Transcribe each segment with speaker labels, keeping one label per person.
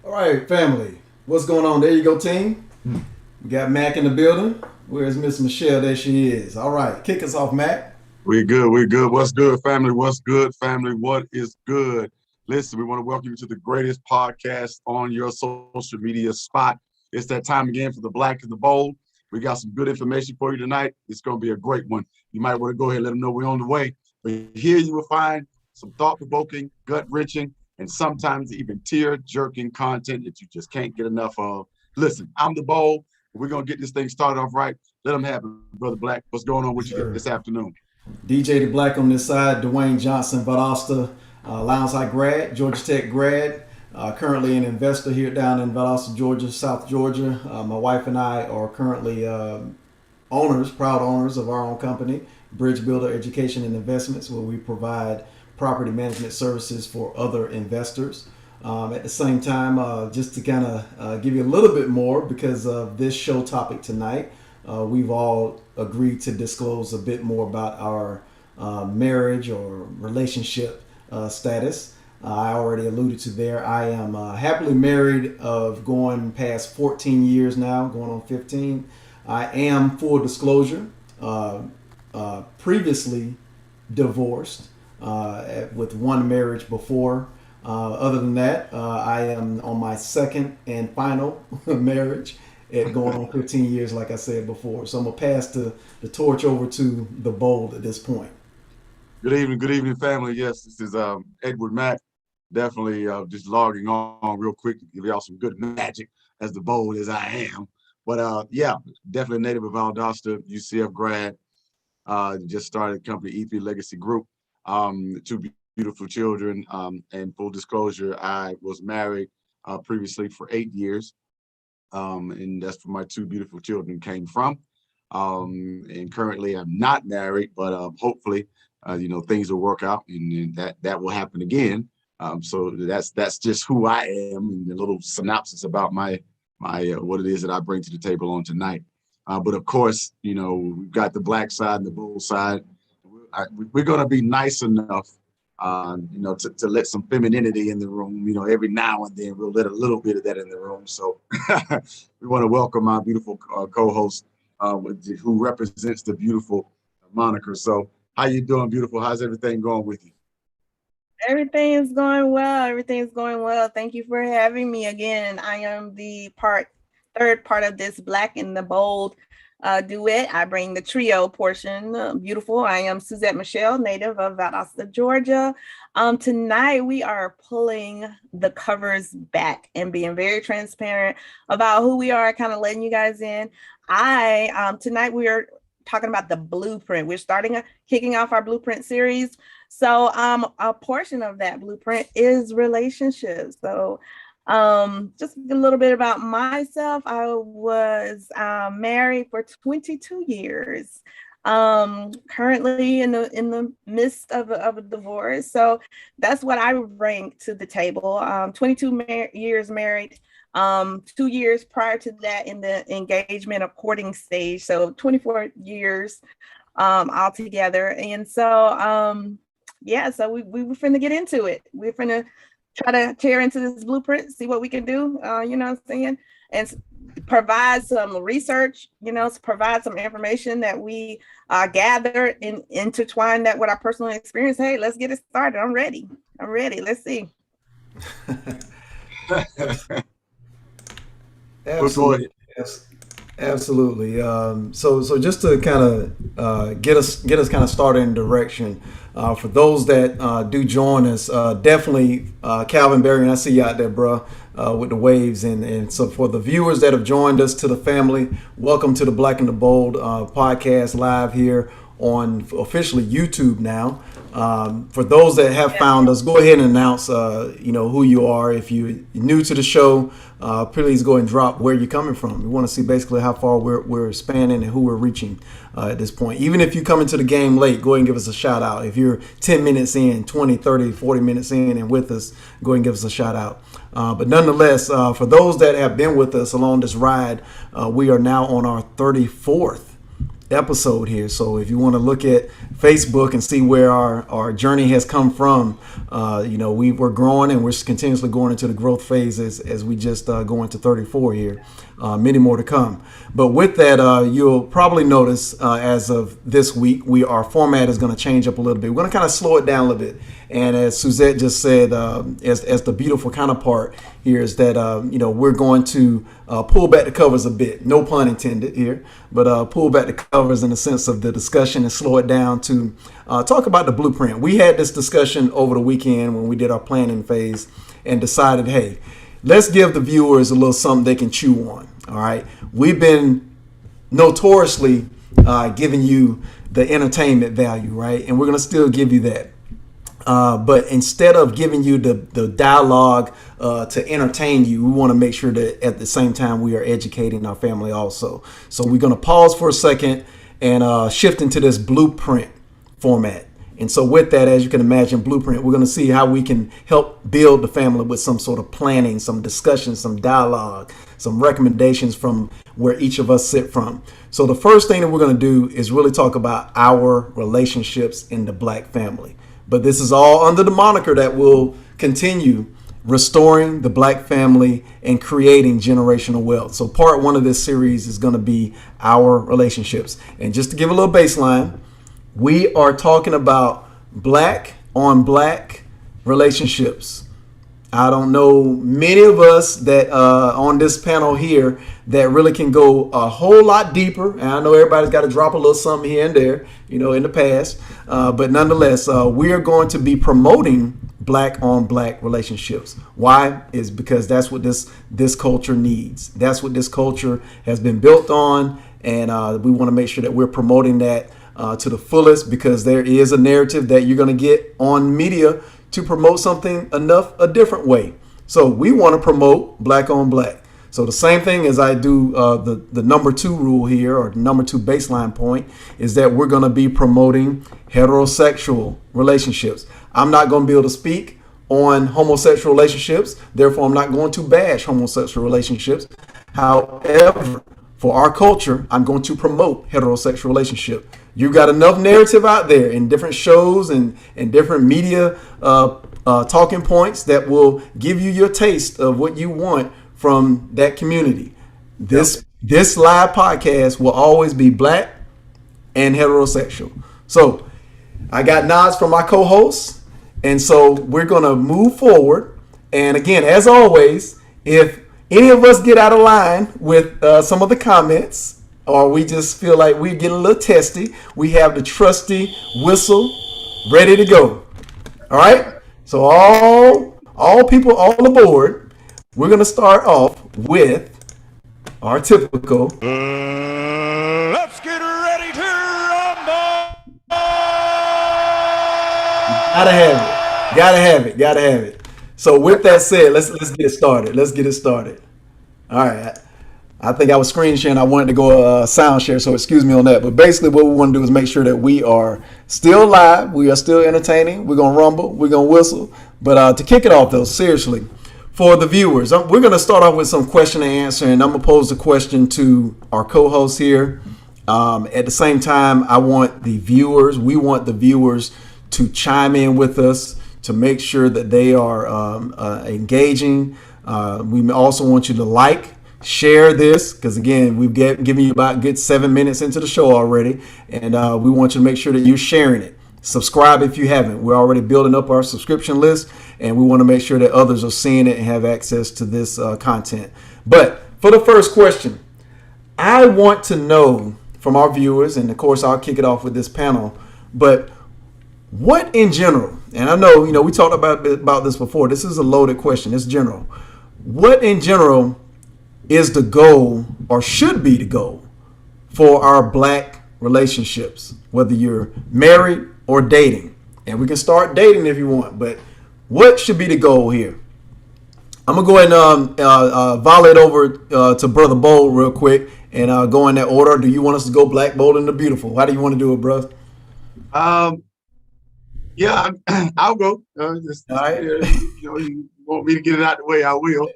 Speaker 1: All right, family. What's going on? There you go, team. We got Mac in the building. Where's Miss Michelle? There she is. All right, kick us off, Mac.
Speaker 2: We good. We good. What's good, family? What's good, family? What is good? Listen, we want to welcome you to the greatest podcast on your social media spot. It's that time again for the Black and the Bold. We got some good information for you tonight. It's going to be a great one. You might want to go ahead and let them know we're on the way. But here you will find some thought-provoking, gut-wrenching, and sometimes even tear-jerking content that you just can't get enough of. Listen, I'm the Bold. We're going to get this thing started off right. Let them have it, Brother Black. What's going on with you
Speaker 1: Sure.
Speaker 2: this afternoon?
Speaker 1: DJ the Black on this side. Dwayne Johnson, Valdosta, Lions High grad, Georgia Tech grad. Currently an investor here down in Valdosta, Georgia, South Georgia. My wife and I are currently proud owners of our own company, Bridge Builder Education and Investments, where we provide property management services for other investors. At the same time, just to kind of give you a little bit more because of this show topic tonight, we've all agreed to disclose a bit more about our marriage or relationship status. I already alluded to there. I am happily married of going past 14 years now, going on 15. I am, full disclosure, previously divorced with one marriage before. Other than that, I am on my second and final marriage at going on 15 years, like I said before. So I'm going to pass the torch over to the bold at this point.
Speaker 2: Good evening, family. Yes, this is Edward Mack. Definitely just logging on real quick to give y'all some good magic, as the bold as I am. But yeah, definitely native of Valdosta, UCF grad. Just started the company EP Legacy Group. Two beautiful children. And full disclosure, I was married previously for 8 years, and that's where my two beautiful children came from. And currently, I'm not married, but hopefully, things will work out, and that will happen again. So that's just who I am, and a little synopsis about my what it is that I bring to the table on tonight. But of course, we've got the black side and the bull side. We're going to be nice enough, to let some femininity in the room. Every now and then we'll let a little bit of that in the room. So we want to welcome our beautiful co-host, who represents the beautiful moniker. So how you doing, beautiful? How's everything going with you?
Speaker 3: Everything is going well. Everything is going well. Thank you for having me again. I am the third part of this Black and the Bold duet. I bring the trio portion. Beautiful. I am Suzette Michelle, native of Valdosta, Georgia. Tonight we are pulling the covers back and being very transparent about who we are, kind of letting you guys in. Tonight we are talking about the blueprint. We're kicking off our blueprint series. So a portion of that blueprint is relationships. So just a little bit about myself. I was married for 22 years. Currently in the midst of a divorce. So that's what I bring to the table. 22 years married. 2 years prior to that in the engagement or courting stage. So 24 years altogether. And so yeah, so we were finna get into it. We're finna try to tear into this blueprint, see what we can do, you know what I'm saying? And provide some research, provide some information that we gathered and intertwine that with our personal experience. Hey, let's get it started. I'm ready. Let's see.
Speaker 1: Absolutely. Yes. Absolutely. So just to kind of get us kind of started in direction, for those that do join us, definitely Calvin Berry, and I see you out there, bro, with the waves, and so for the viewers that have joined us, to the family, welcome to the Black and the Bold podcast live here on officially YouTube now. For those that have found us, go ahead and announce, who you are. If you're new to the show, please go and drop where you're coming from. We want to see basically how far we're spanning and who we're reaching at this point. Even if you come into the game late, go ahead and give us a shout out. If you're 10 minutes in, 20, 30, 40 minutes in and with us, go ahead and give us a shout out. But nonetheless, for those that have been with us along this ride, we are now on our 34th episode here. So if you want to look at Facebook and see where our journey has come from, we're growing and we're continuously going into the growth phase as we just go into 34 here. Many more to come. But with that, you'll probably notice as of this week, our format is going to change up a little bit. We're going to kind of slow it down a little bit. And as Suzette just said, as the beautiful counterpart here is that, we're going to pull back the covers a bit. No pun intended here, but pull back the covers in the sense of the discussion and slow it down to talk about the blueprint. We had this discussion over the weekend when we did our planning phase and decided, hey, let's give the viewers a little something they can chew on. All right. We've been notoriously giving you the entertainment value, right? And we're going to still give you that. But instead of giving you the dialogue to entertain you, we want to make sure that at the same time we are educating our family also. So we're going to pause for a second and shift into this blueprint format. And so with that, as you can imagine, blueprint, we're going to see how we can help build the family with some sort of planning, some discussion, some dialogue, some recommendations from where each of us sit from. So the first thing that we're going to do is really talk about our relationships in the Black family. But this is all under the moniker that will continue restoring the Black family and creating generational wealth. So part one of this series is going to be our relationships. And just to give a little baseline, we are talking about Black on Black relationships. I don't know many of us that on this panel here that really can go a whole lot deeper. And I know everybody's got to drop a little something here and there, in the past. But nonetheless, we are going to be promoting Black on Black relationships. Why? Is because that's what this culture needs. That's what this culture has been built on. And we want to make sure that we're promoting that to the fullest, because there is a narrative that you're going to get on media to promote something a different way. So we want to promote Black on Black. So the same thing as I do the number 2 rule here, or the number 2 baseline point, is that we're going to be promoting heterosexual relationships. I'm not going to be able to speak on homosexual relationships. Therefore, I'm not going to bash homosexual relationships. However, for our culture, I'm going to promote heterosexual relationship. You've got enough narrative out there in different shows and different media talking points that will give you your taste of what you want from that community. This live podcast will always be Black and heterosexual. So I got nods from my co-hosts, and so we're going to move forward. And again, as always, if any of us get out of line with some of the comments, or we just feel like we get a little testy, we have the trusty whistle ready to go. All right. So all people all aboard, we're going to start off with our typical.
Speaker 4: Let's get ready to rumble.
Speaker 1: Gotta have it. So with that said, let's get started. Let's get it started. All right. I think I was screen sharing. I wanted to go sound share, so excuse me on that. But basically what we want to do is make sure that we are still live. We are still entertaining. We're going to rumble. We're going to whistle. But to kick it off, though, seriously, for the viewers, we're going to start off with some question and answer. And I'm going to pose the question to our co-host here. At the same time, we want the viewers to chime in with us to make sure that they are engaging. We also want you to share this, because again, we've given you about a good 7 minutes into the show already, and we want you to make sure that you're sharing it. Subscribe if you haven't. We're already building up our subscription list, and we want to make sure that others are seeing it and have access to this content. But for the first question, I want to know from our viewers, and of course I'll kick it off with this panel, but what in general, and I know, we talked about this before, this is a loaded question, it's general. What in general is the goal, or should be the goal, for our Black relationships, whether you're married or dating? And we can start dating if you want, but what should be the goal here? I'm going to go ahead and volley it over to Brother Bold real quick, and go in that order. Do you want us to go Black, Bold, and the Beautiful? How do you want to do it, brother?
Speaker 2: Yeah, I'll go.
Speaker 1: All right.
Speaker 2: You want me to get it out the way, I will.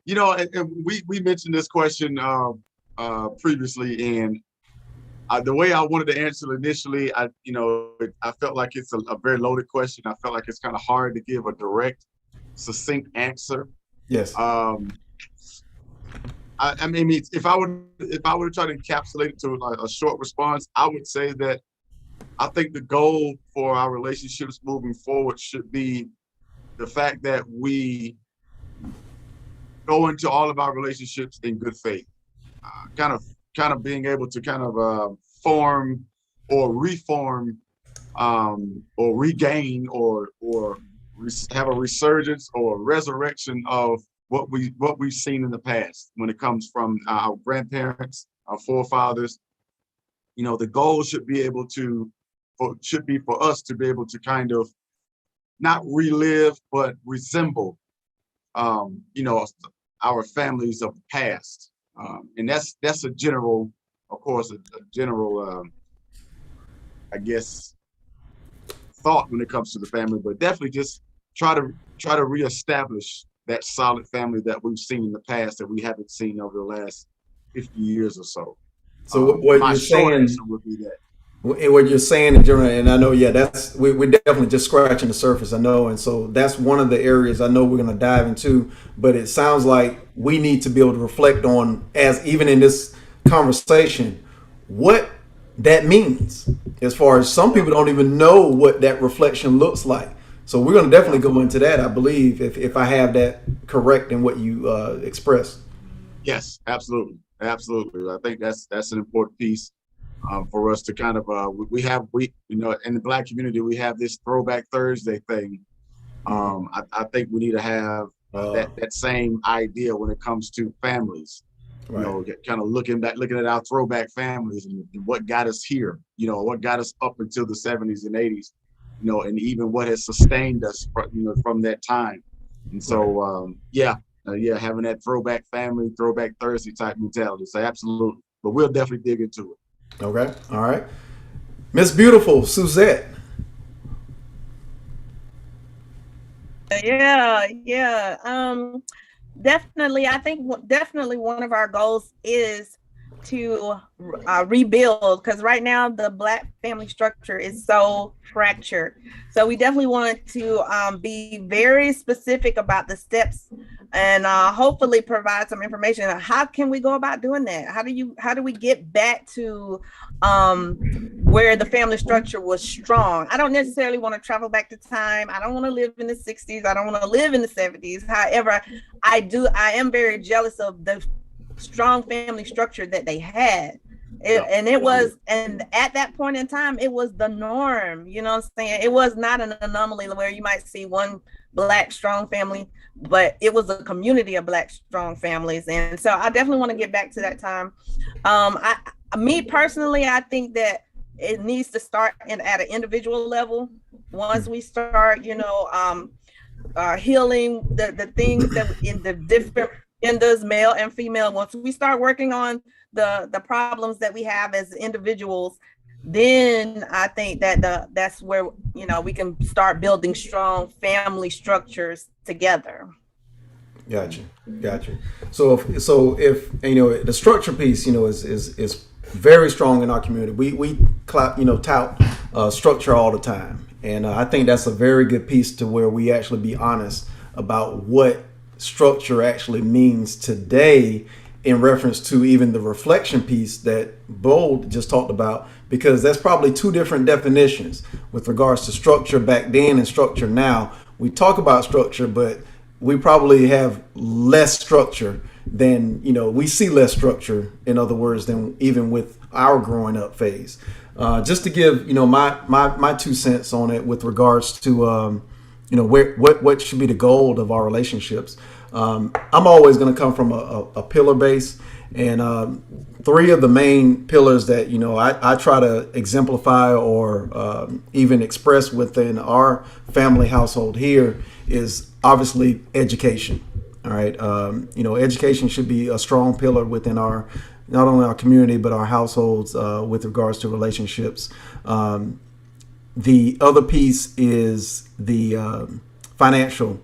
Speaker 2: You know, and we mentioned this question previously, and the way I wanted to answer it initially, I felt like it's a very loaded question. I felt like it's kind of hard to give a direct, succinct answer.
Speaker 1: Yes.
Speaker 2: I mean, if I were to try to encapsulate it to a short response, I would say that I think the goal for our relationships moving forward should be the fact that we go into all of our relationships in good faith, kind of being able to kind of form or reform or regain or have a resurgence or resurrection of what we've seen in the past when it comes from our grandparents, our forefathers. You know, the goal should be for us to be able to kind of not relive but resemble our families of the past. And that's a general, of course, a general I guess thought when it comes to the family, but definitely just try to reestablish that solid family that we've seen in the past that we haven't seen over the last 50 years or so.
Speaker 1: So what
Speaker 2: my
Speaker 1: you're
Speaker 2: short
Speaker 1: saying,
Speaker 2: answer would be that.
Speaker 1: what you're saying in general, and I know, yeah, that's we're definitely just scratching the surface. I know, and so that's one of the areas I know we're going to dive into. But it sounds like we need to be able to reflect on, as even in this conversation, what that means. As far as some people don't even know what that reflection looks like. So we're going to definitely go into that, I believe, if I have that correct in what you expressed.
Speaker 2: Yes, absolutely. I think that's an important piece for us to kind of we in the Black community we have this Throwback Thursday thing. I think we need to have that same idea when it comes to families.
Speaker 1: Right.
Speaker 2: You know, kind of looking at our throwback families and what got us here. You know, what got us up until the 70s and 80s. You know, and even what has sustained us from that time. And so having that throwback family, Throwback Thursday type mentality. So absolutely. But we'll definitely dig into it.
Speaker 1: Okay. All right. Miss Beautiful, Suzette.
Speaker 3: Yeah. Definitely. I think definitely one of our goals is to rebuild, because right now the Black family structure is so fractured. So we definitely want to be very specific about the steps and hopefully provide some information on how can we go about doing that. How do we get back to where the family structure was strong? I don't necessarily want to travel back to time. I don't want to live in the 60s. I don't want to live in the 70s. However, I am very jealous of the strong family structure that they had. And at that point in time, it was the norm. You know what I'm saying? It was not an anomaly where you might see one Black strong family, but it was a community of Black strong families. And so I definitely want to get back to that time. Me personally, I think that it needs to start at an individual level. Once we start, healing the things that in the different genders, male and female, once we start working on the problems that we have as individuals, then I think that that's where we can start building strong family structures together. Gotcha.
Speaker 1: So if the structure piece is very strong in our community. We tout structure all the time, and I think that's a very good piece to where we actually be honest about what structure actually means today in reference to even the reflection piece that Bold just talked about, because that's probably two different definitions with regards to structure back then and structure now. We talk about structure, but we probably have less structure than, we see less structure, in other words, than even with our growing up phase. Just to give, my 2 cents on it with regards to, what should be the goal of our relationships. I'm always going to come from a pillar base, and 3 of the main pillars that I try to exemplify or even express within our family household here is obviously education. All right, education should be a strong pillar within not only our community but our households with regards to relationships. The other piece is the financial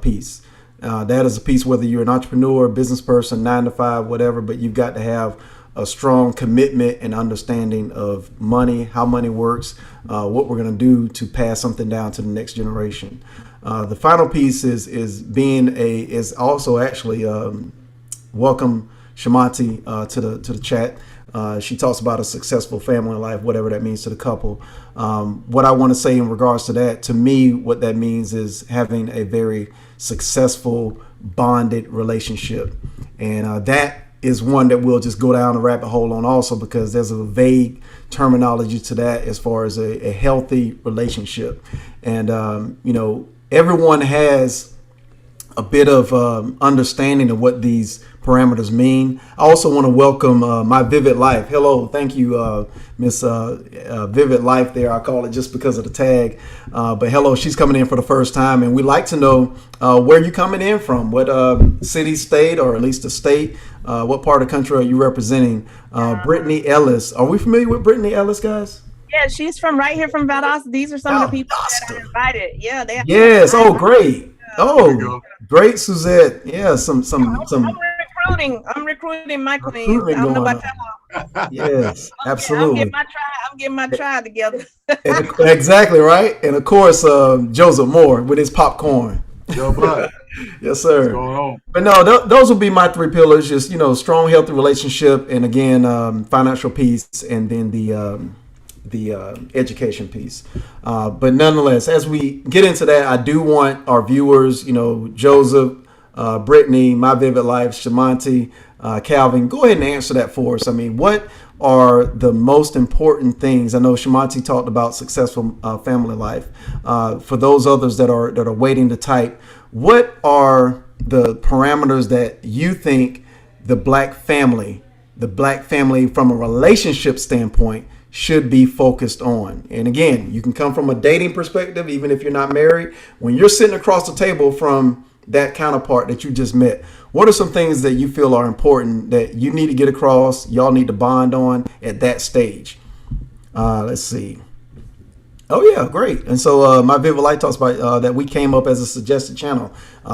Speaker 1: piece. That is a piece, whether you're an entrepreneur, business person, 9 to 5, whatever, but you've got to have a strong commitment and understanding of money, how money works, what we're going to do to pass something down to the next generation. The final piece is also actually welcome Shamanti to the chat. She talks about a successful family life, whatever that means to the couple. What I want to say in regards to that, to me, what that means is having a very successful bonded relationship. And that is one that we'll just go down a rabbit hole on also, because there's a vague terminology to that as far as a healthy relationship. And, everyone has a bit of understanding of what these parameters mean. I also want to welcome my Vivid Life. Hello, thank you, Miss Vivid Life there. I call it just because of the tag. But hello, she's coming in for the first time, and we'd like to know where you're coming in from, what city, state, or at least a state. What part of the country are you representing? Brittany Ellis. Are we familiar with Brittany Ellis, guys?
Speaker 3: Yeah, she's from right here from Valdosta. These are some of the people that I invited. Yeah, they.
Speaker 1: Yes. Oh, great. Oh, great, Suzette. Yeah, some.
Speaker 3: I'm recruiting my queens. I don't know about y'all.
Speaker 1: Yes, absolutely.
Speaker 3: I'm getting my tribe together.
Speaker 1: Exactly right. And of course, Joseph Moore with his popcorn.
Speaker 2: Yo, bud.
Speaker 1: Yes, sir.
Speaker 2: What's going on?
Speaker 1: But no, those will be my 3 pillars. Just strong, healthy relationship, and again, financial peace, and then the education piece. But nonetheless, as we get into that, I do want our viewers, Joseph, Brittany, My Vivid Life, Shamanti, Calvin, go ahead and answer that for us. I mean, what are the most important things? I know Shamanti talked about successful family life. For those others that are waiting to type, what are the parameters that you think the black family from a relationship standpoint should be focused on? And again, you can come from a dating perspective, even if you're not married. When you're sitting across the table from that counterpart that you just met, what are some things that you feel are important that you need to get across, y'all need to bond on at that stage? Let's see. Oh yeah, great. And so My Vivid Life talks about that we came up as a suggested channel,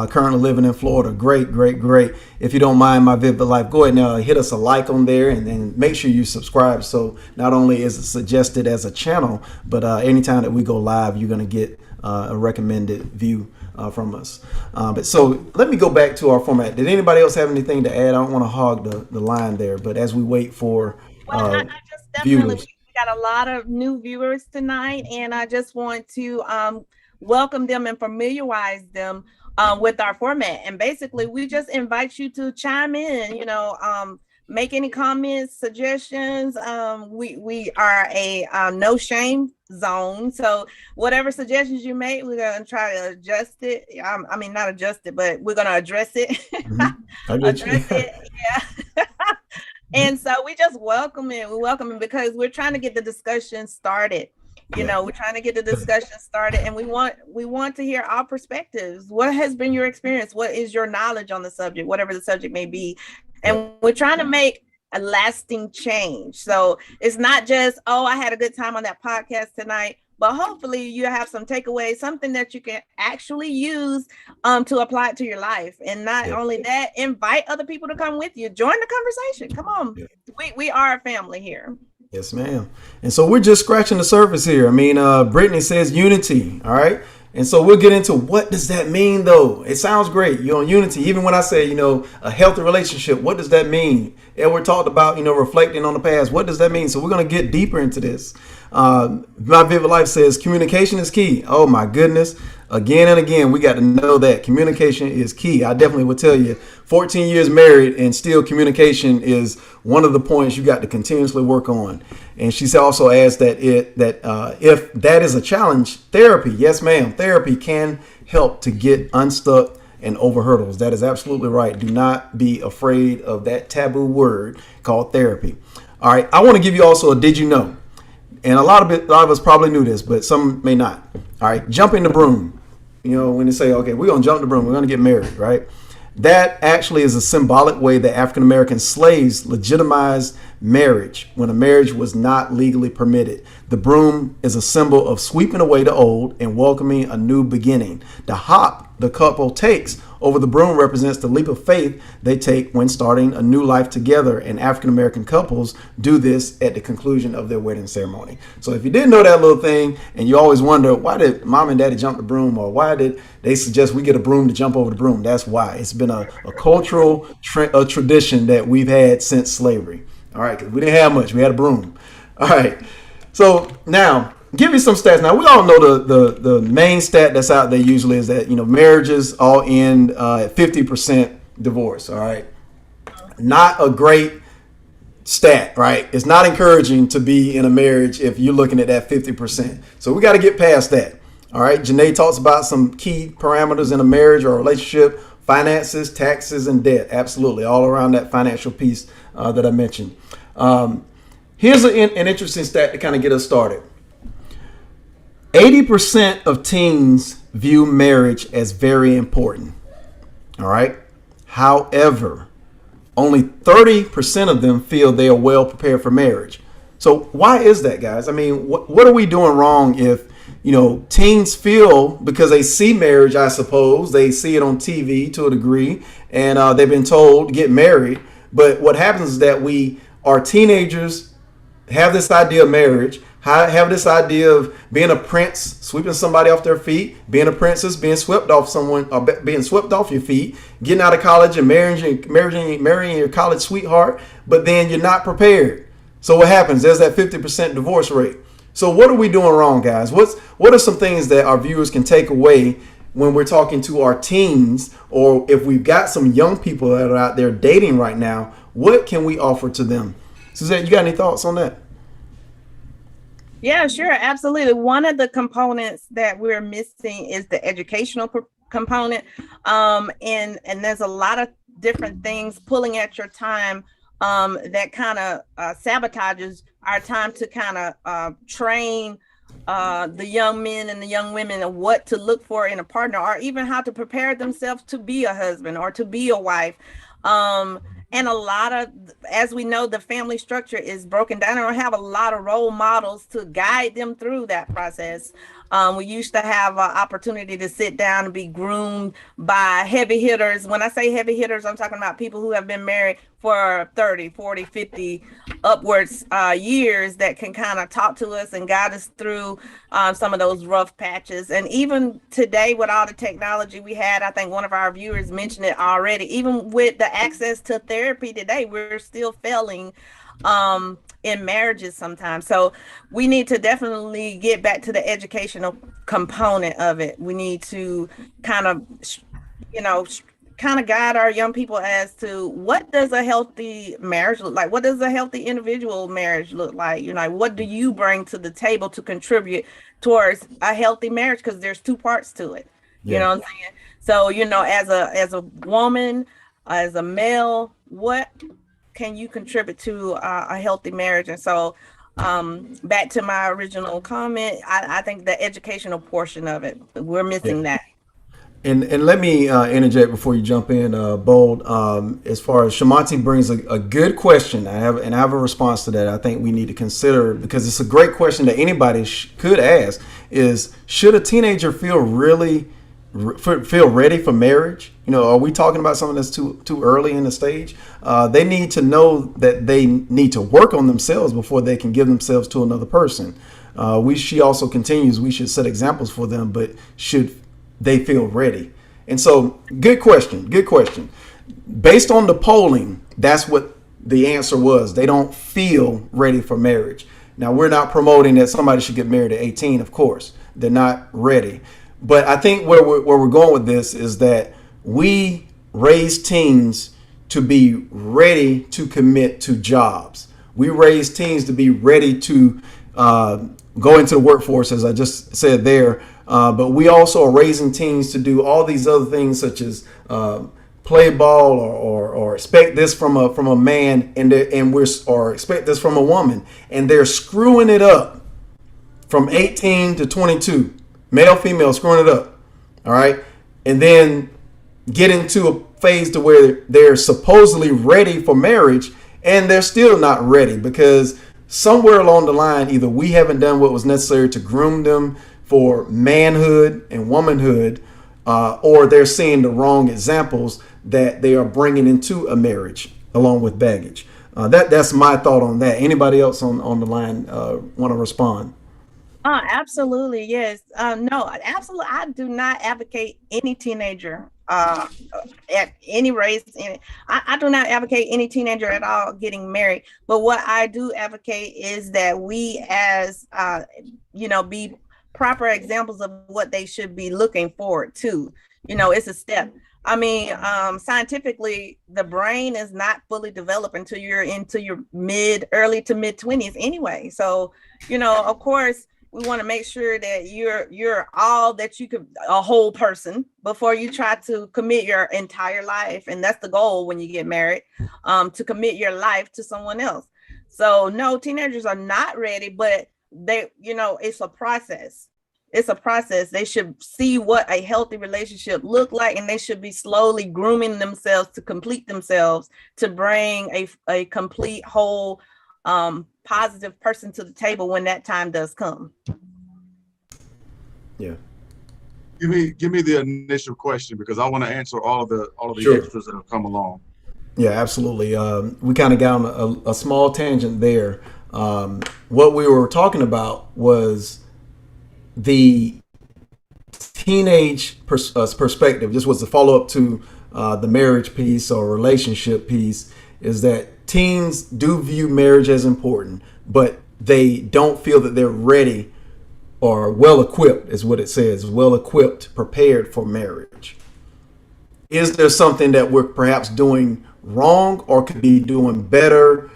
Speaker 1: currently living in Florida. Great. If you don't mind, My Vivid Life, go ahead and hit us a like on there, and then make sure you subscribe. So not only is it suggested as a channel, but anytime that we go live, you're going to get a recommended view from us. But so let me go back to our format. Did anybody else have anything to add? I don't want to hog the line there, but as we wait for
Speaker 3: I just definitely
Speaker 1: viewers.
Speaker 3: We got a lot of new viewers tonight, and I just want to welcome them and familiarize them with our format. And basically, we just invite you to chime in, make any comments, suggestions. We are a no shame zone. So whatever suggestions you make, we're going to try to adjust it. I mean, not adjust it, but we're going to address it.
Speaker 1: Mm-hmm. Address
Speaker 3: it. Yeah. And so we just welcome it. We welcome it because we're trying to get the discussion started. We're trying to get the discussion started, and we want to hear our perspectives. What has been your experience? What is your knowledge on the subject, whatever the subject may be? And we're trying to make a lasting change. So it's not just, I had a good time on that podcast tonight, but hopefully you have some takeaways, something that you can actually use to apply it to your life. And not only that, invite other people to come with you. Join the conversation. Come on. We are a family here.
Speaker 1: Yes, ma'am. And so we're just scratching the surface here. I mean, Brittany says unity. All right. And so we'll get into what does that mean, though? It sounds great. You're on unity. Even when I say, a healthy relationship, what does that mean? Edward talked about, reflecting on the past. What does that mean? So we're going to get deeper into this. My Vivid Life says communication is key. Oh, my goodness. Again and again, we got to know that communication is key. I definitely would tell you 14 years married and still communication is one of the points you got to continuously work on. And she also adds that if that is a challenge, therapy. Yes, ma'am. Therapy can help to get unstuck and over hurdles. That is absolutely right. Do not be afraid of that taboo word called therapy. All right. I want to give you also a did you know? And a lot of us probably knew this, but some may not. All right. Jumping the broom. When they say, okay, we're going to jump the broom, we're going to get married, right? That actually is a symbolic way that African-American slaves legitimized marriage when a marriage was not legally permitted. The broom is a symbol of sweeping away the old and welcoming a new beginning. The hop the couple takes over the broom represents the leap of faith they take when starting a new life together, and African American couples do this at the conclusion of their wedding ceremony. So if you didn't know that little thing and you always wonder why did mom and daddy jump the broom, or why did they suggest we get a broom to jump over the broom, that's why. It's been a cultural tradition that we've had since slavery. All right, because we didn't have much, we had a broom. All right, so now give me some stats. Now we all know the main stat that's out there usually is that marriages all end at 50% divorce. All right, not a great stat, right? It's not encouraging to be in a marriage if you're looking at that 50%. So we got to get past that. All right, Janae talks about some key parameters in a marriage or a relationship: finances, taxes, and debt. Absolutely, all around that financial piece that I mentioned. Here's an interesting stat to kind of get us started. 80% of teens view marriage as very important. All right. However, only 30% of them feel they are well prepared for marriage. So why is that, guys? I mean, what are we doing wrong if, teens feel, because they see marriage, I suppose, they see it on TV to a degree, and they've been told get married. But what happens is that our teenagers have this idea of marriage, have this idea of being a prince, sweeping somebody off their feet, being a princess, being swept off someone, or being swept off your feet, getting out of college and marrying your college sweetheart, but then you're not prepared. So what happens? There's that 50% divorce rate. So what are we doing wrong, guys? What are some things that our viewers can take away when we're talking to our teens, or if we've got some young people that are out there dating right now? What can we offer to them? Suzette, you got any thoughts on that?
Speaker 3: Yeah, sure. Absolutely. One of the components that we're missing is the educational component. And there's a lot of different things pulling at your time that kind of sabotages our time to kind of train the young men and the young women of what to look for in a partner, or even how to prepare themselves to be a husband or to be a wife. And a lot of, as we know, the family structure is broken down, or have a lot of role models to guide them through that process. We used to have an opportunity to sit down and be groomed by heavy hitters. When I say heavy hitters, I'm talking about people who have been married for 30, 40, 50 upwards years that can kind of talk to us and guide us through some of those rough patches. And even today, with all the technology we had, I think one of our viewers mentioned it already, even with the access to therapy today, we're still failing in marriages sometimes. So we need to definitely get back to the educational component of it. We need to kind of guide our young people as to what does a healthy marriage look like? What does a healthy individual marriage look like? What do you bring to the table to contribute towards a healthy marriage? Because there's two parts to it. Yeah. You know what I'm saying? So, as a woman, as a male, what can you contribute to a healthy marriage? And so back to my original comment, I think the educational portion of it, we're missing that.
Speaker 1: And let me interject before you jump in, Bold. As far as Shamanti brings a good question, I have a response to that. I think we need to consider, because it's a great question that anybody could ask, is should a teenager feel ready for marriage? Are we talking about something that's too early in the stage? They need to know that they need to work on themselves before they can give themselves to another person. She also continues, we should set examples for them, but should they feel ready? And so, good question. Based on the polling, that's what the answer was. They don't feel ready for marriage. Now, we're not promoting that somebody should get married at 18, of course. They're not ready. But I think where we're going with this is that we raise teens to be ready to commit to jobs. We raise teens to be ready to go into the workforce, as I just said there. But we also are raising teens to do all these other things, such as play ball or expect this from a man, or expect this from a woman, and they're screwing it up from 18 to 22, male, female, screwing it up. All right, and then get into a phase to where they're supposedly ready for marriage, and they're still not ready because somewhere along the line, either we haven't done what was necessary to groom them for manhood and womanhood, or they're seeing the wrong examples that they are bringing into a marriage along with baggage. That's my thought on that. Anybody else on the line want to respond?
Speaker 3: Absolutely, yes. No, absolutely. I do not advocate any teenager at any race. I do not advocate any teenager at all getting married. But what I do advocate is that we, as be proper examples of what they should be looking forward to. It's a step. I mean, scientifically, the brain is not fully developed until you're into your early to mid 20s anyway. So, of course, we want to make sure that you're all that you could, a whole person, before you try to commit your entire life. And that's the goal when you get married, to commit your life to someone else. So no, teenagers are not ready, but it's a process. It's a process. They should see what a healthy relationship look like, and they should be slowly grooming themselves to complete themselves, to bring a complete whole positive person to the table when that time does come.
Speaker 1: Yeah.
Speaker 2: Give me the initial question, because I want to answer all of the
Speaker 1: Sure.
Speaker 2: extras that have come along.
Speaker 1: Yeah, absolutely. We kind of got on a small tangent there. What we were talking about was the teenage perspective. This was the follow up to the marriage piece or relationship piece, is that teens do view marriage as important, but they don't feel that they're ready or well equipped, is what it says, well equipped, prepared for marriage. Is there something that we're perhaps doing wrong or could be doing better?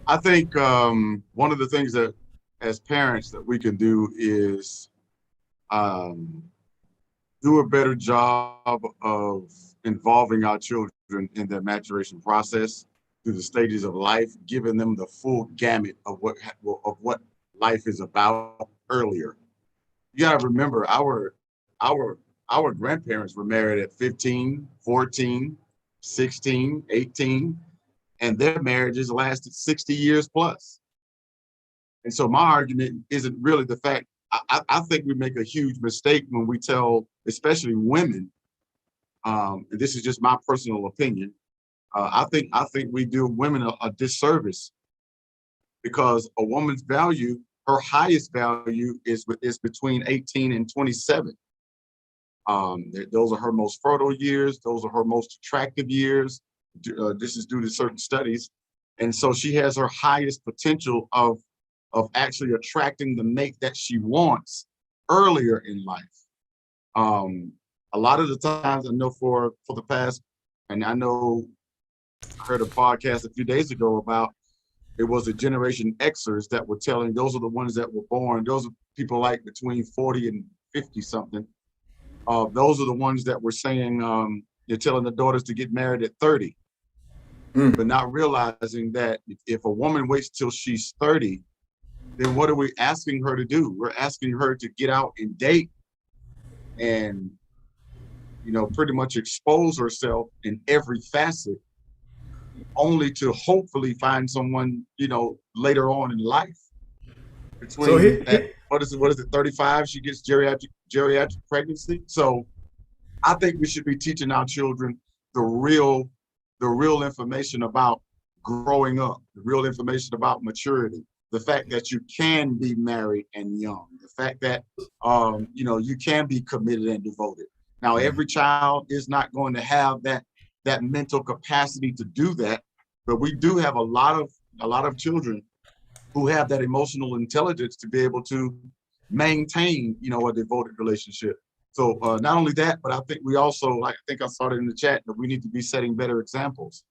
Speaker 2: I think one of the things that as parents that we can do is do a better job of involving our children in their maturation process through the stages of life, giving them the full gamut of what life is about earlier. You got to remember, our grandparents were married at 15, 14, 16, 18, and their marriages lasted 60 years plus. And so my argument isn't really the fact. I think we make a huge mistake when we tell, especially women, and this is just my personal opinion, I think we do women a disservice, because a woman's value, her highest value is between 18 and 27. Those are her most fertile years. Those are her most attractive years. This is due to certain studies. And so she has her highest potential of actually attracting the mate that she wants earlier in life. A lot of the times, I know for the past, and I know I heard a podcast a few days ago about, it was a Generation Xers that were telling, those are the ones that were born, those are people like between 40 and 50 something. Those are the ones that were saying, you're telling the daughters to get married at 30, but not realizing that if a woman waits till she's 30, then what are we asking her to do? We're asking her to get out and date and, pretty much expose herself in every facet, only to hopefully find someone, later on in life. Between what is it, 35, she gets geriatric pregnancy. So I think we should be teaching our children the real information about growing up, the real information about maturity, the fact that you can be married and young, the fact that you can be committed and devoted. Now, every child is not going to have that mental capacity to do that, but we do have a lot of children who have that emotional intelligence to be able to maintain, a devoted relationship. So not only that, but I think we also, like I think I saw it in the chat, that we need to be setting better examples.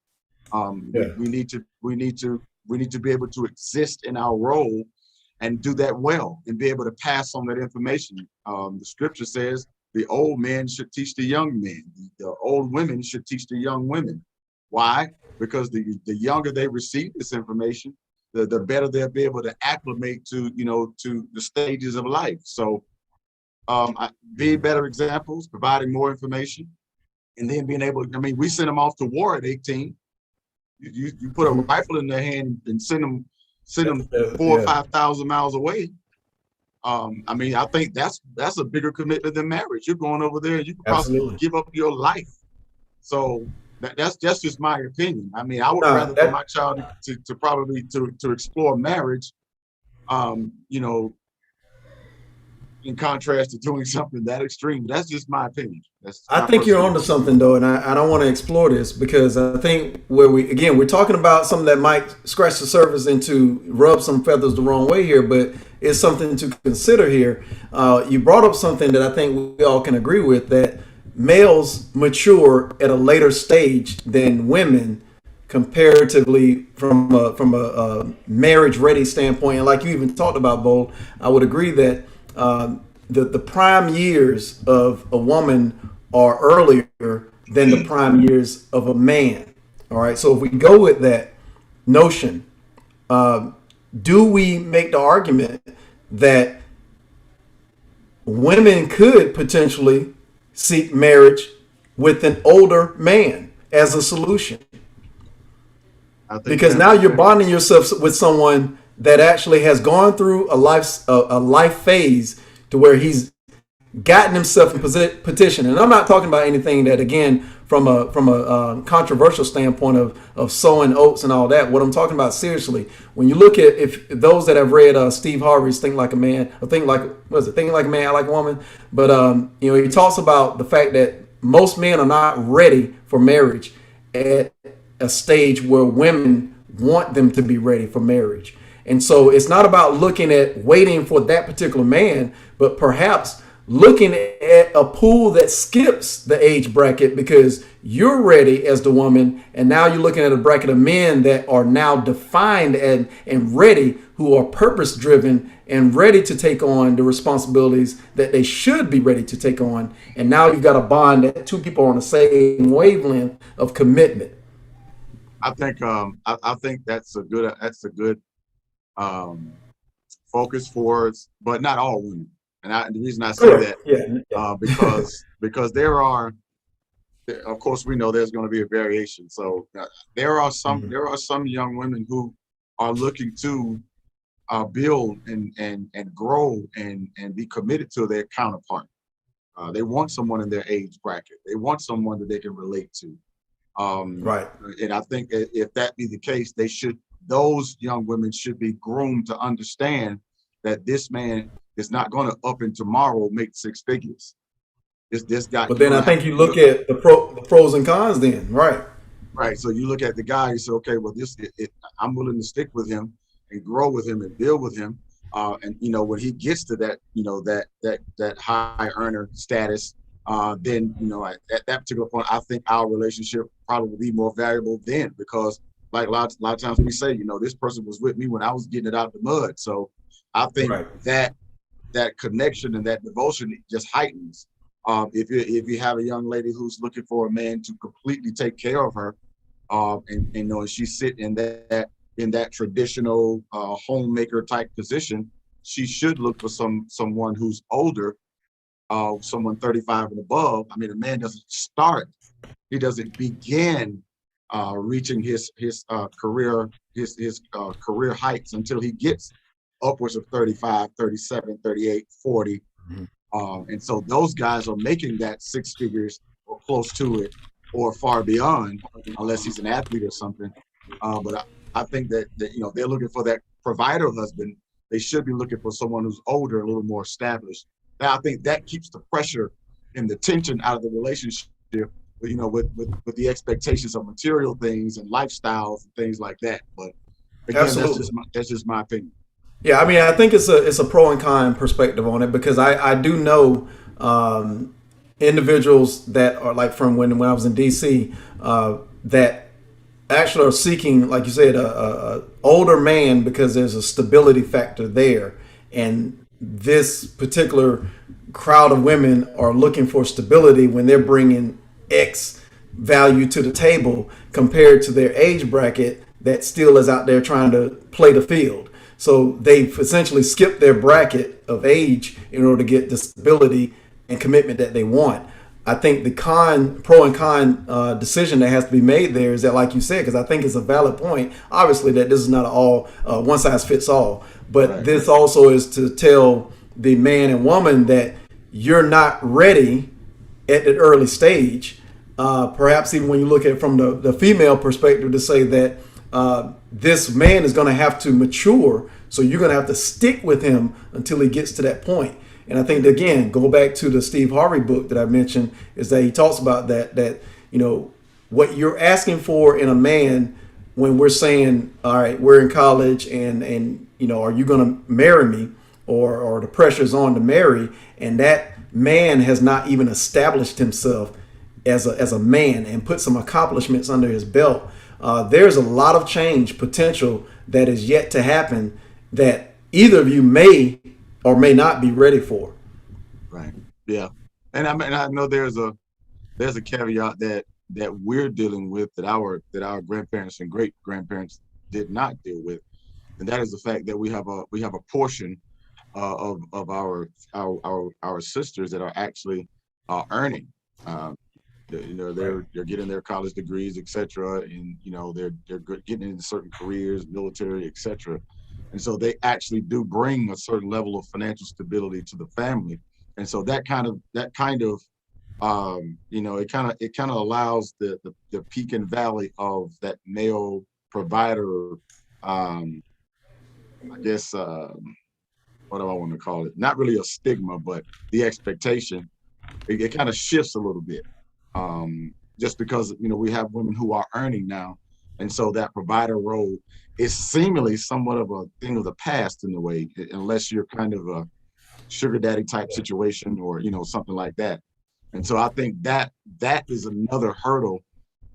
Speaker 2: We need to be able to exist in our role and do that well and be able to pass on that information. The scripture says the old men should teach the young men. The old women should teach the young women. Why? Because the younger they receive this information, the better they'll be able to acclimate to the stages of life. So being better examples, providing more information, and then being able, we sent them off to war at 18. You put a rifle in their hand and send them 4 or
Speaker 1: Yeah,
Speaker 2: 5,000 miles away. I mean, I think that's a bigger commitment than marriage. You're going over there, and you could possibly
Speaker 1: absolutely.
Speaker 2: give up your life. So that's just my opinion. I mean, I would
Speaker 1: Nah,
Speaker 2: rather for my child to probably to explore marriage, you know, in contrast to doing something that extreme. That's just my opinion. That's
Speaker 1: I
Speaker 2: my
Speaker 1: think you're
Speaker 2: personal
Speaker 1: onto
Speaker 2: opinion.
Speaker 1: something though, and I don't want to explore this because I think we're talking about something that might scratch the surface and to rub some feathers the wrong way here, but it's something to consider here. You brought up something that I think we all can agree with, that males mature at a later stage than women comparatively from a marriage ready standpoint. And like you even talked about, Bold, I would agree that the prime years of a woman are earlier than the prime years of a man. All right. So if we go with that notion, do we make the argument that women could potentially seek marriage with an older man as a solution?
Speaker 2: I think
Speaker 1: Because
Speaker 2: that
Speaker 1: now you're bonding yourself with someone that actually has gone through a life phase to where he's gotten himself in position. And I'm not talking about anything that, again, from a controversial standpoint of sowing oats and all that. What I'm talking about seriously, when you look at if those that have read Steve Harvey's Think Like a Man, or Think Like Thinking Like a Man, I Like a Woman, but he talks about the fact that most men are not ready for marriage at a stage where women want them to be ready for marriage. And so it's not about looking at waiting for that particular man, but perhaps looking at a pool that skips the age bracket because you're ready as the woman, and now you're looking at a bracket of men that are now defined and ready, who are purpose driven and ready to take on the responsibilities that they should be ready to take on. And now you've got a bond that two people are on the same wavelength of commitment.
Speaker 2: I think that's a good focus for us, but not all women. And the reason I say that
Speaker 1: Yeah.
Speaker 2: because there are, of course, we know there's going to be a variation. So there are some young women who are looking to build and grow and be committed to their counterpart. They want someone in their age bracket. They want someone that they can relate to.
Speaker 1: Right.
Speaker 2: And I think if that be the case, those young women should be groomed to understand that this man is not going to up and tomorrow make 6 figures. This guy.
Speaker 1: But then I think you look at the pros and cons then, right?
Speaker 2: Right. So you look at the guy, you say, okay, well, I'm willing to stick with him and grow with him and build with him. And when he gets to that, that high earner status, then at that particular point, I think our relationship probably will be more valuable then, because like a lot of times we say, this person was with me when I was getting it out the mud. So I think that connection and that devotion just heightens. If you have a young lady who's looking for a man to completely take care of her, and she's sitting in that traditional homemaker type position, she should look for someone who's older, someone 35 and above. I mean, a man he doesn't begin reaching his career heights until he gets upwards of 35, 37, 38, 40. And so those guys are making that 6 figures or close to it or far beyond, unless he's an athlete or something. But I think that they're looking for that provider husband. They should be looking for someone who's older, a little more established. Now, I think that keeps the pressure and the tension out of the relationship, with the expectations of material things and lifestyles and things like that. But again, that's just my opinion.
Speaker 1: Yeah, I mean, I think it's a pro and con perspective on it, because I do know individuals that are like from when I was in DC that actually are seeking, like you said, a older man because there's a stability factor there, and this particular crowd of women are looking for stability when they're bringing X value to the table compared to their age bracket that still is out there trying to play the field. So they've essentially skipped their bracket of age in order to get the stability and commitment that they want. I think the pro and con decision that has to be made there is that, like you said, because I think it's a valid point. Obviously, that this is not all one size fits all, but
Speaker 2: Right.
Speaker 1: this also is to tell the man and woman that you're not ready at the early stage. Perhaps even when you look at it from the female perspective, to say that this man is going to have to mature, so you're going to have to stick with him until he gets to that point. And I think that, again, go back to the Steve Harvey book that I mentioned, is that he talks about that what you're asking for in a man when we're saying, all right, we're in college and are you going to marry me, or the pressure's on to marry, and that man has not even established himself as a man and put some accomplishments under his belt. There's a lot of change potential that is yet to happen that either of you may or may not be ready for.
Speaker 2: Right. Yeah. And I know there's a caveat that we're dealing with, that our grandparents and great grandparents did not deal with, and that is the fact that we have a portion of our sisters that are actually earning. They're getting their college degrees, etc., and they're getting into certain careers, military, etc. And so they actually do bring a certain level of financial stability to the family. And so that kind of it kind of allows the peak and valley of that male provider, I guess, what do I want to call it? Not really a stigma, but the expectation, it kind of shifts a little bit. Just because, we have women who are earning now. And so that provider role is seemingly somewhat of a thing of the past in a way, unless you're kind of a sugar daddy type situation or, something like that. And so I think that is another hurdle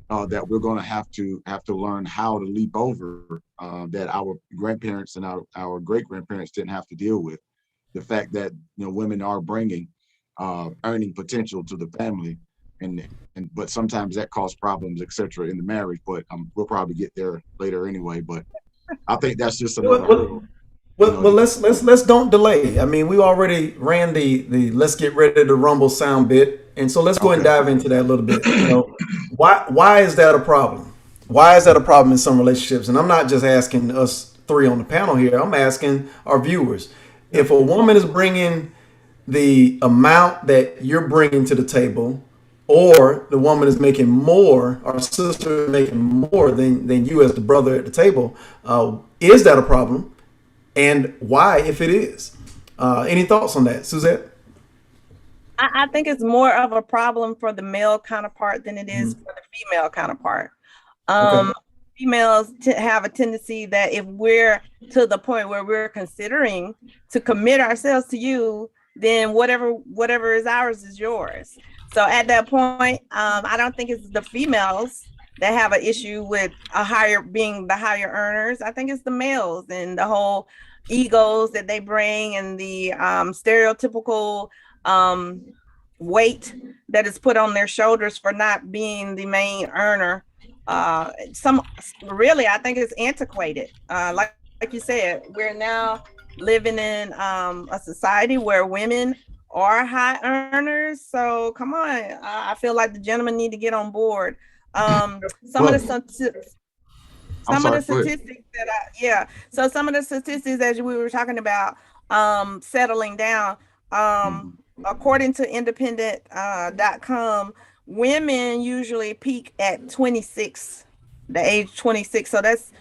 Speaker 2: that we're going to have to learn how to leap over, that our grandparents and our great grandparents didn't have to deal with. The fact that, women are bringing earning potential to the family. But sometimes that causes problems, etc., in the marriage. But we'll probably get there later anyway. But I think that's just another hurdle.
Speaker 1: Well, let's don't delay. I mean, we already ran the let's get ready to rumble sound bit, and so let's go ahead and dive into that a little bit. Why is that a problem? Why is that a problem in some relationships? And I'm not just asking us three on the panel here. I'm asking our viewers. If a woman is bringing the amount that you're bringing to the table, or the woman is making more, or sister is making more than you as the brother at the table, is that a problem? And why, if it is? Any thoughts on that, Suzette?
Speaker 3: I think it's more of a problem for the male counterpart than it is for the female counterpart.
Speaker 1: Okay.
Speaker 3: Females have a tendency that if we're to the point where we're considering to commit ourselves to you, then whatever is ours is yours. So at that point, I don't think it's the females that have an issue with being the higher earners. I think it's the males and the whole egos that they bring, and the stereotypical weight that is put on their shoulders for not being the main earner. I think it's antiquated. Like you said, we're now living in a society where women are high earners. So come on, I feel like the gentlemen need to get on board. Some of the statistics as we were talking about, settling down, according to independent.com, women usually peak at 26, the age 26. So that's,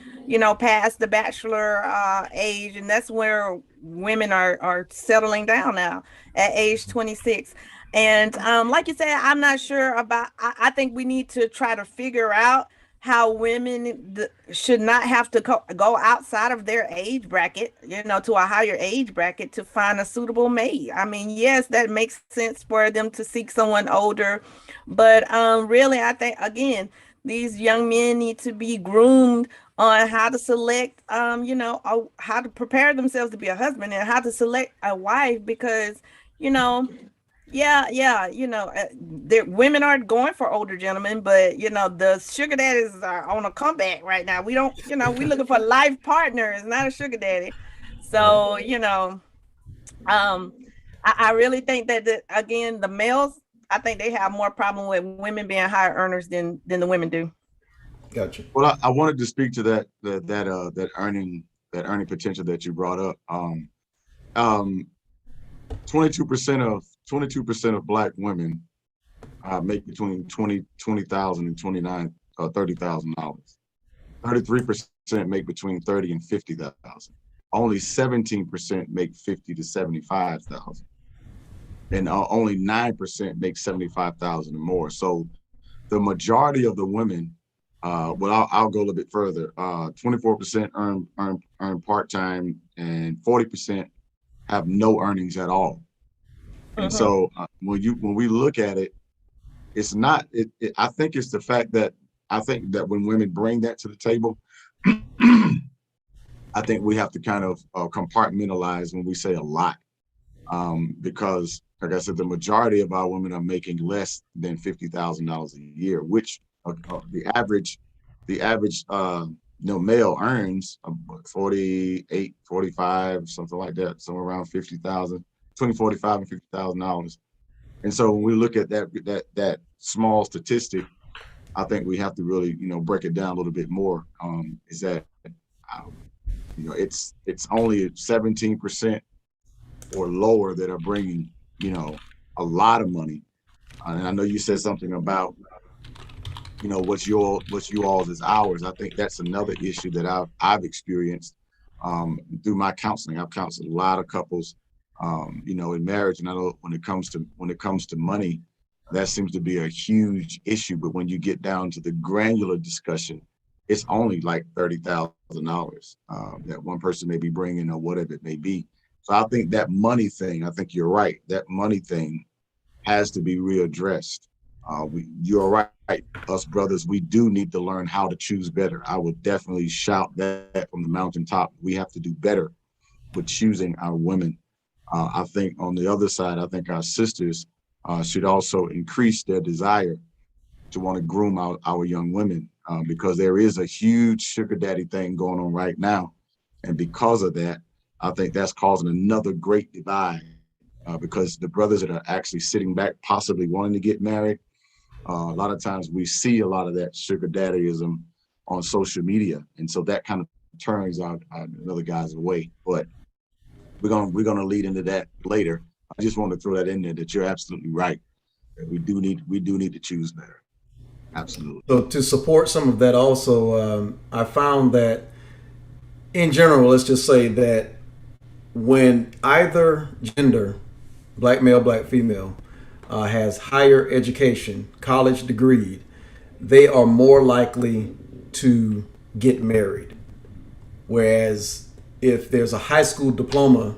Speaker 3: past the bachelor age, and that's where women are settling down now at age 26. And like you said, I'm not sure about, I think we need to try to figure out how women should not have to go outside of their age bracket, to a higher age bracket to find a suitable mate. I mean, yes, that makes sense for them to seek someone older, but really, I think, again, these young men need to be groomed on how to select, how to prepare themselves to be a husband and how to select a wife, because, women aren't going for older gentlemen, but the sugar daddies are on a comeback right now. We don't, we're looking for life partners, not a sugar daddy. So, I really think that again, the males, I think they have more problem with women being higher earners than the women do.
Speaker 1: Gotcha.
Speaker 2: Well, I wanted to speak to that earning potential that you brought up. 22% of Black women make between $20,000 and $30,000. 33% make between 30 and 50,000. Only 17% make 50 to 75,000, and only 9% make 75,000 or more. So the majority of the women, well, I'll go a little bit further. 24% earn part-time, and 40% have no earnings at all. And so when we look at it, it's not. I think it's the fact that when women bring that to the table, I think we have to kind of compartmentalize when we say a lot, because, like I said, the majority of our women are making less than $50,000 a year, which the average male earns 48, 45, something like that, somewhere around 50,000, between 45 and $50,000. And so when we look at that small statistic, I think we have to really, break it down a little bit more. Is that, it's only 17% or lower that are bringing, a lot of money. And I know you said something about, what's you all's is ours. I think that's another issue that I've experienced through my counseling. I've counseled a lot of couples, in marriage, and I know when it comes to money, that seems to be a huge issue. But when you get down to the granular discussion, it's only like $30,000 that one person may be bringing, or whatever it may be. So I think that money thing, I think you're right. That money thing has to be readdressed. You're right. Us brothers, we do need to learn how to choose better. I would definitely shout that from the mountaintop. We have to do better with choosing our women. I think on the other side, I think our sisters should also increase their desire to want to groom our young women, because there is a huge sugar daddy thing going on right now. And because of that, I think that's causing another great divide, because the brothers that are actually sitting back, possibly wanting to get married, a lot of times we see a lot of that sugar daddyism on social media. And so that kind of turns another guys away. But we're gonna lead into that later. I just want to throw that in there, that you're absolutely right. That we do need to choose better. Absolutely.
Speaker 1: So to support some of that also, I found that in general, let's just say that when either gender, Black male, Black female, has higher education, college degree, they are more likely to get married. Whereas if there's a high school diploma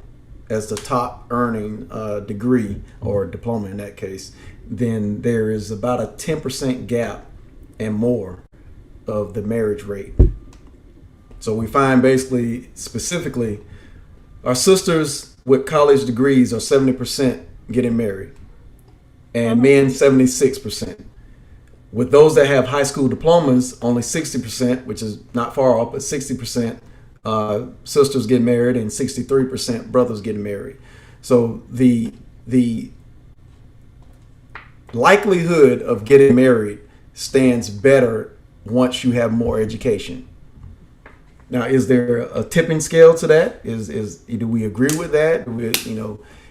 Speaker 1: as the top earning degree, or diploma in that case, then there is about a 10% gap and more of the marriage rate. So we find basically, specifically, our sisters with college degrees are 70% getting married, and men 76%. With those that have high school diplomas, only 60%, which is not far off, but 60% sisters get married, and 63% brothers getting married. So the likelihood of getting married stands better once you have more education. Now, is there a tipping scale to that? Do we agree with that?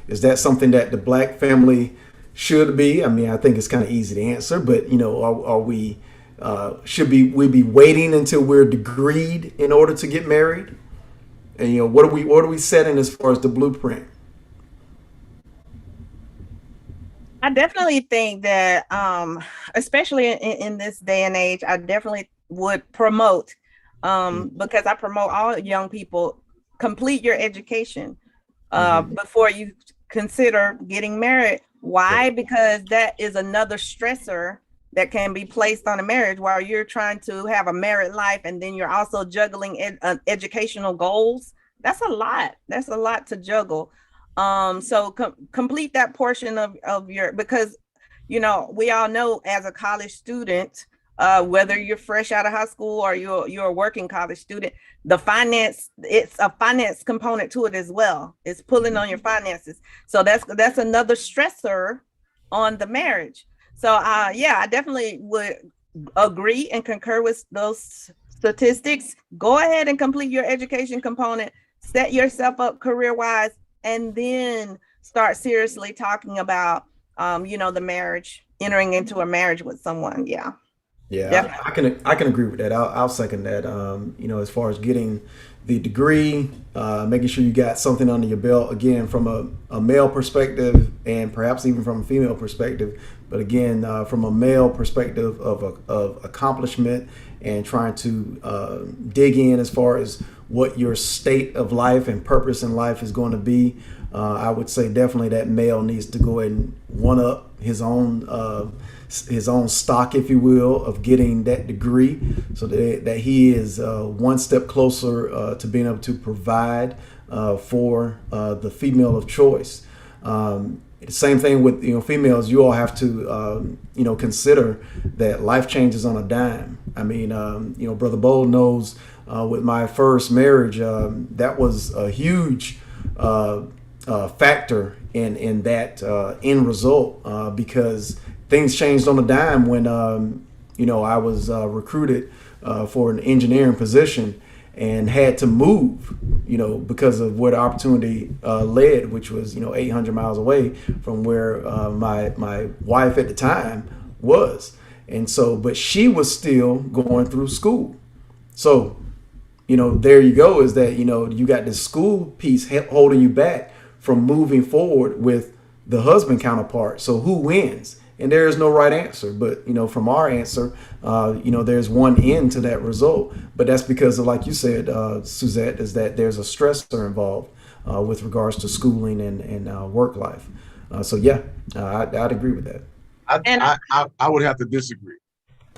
Speaker 1: Is that something that the Black family should be? I mean, I think it's kind of easy to answer, but are we should we be waiting until we're degreed in order to get married? And what are we setting as far as the blueprint?
Speaker 3: I definitely think that, especially in this day and age, I definitely would promote, because I promote all young people, complete your education before you consider getting married. Why? Because that is another stressor that can be placed on a marriage while you're trying to have a married life, and then you're also juggling educational goals. That's a lot. That's a lot to juggle. So complete that portion of your, because we all know as a college student, whether you're fresh out of high school or you're a working college student, it's a finance component to it as well. It's pulling on your finances. So that's another stressor on the marriage. So yeah, I definitely would agree and concur with those statistics. Go ahead and complete your education component, set yourself up career wise, and then start seriously talking about the marriage, entering into a marriage with someone. Yeah.
Speaker 1: Yeah,
Speaker 3: Definitely.
Speaker 1: I can agree with that. I'll second that. As far as getting the degree, making sure you got something under your belt, again, from a male perspective and perhaps even from a female perspective. But again, from a male perspective of accomplishment and trying to dig in as far as what your state of life and purpose in life is going to be, I would say definitely that male needs to go ahead and one up his own stock, if you will, of getting that degree, so that he is one step closer to being able to provide for the female of choice. The same thing with females. You all have to consider that life changes on a dime. I mean, Brother Bold knows with my first marriage, that was a huge factor in that end result, because things changed on a dime when I was recruited for an engineering position and had to move, because of where the opportunity led, which was 800 miles away from where my wife at the time was. And so, but she was still going through school. So, there you go, is that you got this school piece holding you back from moving forward with the husband counterpart. So who wins? And there is no right answer, but from our answer, there's one end to that result. But that's because of, like you said, Suzette, is that there's a stressor involved with regards to schooling and work life. So yeah, I'd agree with that.
Speaker 2: I would have to disagree.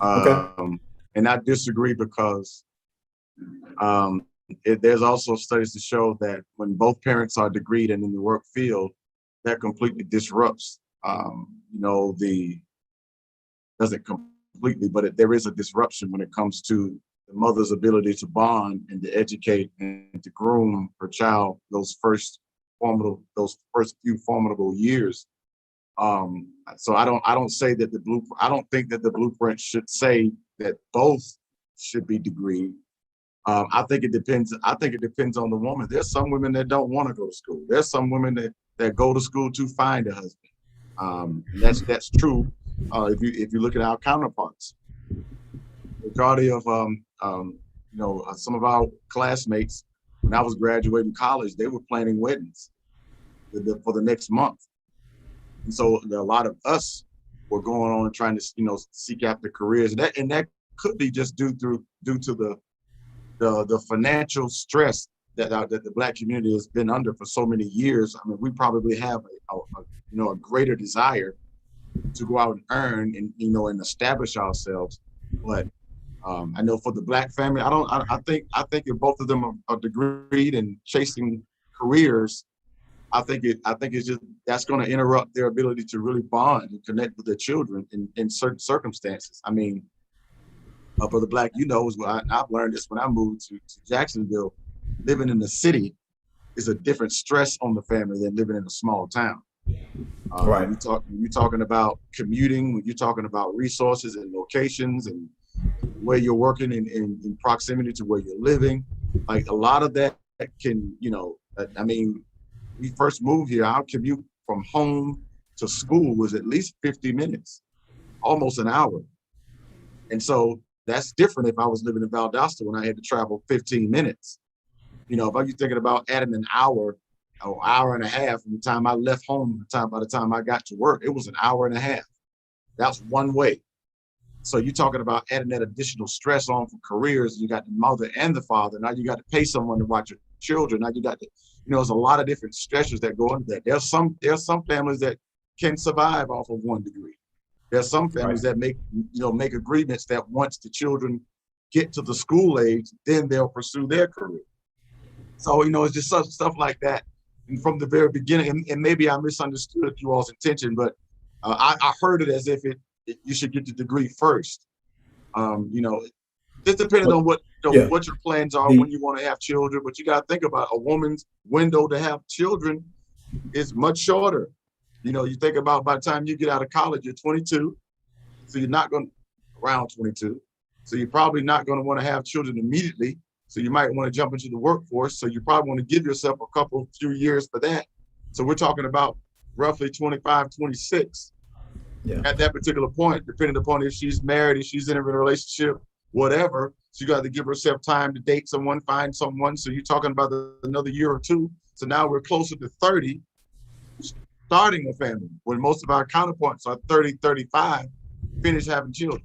Speaker 1: Okay.
Speaker 2: And I disagree because there's also studies to show that when both parents are degreed and in the work field, that completely disrupts doesn't completely, but there is a disruption when it comes to the mother's ability to bond and to educate and to groom her child those first few formidable years. So I don't say that I don't think that the blueprint should say that both should be degreed. I think it depends. I think it depends on the woman. There's some women that don't want to go to school. There's some women that go to school to find a husband. That's true. If you look at our counterparts, majority of some of our classmates, when I was graduating college, they were planning weddings for the next month, and so a lot of us were going on and trying to seek after careers, and that could be just due to the financial stress that the Black community has been under for so many years. I mean, we probably have a greater desire to go out and earn and establish ourselves. But I know for the Black family, I think if both of them are degreed and chasing careers, I think it's just that's going to interrupt their ability to really bond and connect with their children in certain circumstances. I mean, for the Black, I've learned this when I moved to Jacksonville. Living in the city is a different stress on the family than living in a small town.
Speaker 1: Right.
Speaker 2: When you're talking about commuting, when you're talking about resources and locations and where you're working in proximity to where you're living, like a lot of that can, we first moved here, our commute from home to school was at least 50 minutes, almost an hour. And so that's different if I was living in Valdosta when I had to travel 15 minutes. If you're thinking about adding an hour or hour and a half from the time I left home, by the time I got to work, it was an hour and a half. That's one way. So you're talking about adding that additional stress on for careers. You got the mother and the father. Now you got to pay someone to watch your children. Now you got to, there's a lot of different stressors that go into that. There's some families that can survive off of one degree. There's some families that make agreements that once the children get to the school age, then they'll pursue their career. So, it's just stuff like that. And from the very beginning, and maybe I misunderstood you all's intention, but I heard it as if you should get the degree first. Just depending on what your plans are when you want to have children, but you got to think about a woman's window to have children is much shorter. You know, you think about by the time you get out of college, you're 22. So you're not going to, around 22. So you're probably not going to want to have children immediately. So you might want to jump into the workforce. So you probably want to give yourself few years for that. So we're talking about roughly 25, 26 at that particular point, depending upon if she's married, if she's in a relationship, whatever. So you got to give herself time to date someone, find someone. So you're talking about another year or two. So now we're closer to 30, starting a family, when most of our counterparts are 30, 35, finish having children.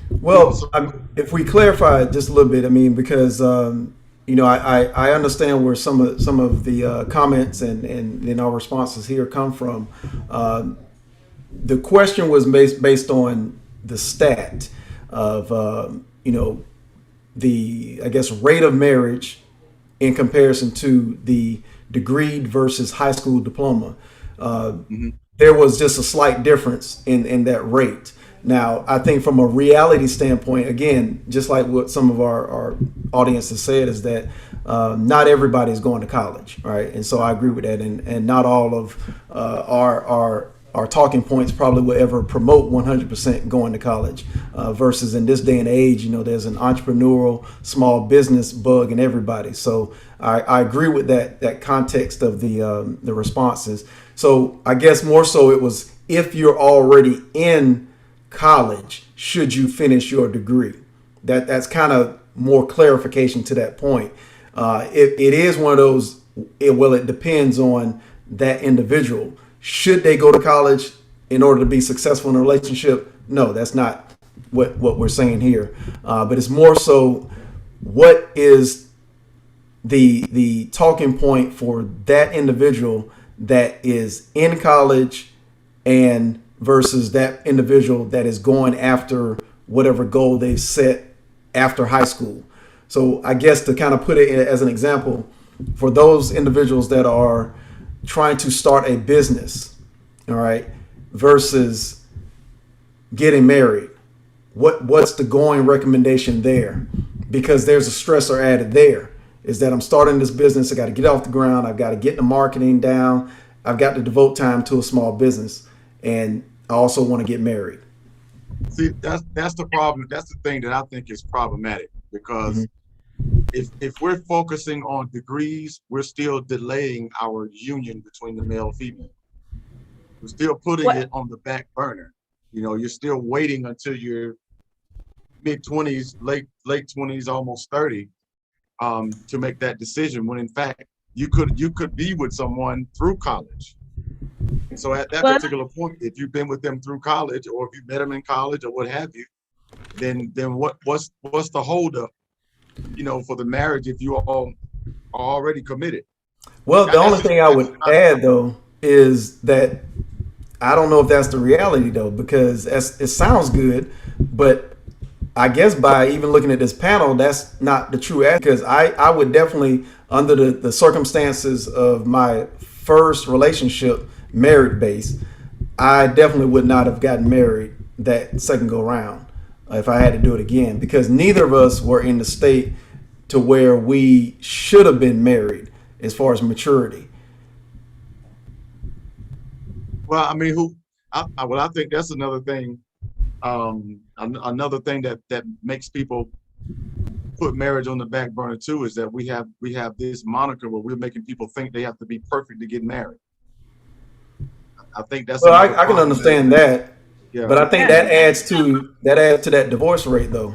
Speaker 1: Well, if we clarify just a little bit, I mean, because you know, I understand where some of the comments and our responses here come from. The question was based on the stat of you know, the, I guess, rate of marriage in comparison to the degreed versus high school diploma. There was just a slight difference in that rate. Now, I think from a reality standpoint, again, just like what some of our audience has said, is that not everybody is going to college, right? And so I agree with that. And not all of our talking points probably will ever promote 100% going to college versus in this day and age, you know, there's an entrepreneurial small business bug in everybody. So I agree with that context of the responses. So I guess more so it was, if you're already in college, should you finish your degree? That's kind of more clarification to that point. It is one of those, it depends on that individual. Should they go to college in order to be successful in a relationship? No, that's not what we're saying here. But it's more so, what is the talking point for that individual that is in college and versus that individual that is going after whatever goal they've set after high school. So I guess to kind of put it as an example, for those individuals that are trying to start a business, all right, versus getting married, what's the going recommendation there? Because there's a stressor added there, is that I'm starting this business, I got to get off the ground, I've got to get the marketing down, I've got to devote time to a small business, and I also want to get married.
Speaker 2: See, that's the problem. That's the thing that I think is problematic, because if we're focusing on degrees, we're still delaying our union between the male and female. We're still putting it on the back burner. You know, you're still waiting until you're mid-20s, late 20s, almost 30, to make that decision, when in fact you could be with someone through college. And so at that particular point, if you've been with them through college, or if you met them in college, or what have you, then what's the holdup, you know, for the marriage if you all are already committed?
Speaker 1: Well, the only thing I would add though is that I don't know if that's the reality though, because it sounds good, but I guess by even looking at this panel, that's not the true answer. Because I would definitely, under the circumstances of my first relationship, married base, I definitely would not have gotten married that second go round if I had to do it again, because neither of us were in the state to where we should have been married as far as maturity.
Speaker 2: Well, I mean, I think that's another thing. Another thing that makes people put marriage on the back burner too, is that we have this moniker where we're making people think they have to be perfect to get married. I think that's, well,
Speaker 1: I can understand that, yeah. But I think that adds to that divorce rate though.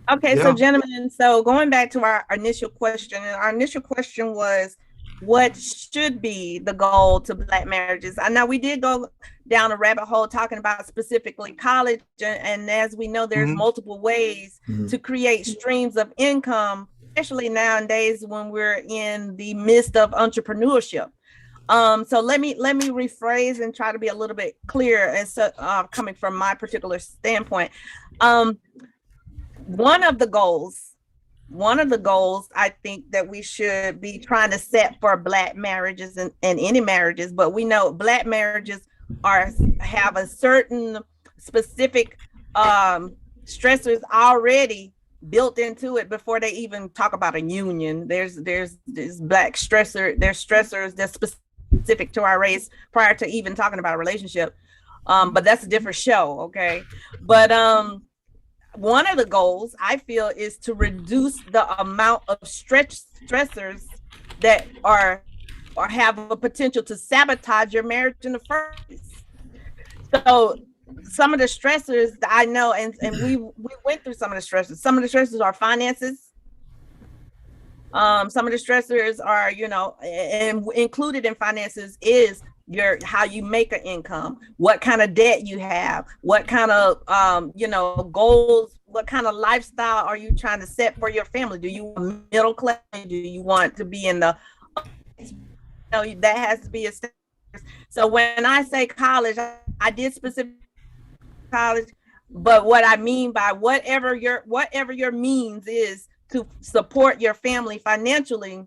Speaker 3: Okay, so gentlemen, so going back to our initial question, and our initial question was, what should be the goal to Black marriages? I know we did go down a rabbit hole talking about specifically college, and as we know, there's multiple ways to create streams of income, especially nowadays when we're in the midst of entrepreneurship. So let me rephrase and try to be a little bit clear, as coming from my particular standpoint. One of the goals I think that we should be trying to set for Black marriages and any marriages, but we know Black marriages have a certain specific stressors already built into it before they even talk about a union. There's Black stressor, there's stressors, there's specific to our race prior to even talking about a relationship. But that's a different show, okay? But one of the goals I feel is to reduce the amount of stressors that are or have a potential to sabotage your marriage in the first place. So some of the stressors that I know, and we went through some of the stressors. Some of the stressors are finances. Some of the stressors are, you know, and included in finances is your how you make an income, what kind of debt you have, what kind of you know, goals, what kind of lifestyle are you trying to set for your family? Do you want middle class? Do you want to be in the, you know, that has to be a. So when I say college, I did specific college, but what I mean by whatever your means is to support your family financially,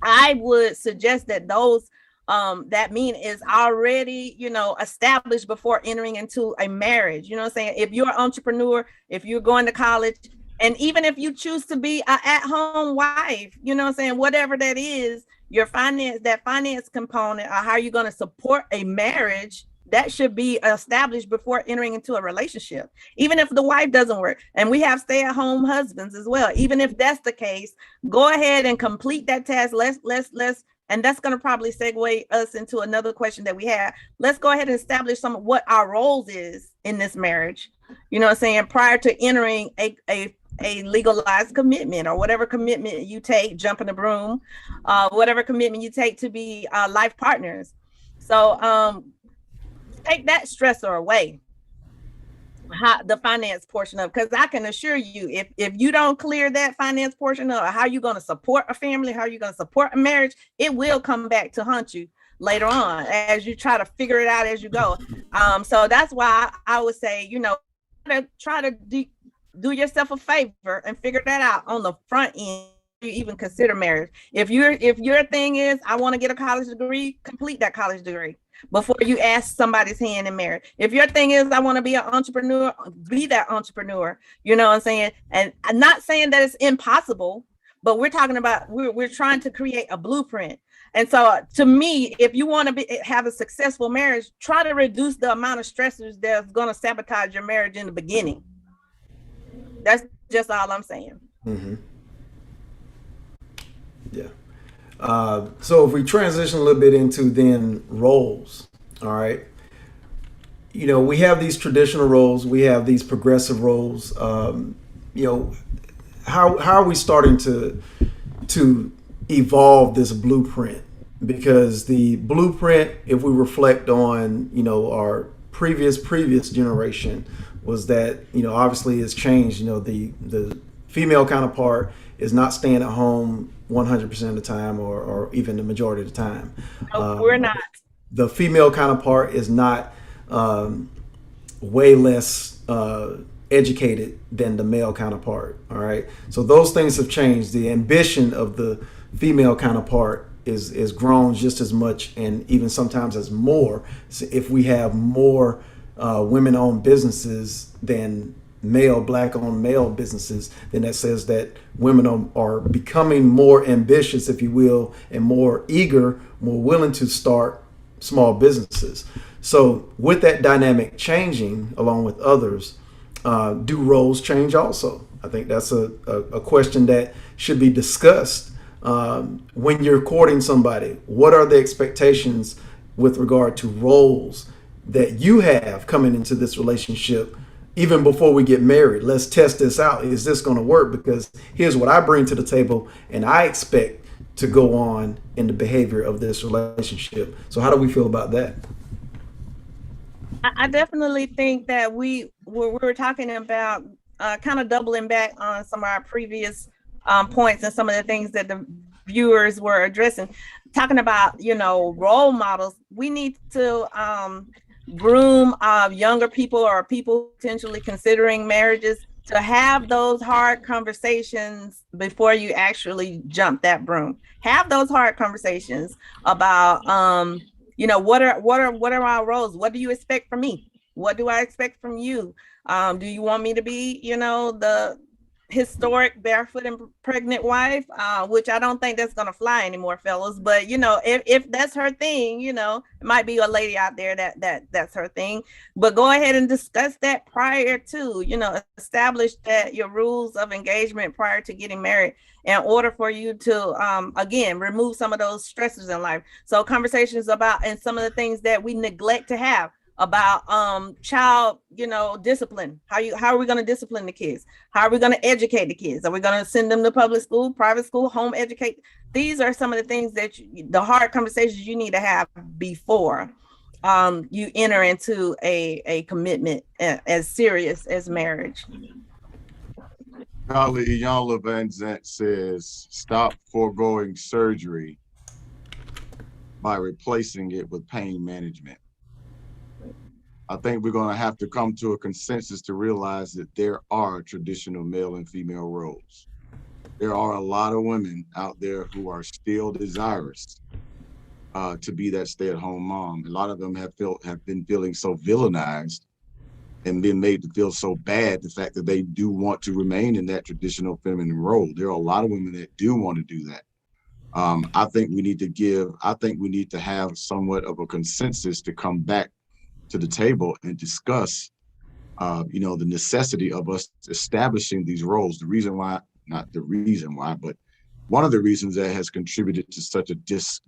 Speaker 3: I would suggest that those that mean is already, you know, established before entering into a marriage. You know what I'm saying? If you're an entrepreneur, if you're going to college, and even if you choose to be an at-home wife, you know what I'm saying, whatever that is, your finance component, or how you're going to support a marriage, that should be established before entering into a relationship. Even if the wife doesn't work, and we have stay-at-home husbands as well. Even if that's the case, go ahead and complete that task. Let's, and that's going to probably segue us into another question that we have. Let's go ahead and establish some of what our roles is in this marriage. You know what I'm saying? Prior to entering a legalized commitment, or whatever commitment you take, jumping the broom, whatever commitment you take to be life partners. So take that stressor away, the finance portion of, because I can assure you, if you don't clear that finance portion of how you're going to support a family, how you're going to support a marriage, it will come back to haunt you later on as you try to figure it out as you go. So that's why I would say, you know, try to do yourself a favor and figure that out on the front end. You even consider marriage. If your thing is, I want to get a college degree, complete that college degree before you ask somebody's hand in marriage. If your thing is, I want to be an entrepreneur, be that entrepreneur. You know what I'm saying? And I'm not saying that it's impossible, but we're talking about, we're trying to create a blueprint. And so to me, if you want to have a successful marriage, try to reduce the amount of stressors that's going to sabotage your marriage in the beginning. That's just all I'm saying.
Speaker 1: Mm-hmm. Yeah. So if we transition a little bit into then roles, all right. You know, we have these traditional roles, we have these progressive roles. You know, how are we starting to evolve this blueprint? Because the blueprint, if we reflect on, you know, our previous generation, was that, you know, obviously it's changed. You know, the female counterpart is not staying at home 100% of the time, or even the majority of the time.
Speaker 3: No, we're not.
Speaker 1: The female counterpart is not way less educated than the male counterpart. All right. So those things have changed. The ambition of the female counterpart is grown just as much, and even sometimes as more. So if we have more women-owned businesses than black-owned male businesses, then that says that women are becoming more ambitious, if you will, and more eager, more willing to start small businesses. So with that dynamic changing, along with others, do roles change also? I think that's a question that should be discussed. When you're courting somebody, what are the expectations with regard to roles that you have coming into this relationship? Even before we get married, let's test this out. Is this going to work? Because here's what I bring to the table, and I expect to go on in the behavior of this relationship. So how do we feel about that?
Speaker 3: I definitely think that we were talking about kind of doubling back on some of our previous points and some of the things that the viewers were addressing, talking about, you know, role models. We need to groom younger people or people potentially considering marriages to have those hard conversations before you actually jump that broom. Have those hard conversations about you know, what are our roles? What do you expect from me? What do I expect from you? Do you want me to be, you know, historic barefoot and pregnant wife, which I don't think that's gonna fly anymore, fellas. But if that's her thing, it might be a lady out there that's her thing. But go ahead and discuss that prior to, establish that your rules of engagement prior to getting married in order for you to again remove some of those stressors in life. So conversations about and some of the things that we neglect to have about child discipline. How are we going to discipline the kids? How are we going to educate the kids? Are we going to send them to public school, private school, home educate? These are some of the things that the hard conversations you need to have before you enter into a commitment as serious as marriage.
Speaker 2: Carly Iyanla Van Zant says, stop foregoing surgery by replacing it with pain management. I think we're going to have to come to a consensus to realize that there are traditional male and female roles. There are a lot of women out there who are still desirous to be that stay-at-home mom. A lot of them have been feeling so villainized and been made to feel so bad, the fact that they do want to remain in that traditional feminine role. There are a lot of women that do want to do that. I think we need to have somewhat of a consensus to come back to the table and discuss, the necessity of us establishing these roles. Not the reason why, but one of the reasons that has contributed to such a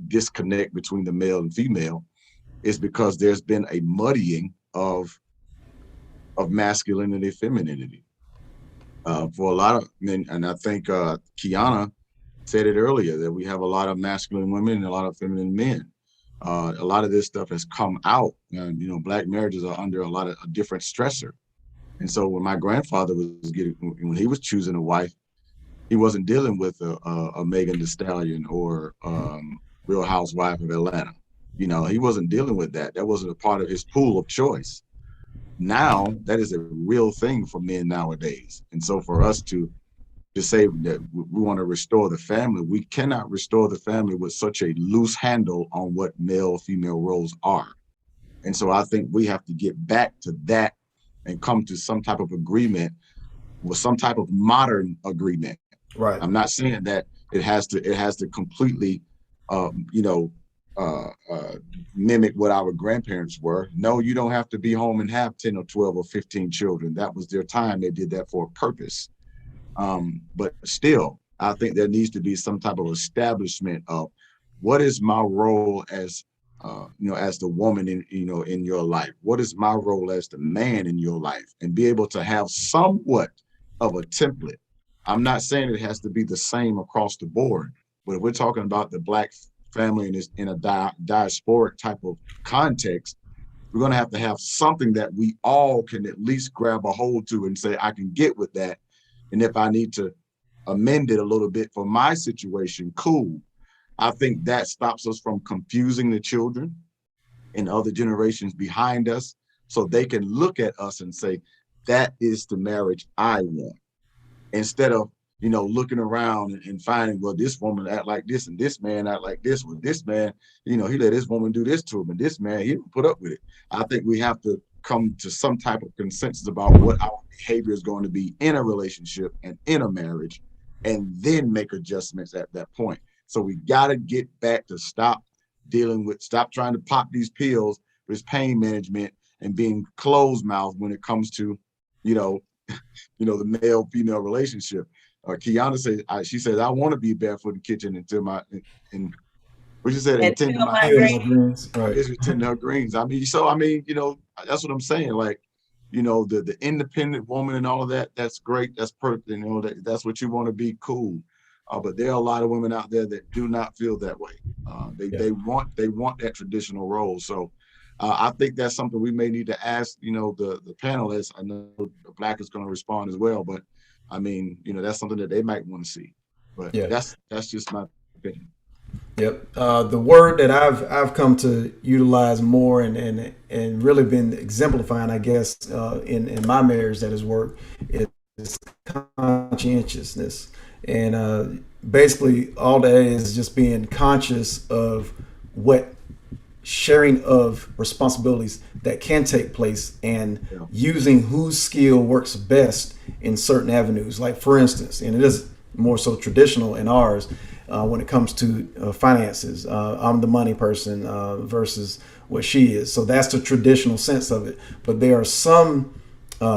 Speaker 2: disconnect between the male and female is because there's been a muddying of masculinity, femininity for a lot of men. And I think Kiana said it earlier, that we have a lot of masculine women and a lot of feminine men. A lot of this stuff has come out, and Black marriages are under a lot of a different stressor. And so when my grandfather when he was choosing a wife, he wasn't dealing with a Megan Thee Stallion or Real Housewife of Atlanta. He wasn't dealing with that. That wasn't a part of his pool of choice. Now that is a real thing for men nowadays. And so for us to say that we want to restore the family, we cannot restore the family with such a loose handle on what male-female roles are. And so I think we have to get back to that and come to some type of agreement, with some type of modern agreement.
Speaker 1: Right.
Speaker 2: I'm not saying that it has to completely, mimic what our grandparents were. No, you don't have to be home and have 10 or 12 or 15 children. That was their time. They did that for a purpose. But still, I think there needs to be some type of establishment of what is my role as, as the woman in your life? What is my role as the man in your life? And be able to have somewhat of a template. I'm not saying it has to be the same across the board, but if we're talking about the Black family in a diasporic type of context, we're going to have something that we all can at least grab a hold to and say, I can get with that. And if I need to amend it a little bit for my situation, cool. I think that stops us from confusing the children and other generations behind us, so they can look at us and say, that is the marriage I want. Instead of, looking around and finding, well, this woman act like this and this man act like this. Well, this man, he let this woman do this to him, and this man, he didn't put up with it. I think we have to come to some type of consensus about what our behavior is going to be in a relationship and in a marriage, and then make adjustments at that point. So we got to get back to stop trying to pop these pills with this pain management and being closed mouth when it comes to, the male-female relationship. Kiana says, she says, I want to be barefoot in the kitchen until my tending my
Speaker 1: greens. Right.
Speaker 2: Tending her greens. That's what I'm saying. Like, the independent woman and all of that, that's great. That's perfect. That's what you want to be, cool. But there are a lot of women out there that do not feel that way. They want that traditional role. So I think that's something we may need to ask, the panelists. I know Black is going to respond as well, but that's something that they might want to see. But that's just my opinion.
Speaker 1: Yep. The word that I've come to utilize more and really been exemplifying, I guess, in my marriage that has worked is conscientiousness. And basically all that is just being conscious of what sharing of responsibilities that can take place and
Speaker 2: Yeah.
Speaker 1: using whose skill works best in certain avenues. Like for instance, and it is more so traditional in ours when it comes to finances. I'm the money person versus what she is. So that's the traditional sense of it. But there are some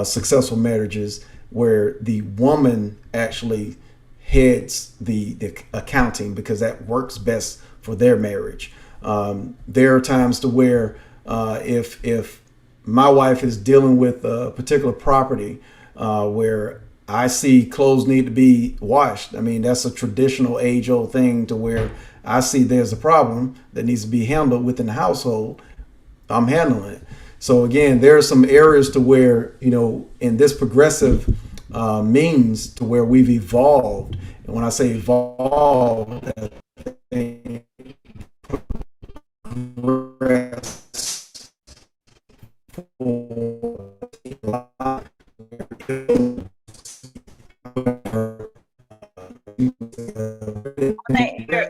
Speaker 1: successful marriages where the woman actually heads the accounting because that works best for their marriage. There are times to where if my wife is dealing with a particular property where I see clothes need to be washed. I mean, that's a traditional age-old thing to where I see there's a problem that needs to be handled within the household. I'm handling it. So again, there are some areas to where, in this progressive means to where we've evolved. And when I say evolved,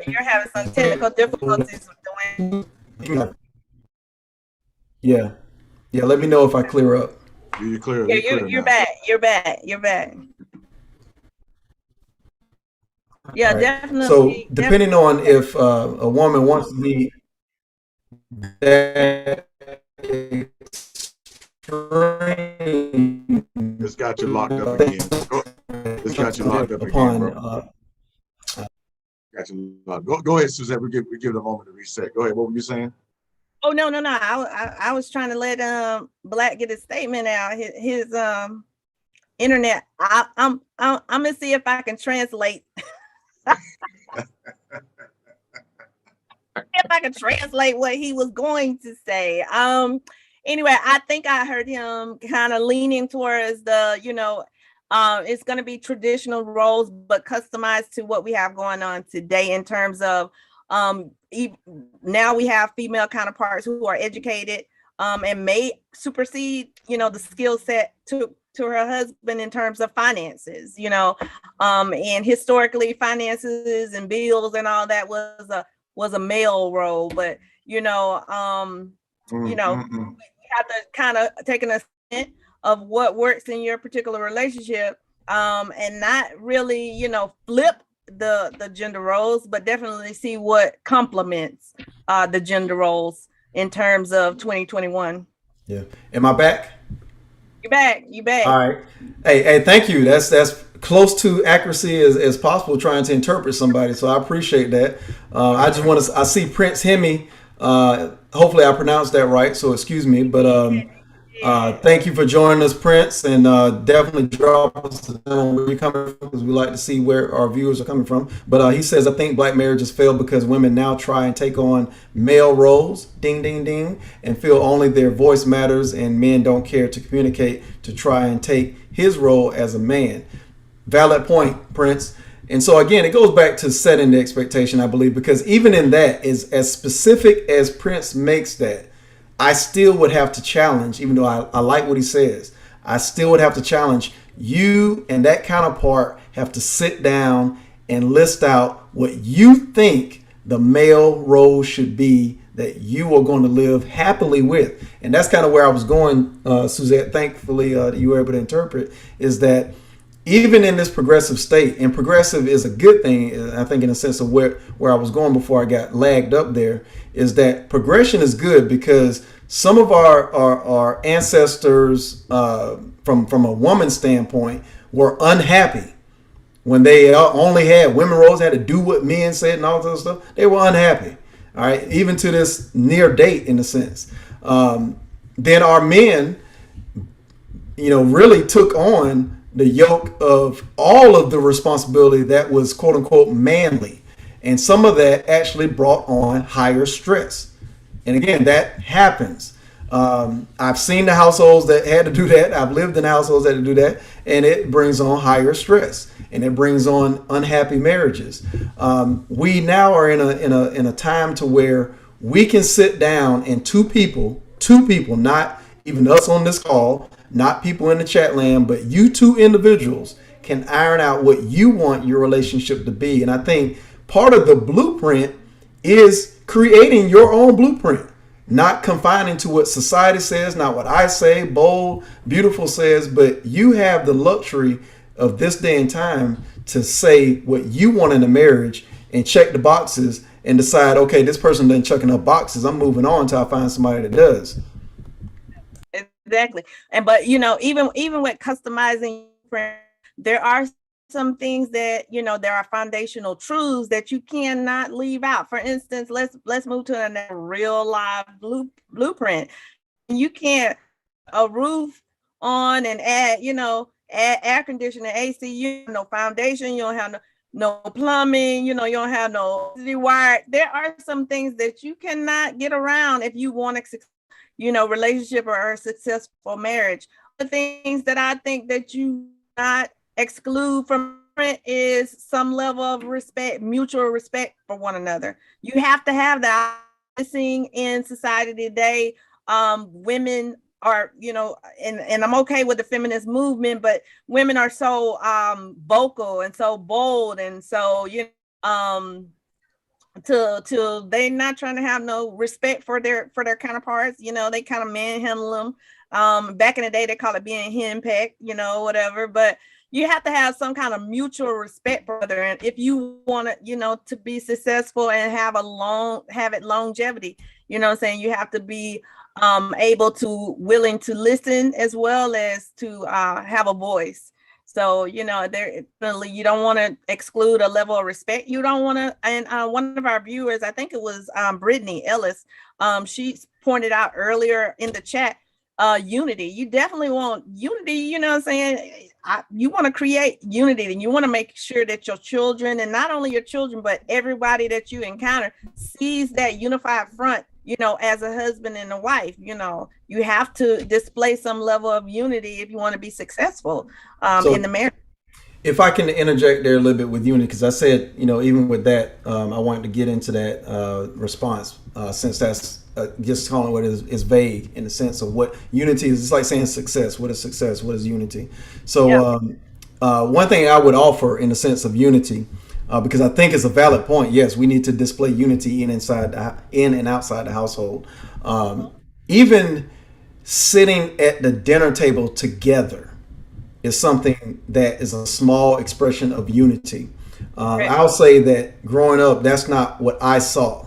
Speaker 3: You're having some technical difficulties with the way.
Speaker 1: Yeah. Let me know if I clear up.
Speaker 2: You're clear.
Speaker 3: Yeah,
Speaker 2: You're clear
Speaker 3: you're
Speaker 2: now.
Speaker 3: back. You're back. Yeah,
Speaker 1: All right.
Speaker 3: definitely.
Speaker 1: So depending on if a woman wants to be that
Speaker 2: It's got you locked up again. It's got you locked up again, bro. Got you locked. Go ahead, Suzette. We give it a moment to reset. Go ahead. What were you saying?
Speaker 3: Oh no. I was trying to let Black get his statement out. His internet. I'm gonna see if I can translate. If I can translate what he was going to say. Anyway, I think I heard him kind of leaning towards the, it's going to be traditional roles, but customized to what we have going on today in terms of now we have female counterparts who are educated and may supersede, the skill set to her husband in terms of finances, and historically finances and bills and all that was a male role, but we have to kind of take an assessment of what works in your particular relationship, and not really, flip the gender roles, but definitely see what complements the gender roles in terms of 2021.
Speaker 1: Yeah. Am I back?
Speaker 3: You back.
Speaker 1: All right. Hey, thank you. That's close to accuracy as possible trying to interpret somebody. So I appreciate that. I see Prince Hemi. Hopefully I pronounced that right. So excuse me, but thank you for joining us, Prince, and definitely drop us on where you're coming from because we like to see where our viewers are coming from. But he says, I think Black marriages fail because women now try and take on male roles, ding, ding, ding, and feel only their voice matters, and men don't care to communicate to try and take his role as a man. Valid point, Prince. And so again, it goes back to setting the expectation, I believe, because even in that, is as specific as Prince makes that, I still would have to challenge, even though I like what he says, I still would have to challenge you and that counterpart have to sit down and list out what you think the male role should be that you are going to live happily with. And that's kind of where I was going, Suzette. Thankfully, you were able to interpret, is that even in this progressive state, and progressive is a good thing, I think, in a sense of where I was going before I got lagged up there, is that progression is good because some of our ancestors, from a woman's standpoint, were unhappy when they only had women roles, had to do what men said and all that stuff. They were unhappy. All right, even to this near date, in a sense. Then our men, really took on the yoke of all of the responsibility that was quote unquote manly. And some of that actually brought on higher stress. And again, that happens. I've seen the households that had to do that. I've lived in households that had to do that. And it brings on higher stress. And it brings on unhappy marriages. We now are in a time to where we can sit down and two people, not even us on this call, not people in the chat land, but you two individuals can iron out what you want your relationship to be. And I think part of the blueprint is creating your own blueprint. not confining to what society says, not what I say, bold, beautiful says, but you have the luxury of this day and time to say what you want in a marriage and check the boxes and decide, okay, this person doesn't check enough boxes. I'm moving on until I find somebody that does.
Speaker 3: Exactly. And but even with customizing, there are some things that there are foundational truths that you cannot leave out. For instance, let's move to a real live blueprint. You can't a roof on and add air conditioning, AC. You have no foundation. You don't have no plumbing. You don't have no wire. There are some things that you cannot get around if you want a relationship or a successful marriage. The things that I think that you not exclude from it is some level of respect, mutual respect for one another. You have to have that. Seeing in society today, women are, and I'm okay with the feminist movement, but women are so vocal and so bold, and so to they not trying to have no respect for their counterparts. They kind of manhandle them. Back in the day, they call it being henpecked, whatever. But you have to have some kind of mutual respect for other. And if you want to, to be successful and have it longevity, you have to be willing to listen as well as to have a voice. So, you don't want to exclude a level of respect. You don't want to, and one of our viewers, I think it was Brittany Ellis, she pointed out earlier in the chat, unity. You definitely want unity, you want to create unity, and you want to make sure that your children, and not only your children, but everybody that you encounter sees that unified front, as a husband and a wife. You have to display some level of unity if you want to be successful in the marriage.
Speaker 1: If I can interject there a little bit with unity, because I said, even with that, I wanted to get into that response, since that's just calling what is vague in the sense of what unity is. It's like saying success. What is success? What is unity? So one thing I would offer in the sense of unity, because I think it's a valid point. Yes, we need to display unity in and outside the household. Even sitting at the dinner table together is something that is a small expression of unity. I'll say that growing up, that's not what I saw.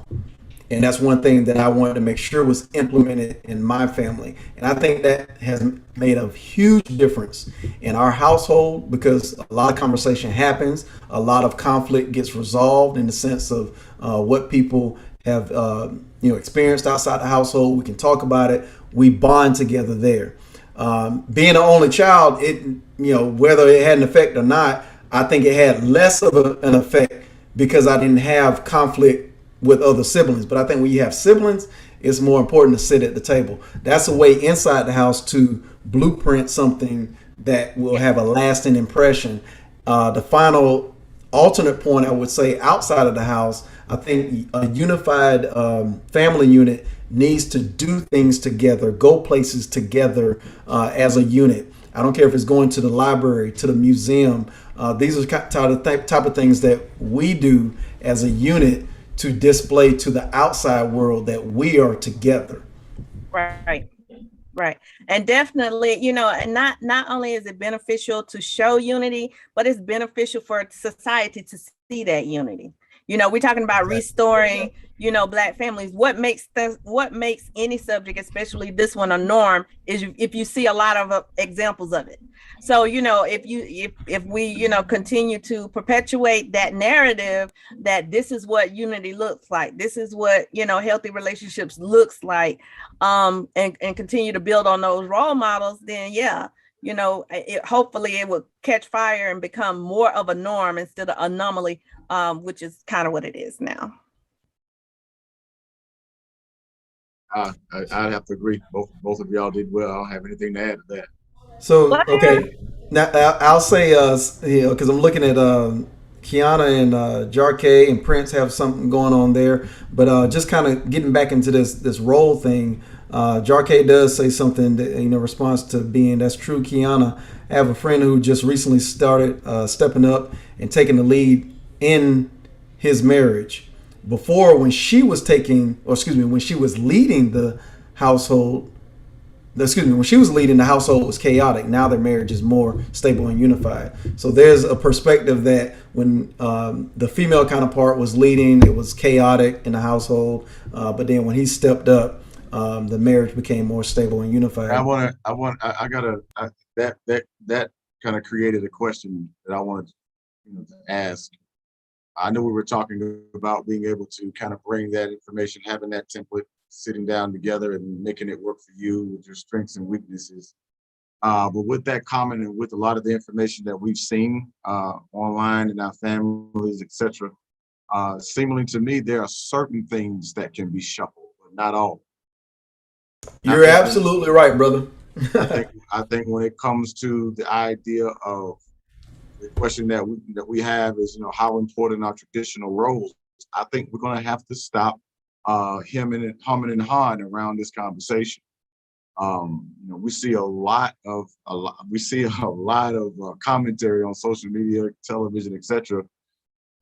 Speaker 1: And that's one thing that I wanted to make sure was implemented in my family. And I think that has made a huge difference in our household, because a lot of conversation happens, a lot of conflict gets resolved in the sense of what people have experienced outside the household. We can talk about it. We bond together there. Being an only child, whether it had an effect or not, I think it had less of an effect because I didn't have conflict with other siblings. But I think when you have siblings, it's more important to sit at the table. That's a way inside the house to blueprint something that will have a lasting impression. The final alternate point I would say outside of the house, I think a unified family unit needs to do things together, go places together as a unit. I don't care if it's going to the library, to the museum. These are type of things that we do as a unit to display to the outside world that we are together.
Speaker 3: Right. And definitely, and not only is it beneficial to show unity, but it's beneficial for society to see that unity. We're talking about restoring, Black families. What makes any subject, especially this one, a norm is if you see a lot of examples of it. So, if we continue to perpetuate that narrative that this is what unity looks like, this is what, healthy relationships looks like, and continue to build on those role models, then hopefully it will catch fire and become more of a norm instead of anomaly, which is kind of what it is now.
Speaker 2: I'd have to agree. Both of y'all did well. I don't have anything to add to that.
Speaker 1: So, okay, now I'll say, because I'm looking at Kiana and Jarkay and Prince have something going on there, but just kind of getting back into this role thing. Jarkay does say something that, response to being that's true. Kiana, I have a friend who just recently started stepping up and taking the lead in his marriage. before, when she was when she was leading the household, when she was leading the household, it was chaotic. Now their marriage is more stable and unified. So there's a perspective that when the female counterpart was leading, it was chaotic in the household. But then when he stepped up, the marriage became more stable and unified.
Speaker 2: That kind of created a question that I wanted to ask. I know we were talking about being able to kind of bring that information, having that template, sitting down together and making it work for you with your strengths and weaknesses. But with that comment and with a lot of the information that we've seen online in our families, etc., seemingly to me, there are certain things that can be shuffled, but not all.
Speaker 1: You're absolutely right, brother.
Speaker 2: I think when it comes to the idea of the question that we have is, how important are traditional roles? I think we're going to have to stop humming and hawing around this conversation. We see a lot of commentary on social media, television, etc.,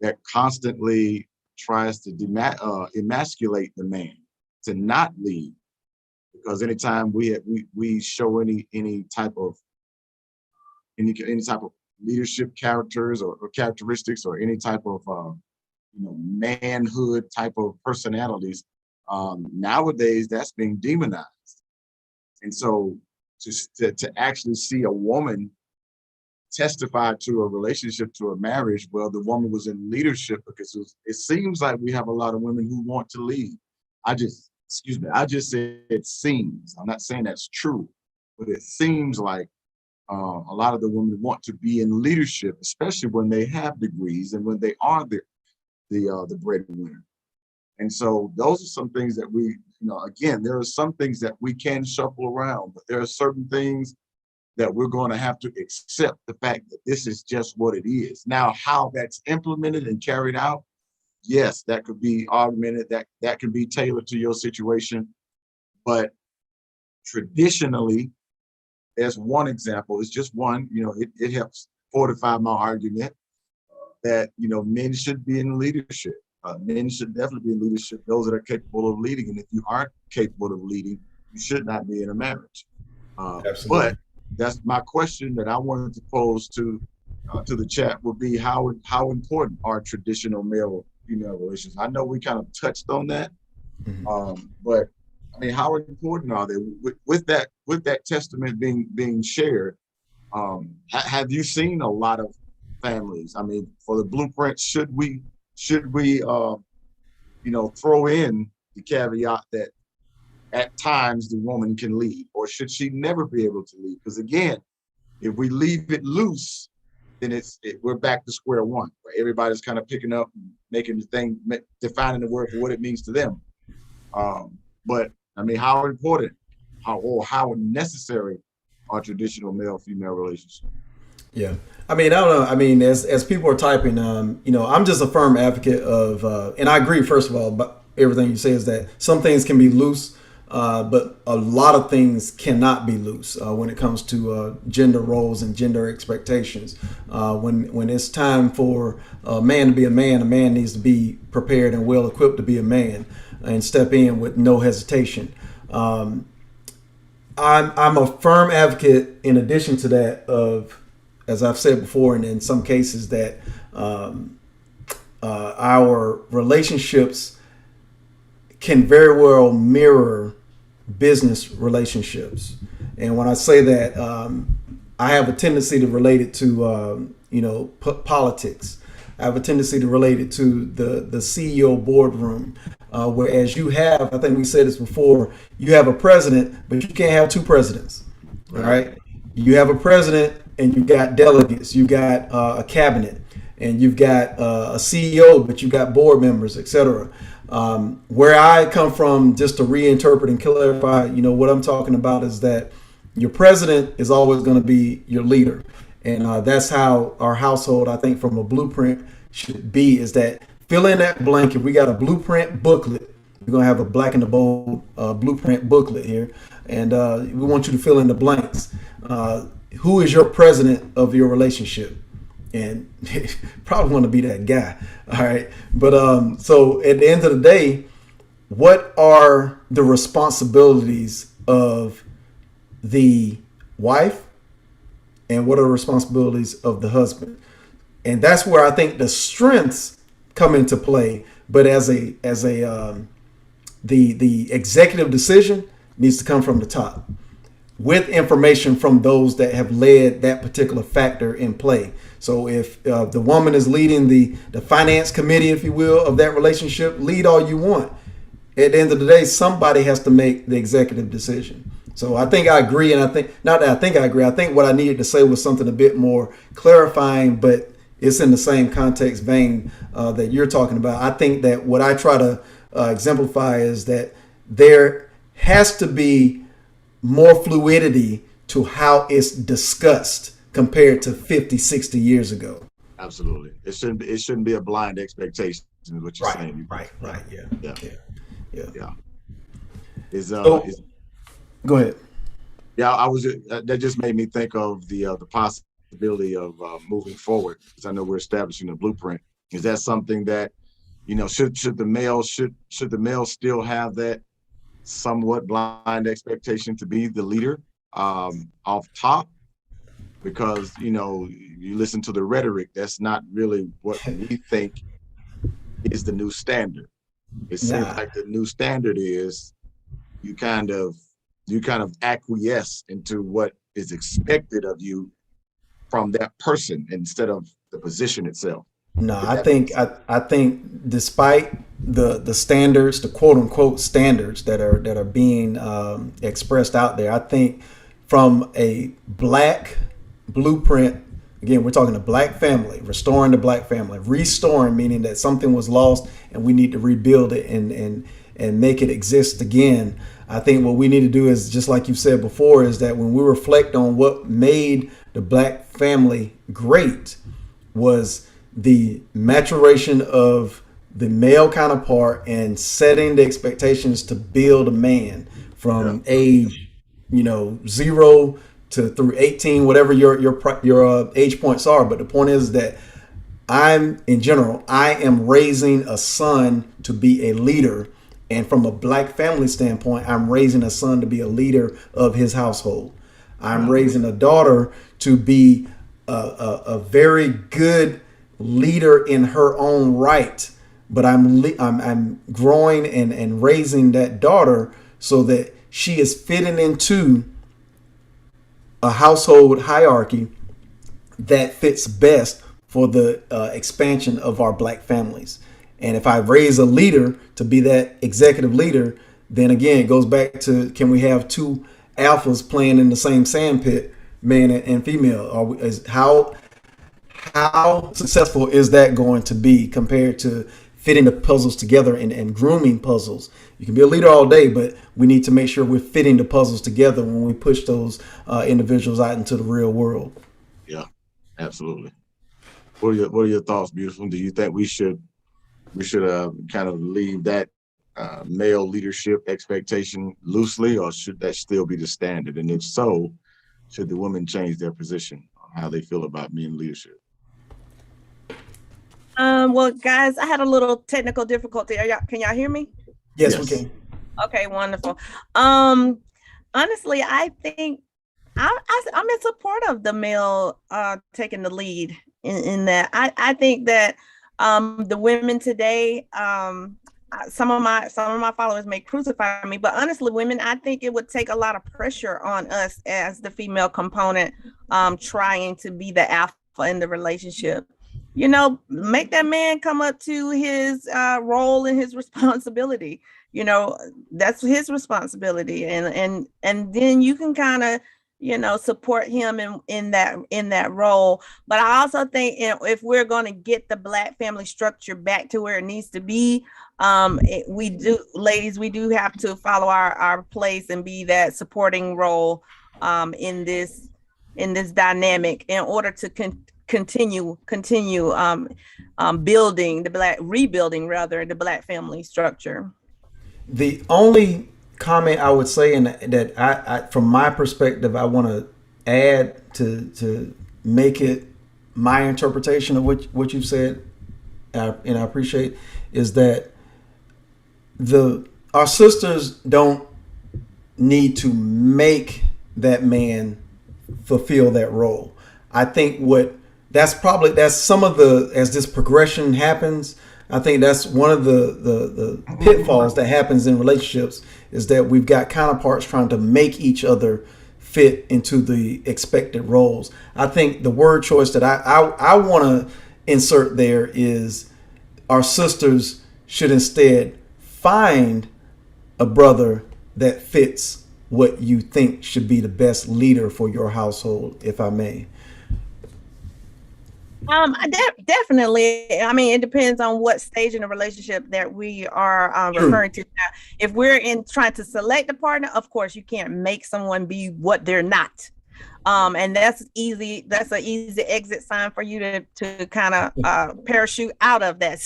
Speaker 2: that constantly tries to emasculate the man to not lead. Because anytime we show any type of leadership characters or characteristics or any type of manhood type of personalities, nowadays that's being demonized. And so to actually see a woman testify to a relationship, to a marriage, well, the woman was in leadership, because it seems like we have a lot of women who want to lead. I just said it seems. I'm not saying that's true, but it seems like a lot of the women want to be in leadership, especially when they have degrees and when they are the breadwinner. And so those are some things that we, again, there are some things that we can shuffle around, but there are certain things that we're going to have to accept the fact that this is just what it is. Now, how that's implemented and carried out, yes, that could be augmented, that can be tailored to your situation. But traditionally, as one example, it's just one, it helps fortify my argument that, men should be in leadership. Men should definitely be in leadership, those that are capable of leading. And if you aren't capable of leading, you should not be in a marriage.
Speaker 1: Absolutely.
Speaker 2: But that's my question that I wanted to pose to the chat would be how important are traditional male-female relations? I know we kind of touched on that, but I mean, how important are they? With that testament being shared, have you seen a lot of families? I mean, for the blueprint, should we throw in the caveat that at times the woman can lead, or should she never be able to lead? Because again, if we leave it loose, then we're back to square one, where everybody's kind of picking up and making the thing, defining the word for what it means to them. But I mean, how important, how necessary are traditional male-female relationships?
Speaker 1: Yeah. I mean, I don't know. I mean, as people are typing, I'm just a firm advocate of, and I agree, first of all, but everything you say is that some things can be loose, but a lot of things cannot be loose when it comes to gender roles and gender expectations. When it's time for a man to be a man needs to be prepared and well equipped to be a man and step in with no hesitation. I'm a firm advocate, in addition to that, of, as I've said before, and in some cases, that our relationships can very well mirror business relationships. And when I say that, I have a tendency to relate it to politics. I have a tendency to relate it to the CEO boardroom, whereas you have, I think we said this before, you have a president, but you can't have two presidents. All right. You have a president and you got delegates, you got a cabinet, and you've got a CEO, but you got board members, etc. Where I come from, just to reinterpret and clarify, what I'm talking about is that your president is always going to be your leader. And that's how our household, I think, from a blueprint should be, is that fill in that blank. If we got a blueprint booklet, we're going to have a black and the bold blueprint booklet here. And we want you to fill in the blanks. Who is your president of your relationship? and probably want to be that guy. All right. But so at the end of the day, what are the responsibilities of the wife and what are the responsibilities of the husband? And that's where I think the strengths come into play. But the executive decision needs to come from the top with information from those that have led that particular factor in play. So if the woman is leading the finance committee, if you will, of that relationship, lead all you want. At the end of the day, somebody has to make the executive decision. So I think I agree, and I think not that I think I agree. I think what I needed to say was something a bit more clarifying, but it's in the same context vein that you're talking about. I think that what I try to exemplify is that there has to be more fluidity to how it's discussed compared to 50, 60 years ago.
Speaker 2: Absolutely. It shouldn't be a blind expectation, is what you're saying.
Speaker 1: Right. Yeah. Go ahead.
Speaker 2: Yeah, that just made me think of the possibility of moving forward, because I know we're establishing a blueprint. Is that something that, should the male still have that somewhat blind expectation to be the leader off top? Because you listen to the rhetoric, that's not really what we think is the new standard. It seems like the new standard is you kind of acquiesce into what is expected of you from that person instead of the position itself.
Speaker 1: No, I think despite the standards, the quote unquote standards that are being expressed out there, I think from a Black blueprint, again, we're talking a Black family, restoring the Black family, restoring meaning that something was lost and we need to rebuild it and make it exist again. I think what we need to do is, just like you said before, is that when we reflect on what made the Black family great was the maturation of the male counterpart and setting the expectations to build a man from age, 0 to through 18, whatever your age points are. But the point is that I am raising a son to be a leader. And from a Black family standpoint, I'm raising a son to be a leader of his household. I'm raising a daughter to be a very good leader in her own right. But I'm growing and raising that daughter so that she is fitting into a household hierarchy that fits best for the expansion of our Black families. And if I raise a leader to be that executive leader, then again, it goes back to, can we have two alphas playing in the same sandpit, man and female? How successful is that going to be compared to fitting the puzzles together and grooming puzzles? You can be a leader all day, but we need to make sure we're fitting the puzzles together when we push those individuals out into the real world.
Speaker 2: Yeah, absolutely. What are your thoughts, Beautiful? Do you think we should kind of leave that male leadership expectation loosely, or should that still be the standard? And if so, should the women change their position on how they feel about men in leadership?
Speaker 3: Well, guys, I had a little technical difficulty. Can y'all hear me?
Speaker 1: Yes, we can.
Speaker 3: Okay, wonderful. Honestly, I think I'm in support of the male taking the lead in that. I think that the women today, some of my followers may crucify me, but honestly, women, I think it would take a lot of pressure on us as the female component, trying to be the alpha in the relationship. Make that man come up to his role and his responsibility. That's his responsibility, and then you can kind of support him in that role. But I also think if we're going to get the Black family structure back to where it needs to be, we do have to follow our place and be that supporting role in this dynamic in order to continue rebuilding the Black family structure.
Speaker 1: The only comment I would say, and that I from my perspective, I want to add to make it my interpretation of what you've said, and I appreciate, is that our sisters don't need to make that man fulfill that role. I think that's some of the, as this progression happens, I think that's one of the pitfalls that happens in relationships, is that we've got counterparts trying to make each other fit into the expected roles. I think the word choice that I want to insert there is, our sisters should instead find a brother that fits what you think should be the best leader for your household, if I may.
Speaker 3: Definitely. I mean, it depends on what stage in the relationship that we are
Speaker 1: True.
Speaker 3: referring to. Now, if we're in trying to select a partner, of course, you can't make someone be what they're not. And that's easy. That's an easy exit sign for you to kind of parachute out of that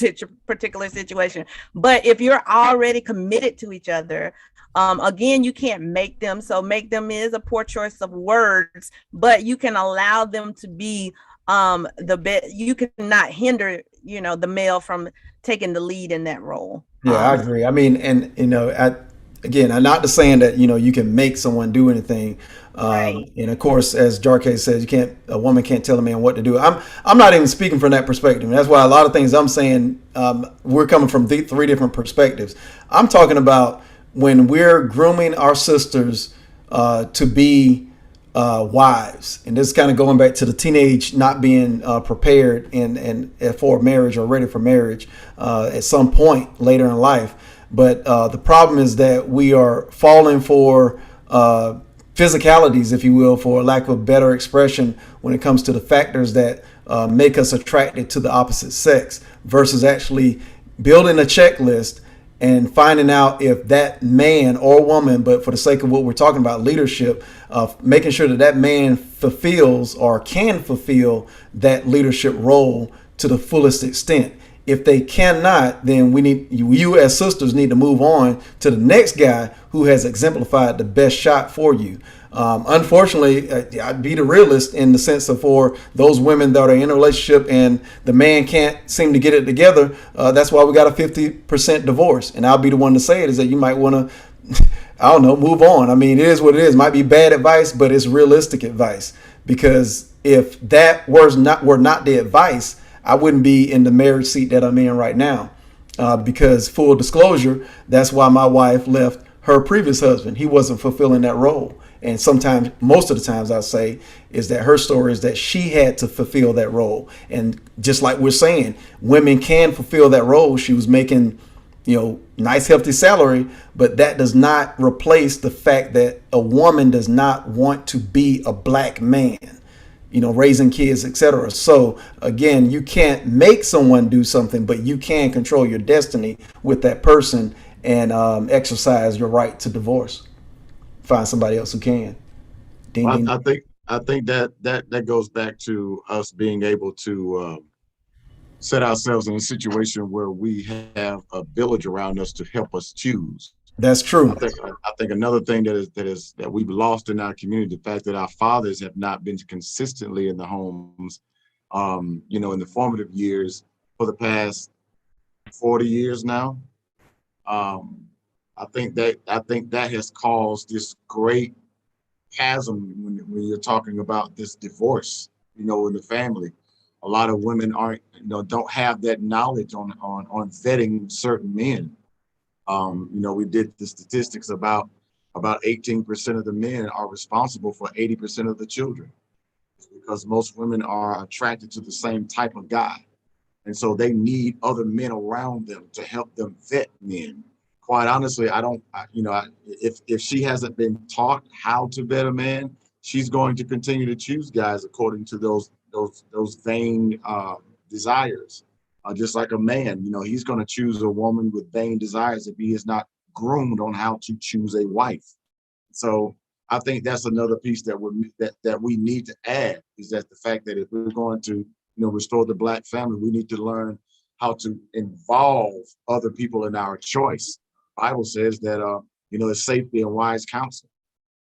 Speaker 3: particular situation. But if you're already committed to each other, again, you can't make them. So make them is a poor choice of words, but you can allow them to be the best. You cannot hinder, the male from taking the lead in that role.
Speaker 1: Yeah, I agree. I mean, and again, I'm not just saying that you can make someone do anything.
Speaker 3: Right.
Speaker 1: And of course, as Jarkay says, a woman can't tell a man what to do. I'm not even speaking from that perspective. That's why a lot of things I'm saying, we're coming from three different perspectives. I'm talking about when we're grooming our sisters to be wives, and this is kind of going back to the teenage not being prepared and for marriage or ready for marriage at some point later in life. But the problem is that we are falling for physicalities, if you will, for lack of a better expression, when it comes to the factors that make us attracted to the opposite sex, versus actually building a checklist and finding out if that man or woman, but for the sake of what we're talking about, leadership, making sure that man fulfills or can fulfill that leadership role to the fullest extent. If they cannot, then you as sisters need to move on to the next guy who has exemplified the best shot for you. Unfortunately, I'd be the realist in the sense of, for those women that are in a relationship and the man can't seem to get it together, that's why we got a 50% divorce. And I'll be the one to say it, is that you might want to, I don't know, move on. I mean, it is what it is. It might be bad advice, but it's realistic advice. Because if that were not the advice, I wouldn't be in the marriage seat that I'm in right now. Because full disclosure, that's why my wife left her previous husband. He wasn't fulfilling that role. And sometimes, most of the times, I'll say, is that her story is that she had to fulfill that role. And just like we're saying, women can fulfill that role. She was making, nice, healthy salary, but that does not replace the fact that a woman does not want to be a black man, raising kids, etc. So again, you can't make someone do something, but you can control your destiny with that person and exercise your right to divorce. Find somebody else who can. Ding, ding.
Speaker 2: I think that goes back to us being able to set ourselves in a situation where we have a village around us to help us choose.
Speaker 1: That's true.
Speaker 2: I think another thing that we've lost in our community, the fact that our fathers have not been consistently in the homes, in the formative years for the past 40 years now. I think that has caused this great chasm when you're talking about this divorce, in the family. A lot of women don't have that knowledge on vetting certain men. We did the statistics about 18% of the men are responsible for 80% of the children. It's because most women are attracted to the same type of guy. And so they need other men around them to help them vet men. Quite honestly, if she hasn't been taught how to vet a man, she's going to continue to choose guys according to those vain desires. Just like a man, he's going to choose a woman with vain desires if he is not groomed on how to choose a wife. So I think that's another piece that we need to add, is that the fact that if we're going to restore the Black family, we need to learn how to involve other people in our choice. The Bible says that it's safety and wise counsel.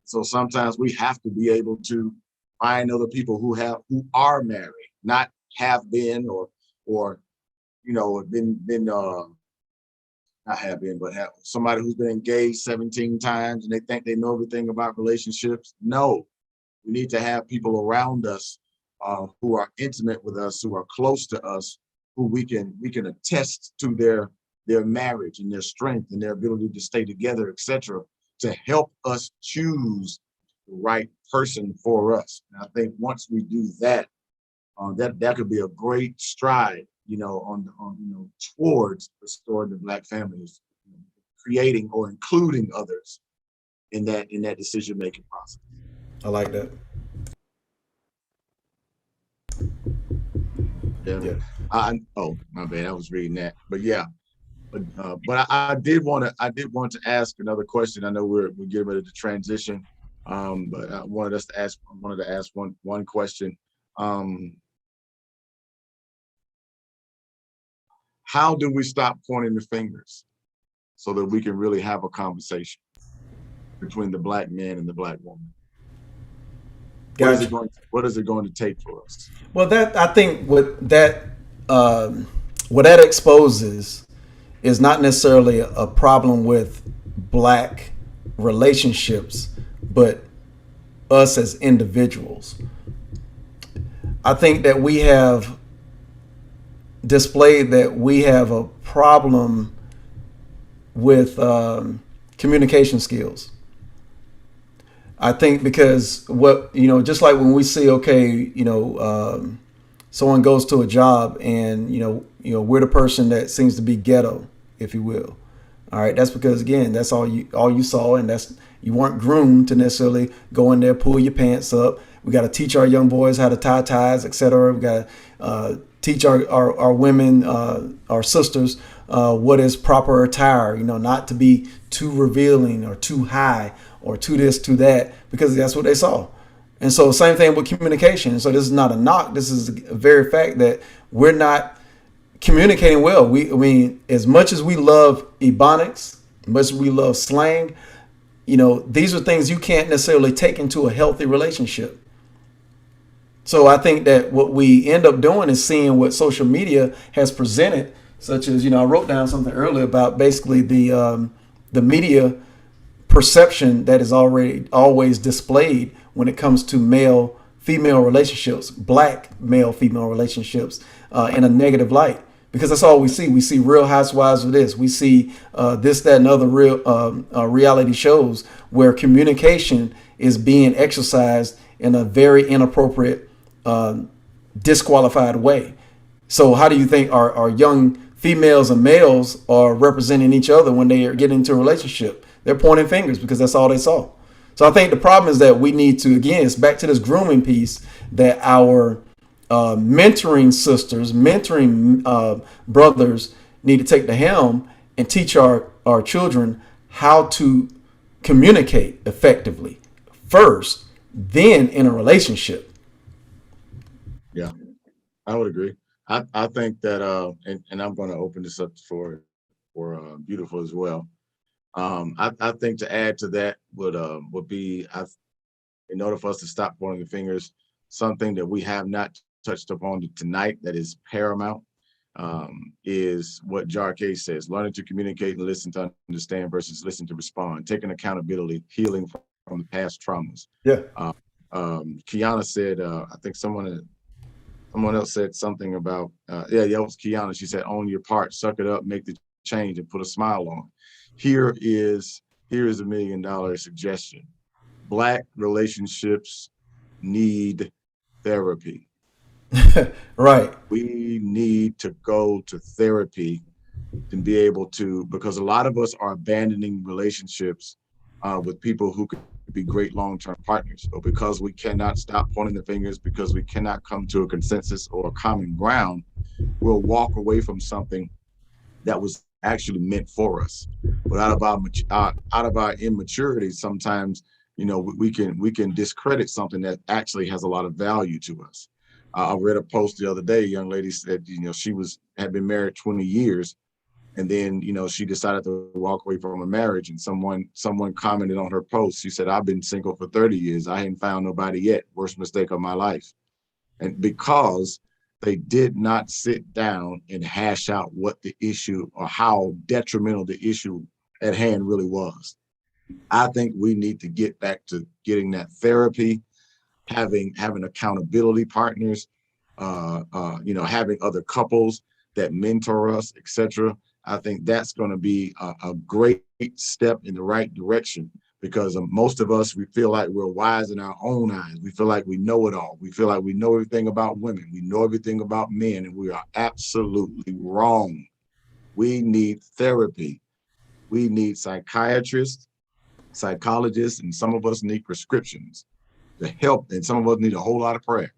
Speaker 2: So sometimes we have to be able to find other people who are married not have been or you know been not have been, but have somebody who's been engaged 17 times and they think they know everything about relationships. No, we need to have people around us who are intimate with us, who are close to us, who we can attest to their marriage and their strength and their ability to stay together, etc., to help us choose the right person for us. And I think once we do that, that could be a great stride, on towards restoring the Black families, creating or including others in that decision making process.
Speaker 1: I like that.
Speaker 2: Yeah. Oh, my bad. I was reading that, but yeah. But I did want to ask another question. I know we're getting ready to transition, but I wanted to ask one question. How do we stop pointing the fingers so that we can really have a conversation between the Black man and the Black woman?
Speaker 1: Gotcha.
Speaker 2: What is it going to take for us?
Speaker 1: Well, I think what that exposes is not necessarily a problem with Black relationships, but us as individuals. I think that we have displayed that we have a problem with communication skills. I think because just like when we see, someone goes to a job and, we're the person that seems to be ghetto, if you will. All right. That's because, again, that's all you saw. And you weren't groomed to necessarily go in there, pull your pants up. We got to teach our young boys how to tie ties, et cetera. We got to teach our women, our sisters, what is proper attire, not to be too revealing or too high or too this, too that, because that's what they saw. And so same thing with communication. So this is not a knock. This is a very fact that we're not communicating well. As much as we love ebonics, as much as we love slang, these are things you can't necessarily take into a healthy relationship. So I think that what we end up doing is seeing what social media has presented, such as, I wrote down something earlier about basically the media perception that is always displayed when it comes to male-female relationships, Black male-female relationships, in a negative light. Because that's all we see. We see Real Housewives of this. We see this, that, and other reality shows where communication is being exercised in a very inappropriate, disqualified way. So how do you think our young females and males are representing each other when they are getting into a relationship? They're pointing fingers because that's all they saw. So I think the problem is that we need to, again, it's back to this grooming piece, that our mentoring sisters, mentoring brothers need to take the helm and teach our children how to communicate effectively first, then in a relationship.
Speaker 2: Yeah, I would agree. I think that, and I'm going to open this up for Beautiful as well. I think to add to that would be, in order for us to stop pointing the fingers, something that we have not touched upon tonight that is paramount is what Jarkay says: learning to communicate and listen to understand versus listen to respond, taking accountability, healing from the past traumas.
Speaker 1: Yeah.
Speaker 2: Kiana said, I think someone else said something about, that was Kiana. She said, own your part, suck it up, make the change, and put a smile on. Here is a $1 million suggestion. Black relationships need therapy.
Speaker 1: Right.
Speaker 2: We need to go to therapy and be able to, because a lot of us are abandoning relationships with people who could be great long-term partners, but because we cannot stop pointing the fingers, because we cannot come to a consensus or a common ground, we'll walk away from something that was actually meant for us. But out of our immaturity, sometimes, we can discredit something that actually has a lot of value to us. I read a post the other day. A young lady said, she had been married 20 years, and then, she decided to walk away from a marriage. And someone commented on her post. She said, "I've been single for 30 years. I ain't found nobody yet. Worst mistake of my life." And because they did not sit down and hash out what the issue or how detrimental the issue at hand really was. I think we need to get back to getting that therapy, having accountability partners, having other couples that mentor us, etc. I think that's going to be a great step in the right direction, because most of us, we feel like we're wise in our own eyes. We feel like we know it all. We feel like we know everything about women. We know everything about men, and we are absolutely wrong. We need therapy. We need psychiatrists, psychologists, and some of us need prescriptions to help, and some of us need a whole lot of prayer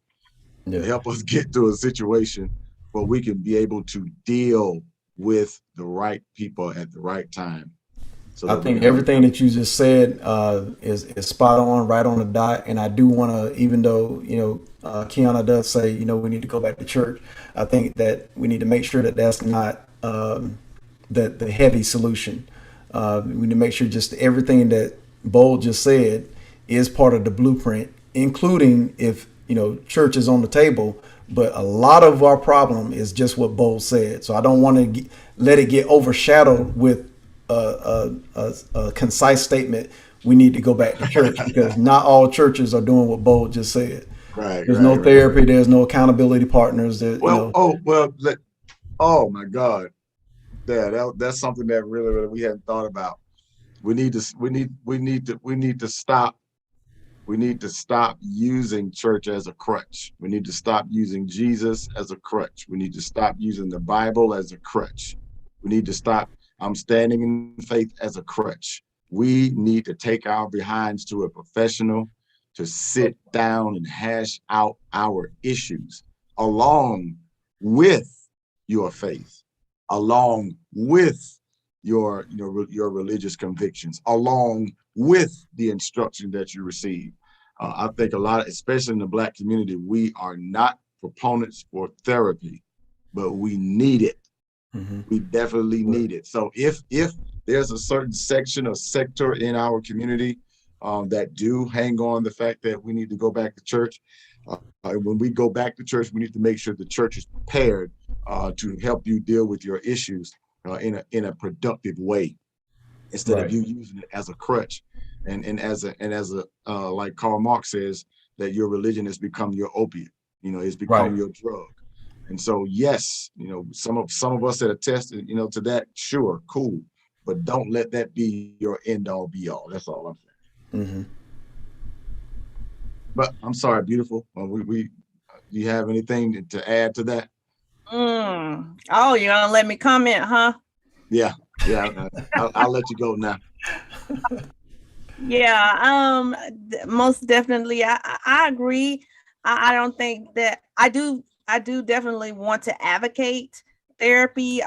Speaker 2: to help us get to a situation where we can be able to deal with the right people at the right time. So
Speaker 1: I think everything that you just said is spot on, right on the dot. And I do want to, even though, Kiana does say, we need to go back to church, I think that we need to make sure that that's not the heavy solution. We need to make sure just everything that Bold just said is part of the blueprint, including if, church is on the table. But a lot of our problem is just what Bold said. So I don't want to let it get overshadowed with a concise statement. We need to go back to church, because not all churches are doing what Bold just said.
Speaker 2: Right.
Speaker 1: There's no therapy. There's no accountability partners.
Speaker 2: Oh my God. That's something that really we hadn't thought about. We need to stop. We need to stop using church as a crutch. We need to stop using Jesus as a crutch. We need to stop using the Bible as a crutch. We need to stop I'm standing in faith as a crutch. We need to take our behinds to a professional to sit down and hash out our issues along with your faith, along with your religious convictions, along with the instruction that you receive. I think a lot, especially in the Black community, we are not proponents for therapy, but we need it. Mm-hmm. We definitely need it. So if there's a certain section or sector in our community that do hang on the fact that we need to go back to church, when we go back to church, we need to make sure the church is prepared to help you deal with your issues in a productive way, instead of you using it as a crutch, and as a like Karl Marx says, that your religion has become your opiate. It's become your drug. And so, yes, some of us that attest, to that, sure, cool, but don't let that be your end all be all. That's all I'm saying. Mm-hmm. But I'm sorry, beautiful. Do you have anything to add to that?
Speaker 3: Oh, you're gonna let me comment, huh?
Speaker 2: Yeah. I'll let you go now.
Speaker 3: Yeah. Most definitely, I agree. I don't think that I do definitely want to advocate therapy,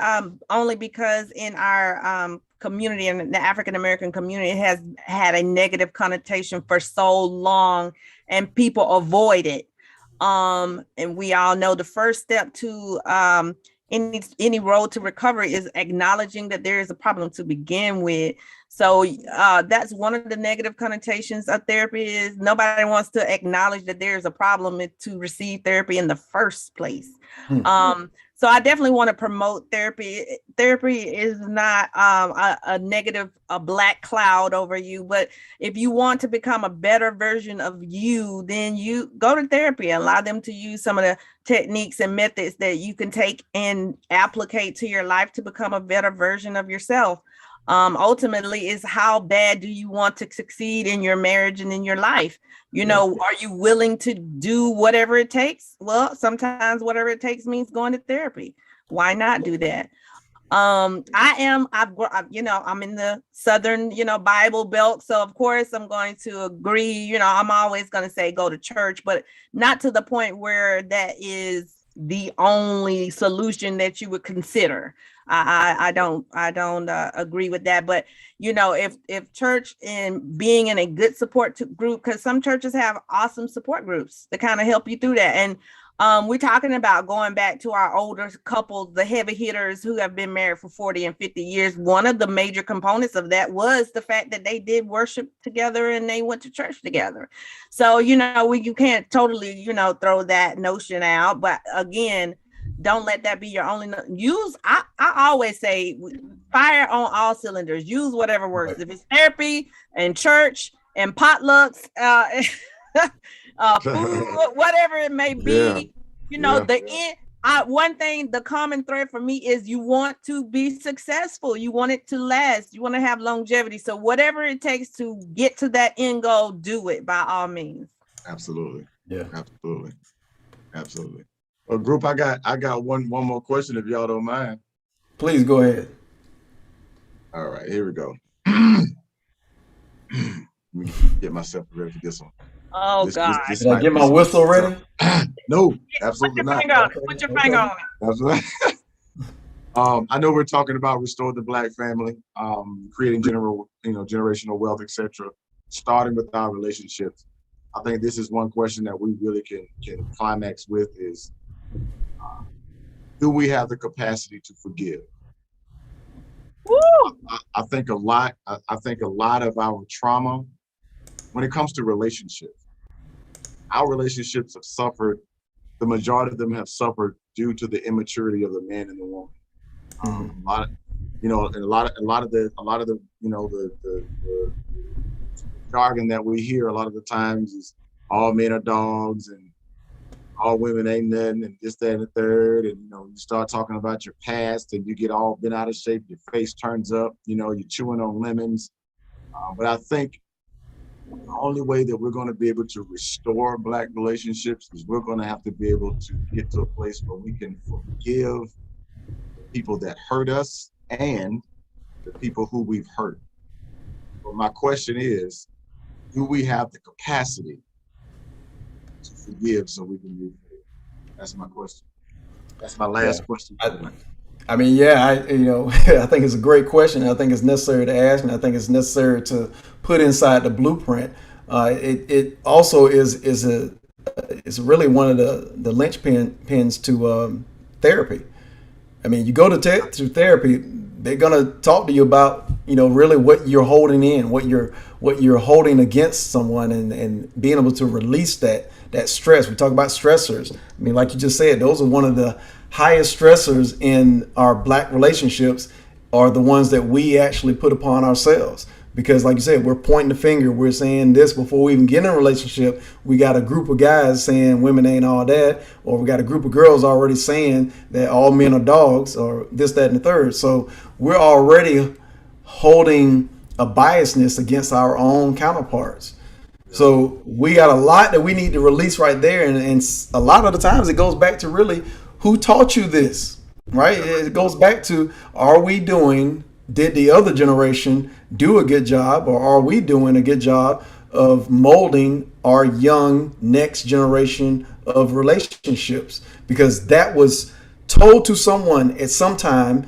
Speaker 3: only because in our community, in the African American community, it has had a negative connotation for so long, and people avoid it. And we all know the first step to any road to recovery is acknowledging that there is a problem to begin with. So that's one of the negative connotations of therapy, is nobody wants to acknowledge that there's a problem to receive therapy in the first place. So I definitely want to promote therapy. Therapy is not a negative, a black cloud over you, but if you want to become a better version of you, then you go to therapy and allow them to use some of the techniques and methods that you can take and applicate to your life to become a better version of yourself. Ultimately, is how bad do you want to succeed in your marriage and in your life? Are you willing to do whatever it takes? Well, sometimes whatever it takes means going to therapy. Why not do that? I'm in the Southern, Bible Belt. So of course I'm going to agree, I'm always going to say go to church, but not to the point where that is the only solution that you would consider. I don't agree with that. But you know, if church and being in a good support group, because some churches have awesome support groups to kind of help you through that. And we're talking about going back to our older couples, the heavy hitters who have been married for 40 and 50 years. One of the major components of that was the fact that they did worship together and they went to church together. So, you know, you can't totally, you know, throw that notion out. But again, don't let that be your only use. I always say fire on all cylinders. Use whatever works.
Speaker 1: Right.
Speaker 3: If it's therapy and church and potlucks, food, whatever it may be,
Speaker 2: Yeah.
Speaker 3: you know,
Speaker 2: Yeah.
Speaker 3: one thing, the common thread for me is you want to be successful. You want it to last. You want to have longevity. So whatever it takes to get to that end goal, do it by all means.
Speaker 2: Absolutely.
Speaker 1: Yeah.
Speaker 2: Absolutely. Absolutely. Well, group, I got one more question if y'all don't mind.
Speaker 1: Please go ahead.
Speaker 2: All right, here we go. Let me get myself ready for this one.
Speaker 3: Oh God.
Speaker 2: This
Speaker 1: Did I
Speaker 2: might
Speaker 1: get
Speaker 2: be
Speaker 1: my
Speaker 2: some-
Speaker 1: whistle ready?
Speaker 2: No,
Speaker 3: Put
Speaker 2: absolutely
Speaker 3: your
Speaker 2: not.
Speaker 3: finger on it. Put your finger on it.
Speaker 2: Absolutely. I know we're talking about restore the Black family, creating generational wealth, etc. Starting with our relationships. I think this is one question that we really can climax with is, do we have the capacity to forgive?
Speaker 3: Woo!
Speaker 2: I think a lot of our trauma, when it comes to relationships, our relationships have suffered. The majority of them have suffered due to the immaturity of the man and the woman. A lot of the jargon that we hear a lot of the times is all men are dogs and all women ain't nothing and this, that, and the third. And, you know, you start talking about your past and you get all bent out of shape, your face turns up, you know, you're chewing on lemons. But I think the only way that we're going to be able to restore Black relationships is we're going to have to be able to get to a place where we can forgive the people that hurt us and the people who we've hurt. But my question is, do we have the capacity to forgive so we can move forward? That's my question. That's my last question.
Speaker 1: I mean, yeah, I think it's a great question. I think it's necessary to ask, and I think it's necessary to put inside the blueprint. It also is really one of the linchpins to therapy. I mean, you go to therapy, they're gonna talk to you about, you know, really what you're holding in, what you're holding against someone, and being able to release that stress. We talk about stressors. I mean, like you just said, those are one of the highest stressors in our Black relationships, are the ones that we actually put upon ourselves. Because like you said, we're pointing the finger, we're saying this before we even get in a relationship. We got a group of guys saying women ain't all that, or we got a group of girls already saying that all men are dogs, or this, that, and the third. So we're already holding a biasness against our own counterparts. So we got a lot that we need to release right there. And a lot of the times it goes back to really, who taught you this, right? It goes back to, did the other generation do a good job, or are we doing a good job of molding our young next generation of relationships? Because that was told to someone at some time,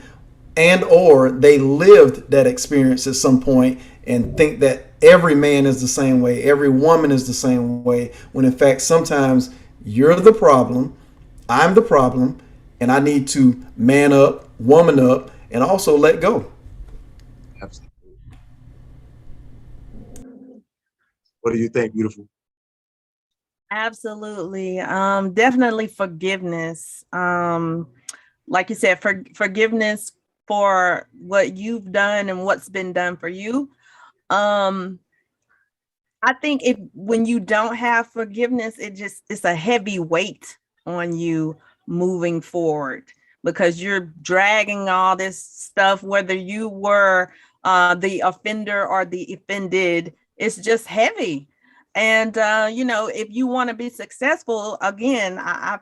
Speaker 1: and or they lived that experience at some point and think that every man is the same way, every woman is the same way, when in fact sometimes you're the problem, I'm the problem, and I need to man up, woman up, and also let go.
Speaker 2: Absolutely. What do you think, beautiful?
Speaker 3: Absolutely. Definitely forgiveness. Like you said, forgiveness for what you've done and what's been done for you. I think when you don't have forgiveness, it's a heavy weight on you moving forward, because you're dragging all this stuff, whether you were the offender or the offended. It's just heavy. And if you want to be successful, again, I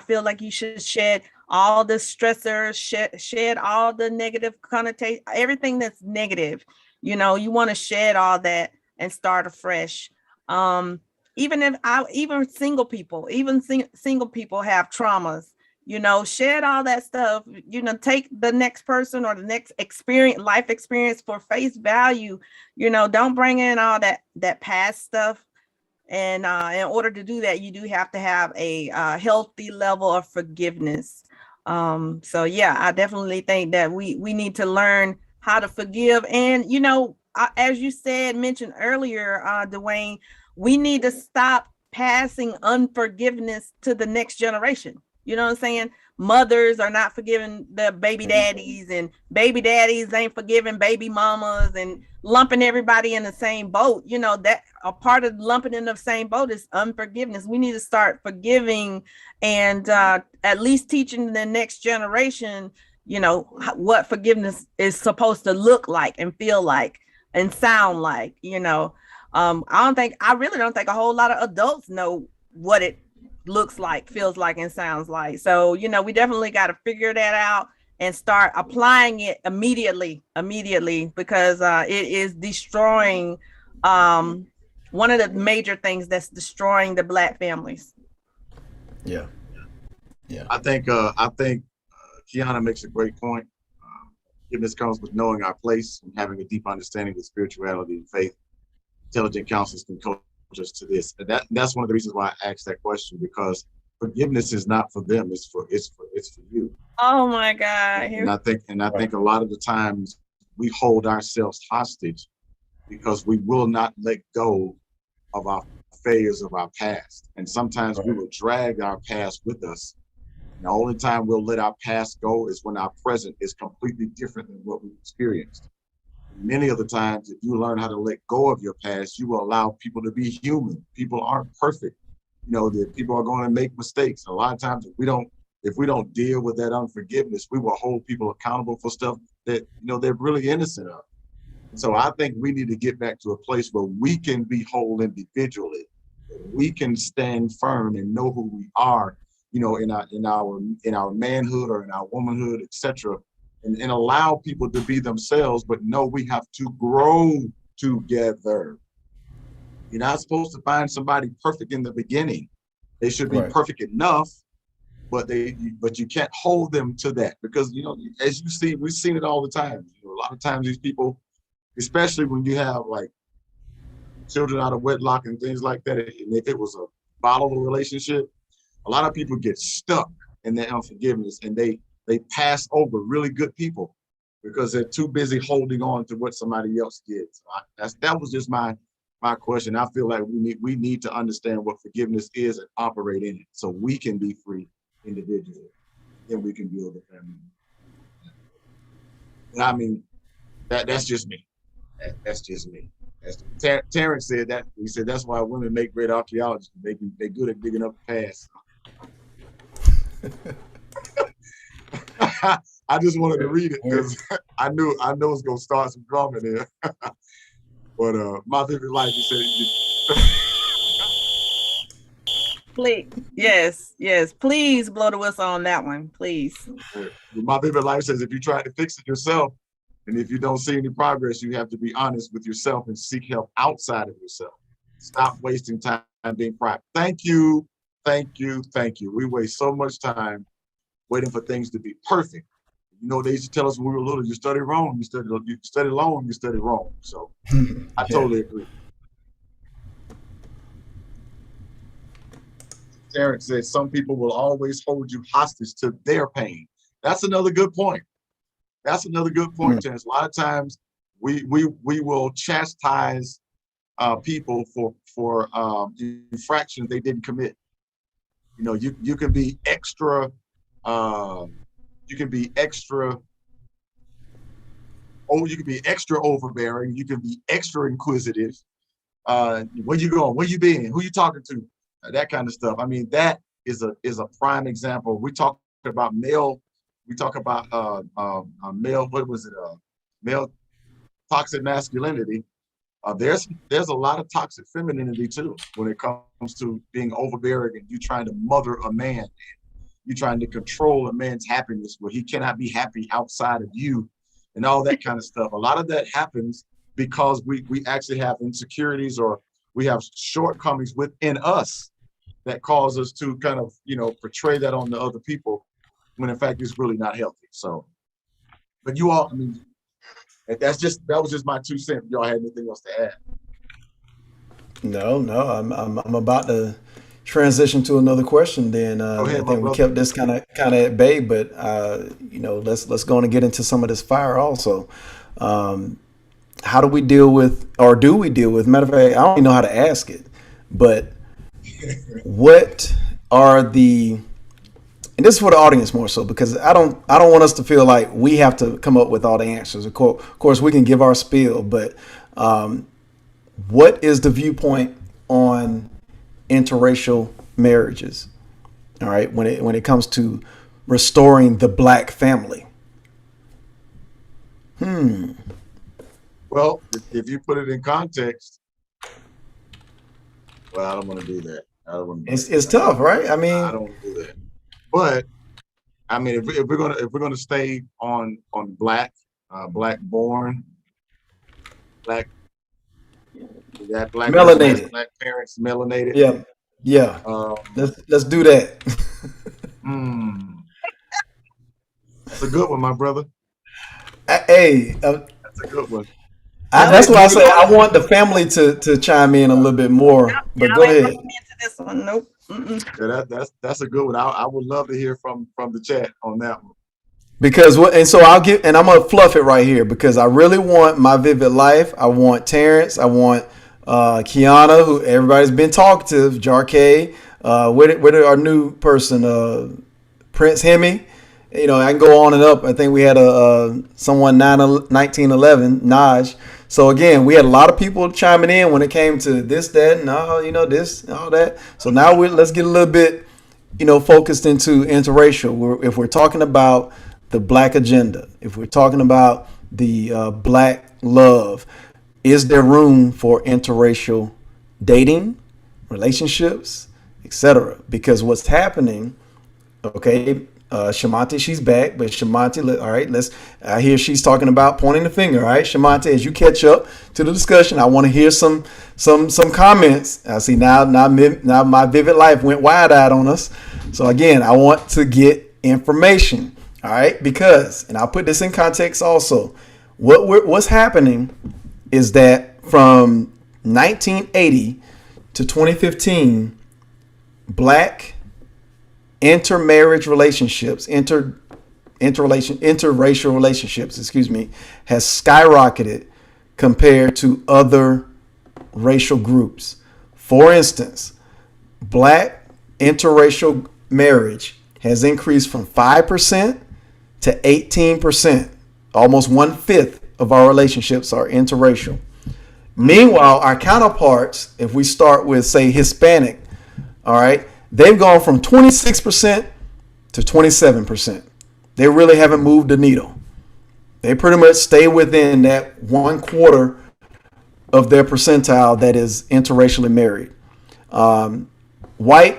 Speaker 3: feel like you should shed all the stressors, shed all the negative connotation, everything that's negative. You want to shed all that and start afresh. Even single people have traumas. shed all that stuff, take the next person or the next life experience for face value. Don't bring in all that past stuff. And in order to do that, you do have to have a healthy level of forgiveness. So yeah, I definitely think that we need to learn how to forgive. And, as you mentioned earlier, Dwayne, we need to stop passing unforgiveness to the next generation. You know what I'm saying? Mothers are not forgiving the baby daddies, and baby daddies ain't forgiving baby mamas, and lumping everybody in the same boat. That a part of lumping in the same boat is unforgiveness. We need to start forgiving and at least teaching the next generation, what forgiveness is supposed to look like and feel like and sound like. I really don't think a whole lot of adults know what it looks like, feels like, and sounds like. So, we definitely got to figure that out and start applying it immediately, because it is destroying one of the major things that's destroying the Black families.
Speaker 1: Yeah.
Speaker 2: I think Kiana makes a great point. Forgiveness comes with knowing our place and having a deep understanding of spirituality and faith. Intelligent counselors can coach us to this. And that's one of the reasons why I asked that question, because forgiveness is not for them, it's for you.
Speaker 3: Oh my God.
Speaker 2: And I think a lot of the times we hold ourselves hostage because we will not let go of our failures of our past. And sometimes we will drag our past with us. And the only time we'll let our past go is when our present is completely different than what we experienced. Many of the times, if you learn how to let go of your past, you will allow people to be human. People aren't perfect. That people are going to make mistakes. A lot of times, if we don't deal with that unforgiveness, we will hold people accountable for stuff that, they're really innocent of. So I think we need to get back to a place where we can be whole individually. We can stand firm and know who we are, in our manhood or in our womanhood, etc. And allow people to be themselves, but know we have to grow together. You're not supposed to find somebody perfect in the beginning. They should be perfect enough, but you can't hold them to that, because, as you see, we've seen it all the time. A lot of times these people, especially when you have like children out of wedlock and things like that, and if it was a volatile relationship, a lot of people get stuck in their unforgiveness, and they pass over really good people because they're too busy holding on to what somebody else did. So that was just my question. I feel like we need to understand what forgiveness is and operate in it so we can be free individually, and we can build a family. And I mean, that's just me. That's just me. Terrence said that. He said that's why women make great archaeologists. They're good at digging up the past. I just wanted to read it because I knew it's gonna start some drama there. But my favorite life, you said.
Speaker 3: Please, yes, please blow the whistle on that one, please.
Speaker 2: My favorite life says, if you try to fix it yourself, and if you don't see any progress, you have to be honest with yourself and seek help outside of yourself. Stop wasting time being private. Thank you. We waste so much time waiting for things to be perfect. They used to tell us when we were little, you study wrong, you study long, you study wrong. So I totally agree. Terrence said some people will always hold you hostage to their pain. That's another good point. Terrence. A lot of times we will chastise people for infractions they didn't commit. You can be extra. You can be extra overbearing. You can be extra inquisitive. Where you going? Where you been? Who you talking to? That kind of stuff. I mean, that is a prime example. We talk about male. We talk about male. What was it? Male toxic masculinity. There's a lot of toxic femininity too when it comes to being overbearing and you trying to mother a man. You're trying to control a man's happiness where he cannot be happy outside of you and all that kind of stuff. A lot of that happens because we actually have insecurities or we have shortcomings within us that cause us to kind of, portray that on the other people. when in fact it's really not healthy. So, but you all, I mean, that was just my 2 cents. Y'all had anything else to add?
Speaker 1: No, no, I'm about to transition to another question. Then
Speaker 2: Go
Speaker 1: I
Speaker 2: ahead, my
Speaker 1: think we
Speaker 2: brother.
Speaker 1: kept this kind of at bay, but let's go on and get into some of this fire also. Um, how do we deal with, or do we deal with? Matter of fact, I don't even know how to ask it, but what are the, and this is for the audience more so, because I don't want us to feel like we have to come up with all the answers. Of course we can give our spiel, but what is the viewpoint on interracial marriages? All right, when it comes to restoring the black family.
Speaker 2: Well, if you put it in context, well, I don't want to do that. I don't want to.
Speaker 1: It's tough, right? I
Speaker 2: I
Speaker 1: mean,
Speaker 2: don't want to do that. But I mean, if we're gonna stay on black, black born, black that black person has
Speaker 1: melanated.
Speaker 2: black parents, melanated.
Speaker 1: Yeah, yeah.
Speaker 2: Um,
Speaker 1: Let's do that.
Speaker 2: hmm, that's a good one, my brother.
Speaker 1: Hey,
Speaker 2: That's a good one.
Speaker 1: that's why I
Speaker 2: You
Speaker 1: say
Speaker 2: know,
Speaker 1: I want the family to chime in a little bit more. But
Speaker 3: Y'all
Speaker 1: go
Speaker 3: ain't
Speaker 1: ahead.
Speaker 3: brought me into this one. Nope. Mm-mm.
Speaker 2: yeah, that's a good one. I would love to hear from the chat on that one.
Speaker 1: Because what, and so I'm gonna fluff it right here because I really want my vivid life. I want Terrence. I want Kiana, who everybody's been talkative. Jarkay. Where did our new person, Prince Hemi? I can go on and up. I think we had someone 1911 Naj. So again, we had a lot of people chiming in when it came to this, that, and this, all that. So now let's get a little bit, focused into interracial. If we're talking about the black agenda, if we're talking about the black love, is there room for interracial dating, relationships, etc.? Because what's happening, okay, Shamanti, she's back, but Shamanti, all right, I hear she's talking about pointing the finger. All right, Shamanti, as you catch up to the discussion, I want to hear some comments. I see now my vivid life went wide-eyed on us. So again, I want to get information. All right, because, and I'll put this in context also, what's happening is that from 1980 to 2015, black interracial relationships, has skyrocketed compared to other racial groups. For instance, black interracial marriage has increased from 5% to 18%. Almost 1/5 of our relationships are interracial. Meanwhile, our counterparts, if we start with, say, Hispanic, all right, they've gone from 26% to 27%. They really haven't moved the needle. They pretty much stay within that 1/4 of their percentile that is interracially married. White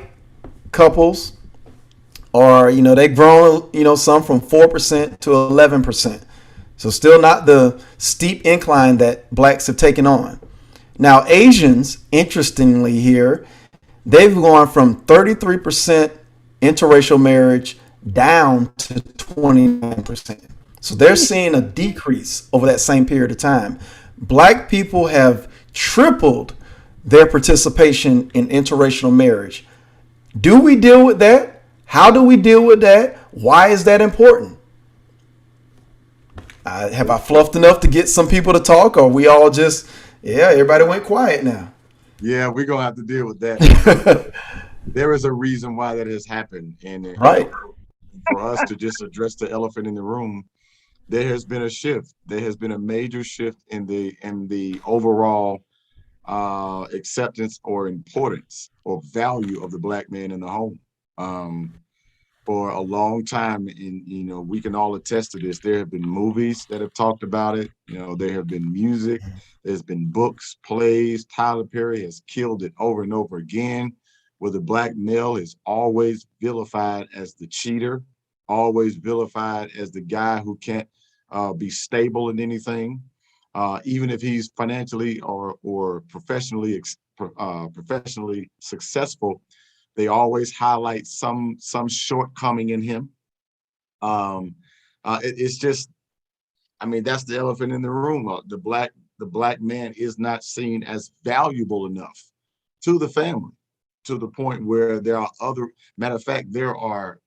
Speaker 1: couples are, they've grown, some from 4% to 11%. So still not the steep incline that blacks have taken on. Now, Asians, interestingly here, they've gone from 33% interracial marriage down to 29%. So they're seeing a decrease over that same period of time. Black people have tripled their participation in interracial marriage. Do we deal with that? How do we deal with that? Why is that important? Have I fluffed enough to get some people to talk, or we all just, everybody went quiet now?
Speaker 2: Yeah, we're gonna have to deal with that. There is a reason why that has happened, and
Speaker 1: Right.
Speaker 2: for us to just address the elephant in the room, there has been a shift. There has been a major shift in the overall acceptance or importance or value of the black man in the home. For a long time, and we can all attest to this. There have been movies that have talked about it. There have been music. There's been books, plays. Tyler Perry has killed it over and over again, where the black male is always vilified as the cheater, always vilified as the guy who can't be stable in anything, even if he's financially or professionally successful. They always highlight some shortcoming in him. It's just, I mean, that's the elephant in the room. The black man is not seen as valuable enough to the family, to the point where there are matter of fact, there are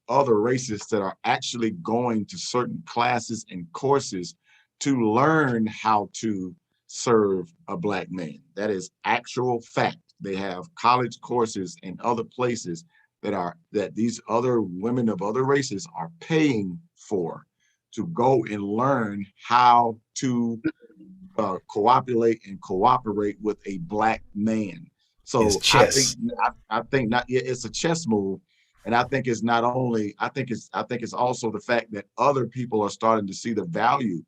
Speaker 2: other races that are actually going to certain classes and courses to learn how to serve a black man. That is actual fact. They have college courses in other places that these other women of other races are paying for, to go and learn how to cooperate with a black man. So
Speaker 1: It's chess.
Speaker 2: I think not. Yeah, it's a chess move, and I think it's not only. I think it's also the fact that other people are starting to see the value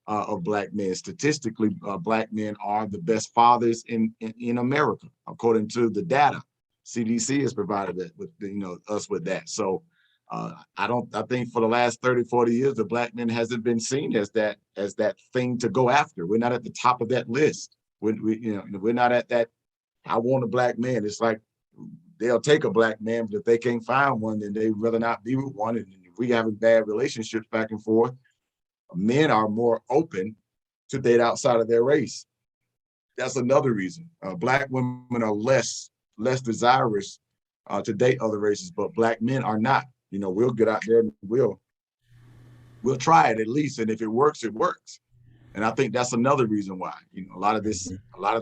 Speaker 2: of black men. Statistically, black men are the best fathers in America, according to the data. CDC has provided that with us with that. So I think for the last 30, 40 years, the black man hasn't been seen as that thing to go after. We're not at the top of that list. We're not at that. I want a black man. It's like they'll take a black man, but if they can't find one, then they'd rather not be with one. And if we having bad relationships back and forth, men are more open to date outside of their race. That's another reason. Black women are less desirous to date other races, but black men are not. We'll get out there and we'll try it at least, and if it works, it works. And I think that's another reason why. A lot of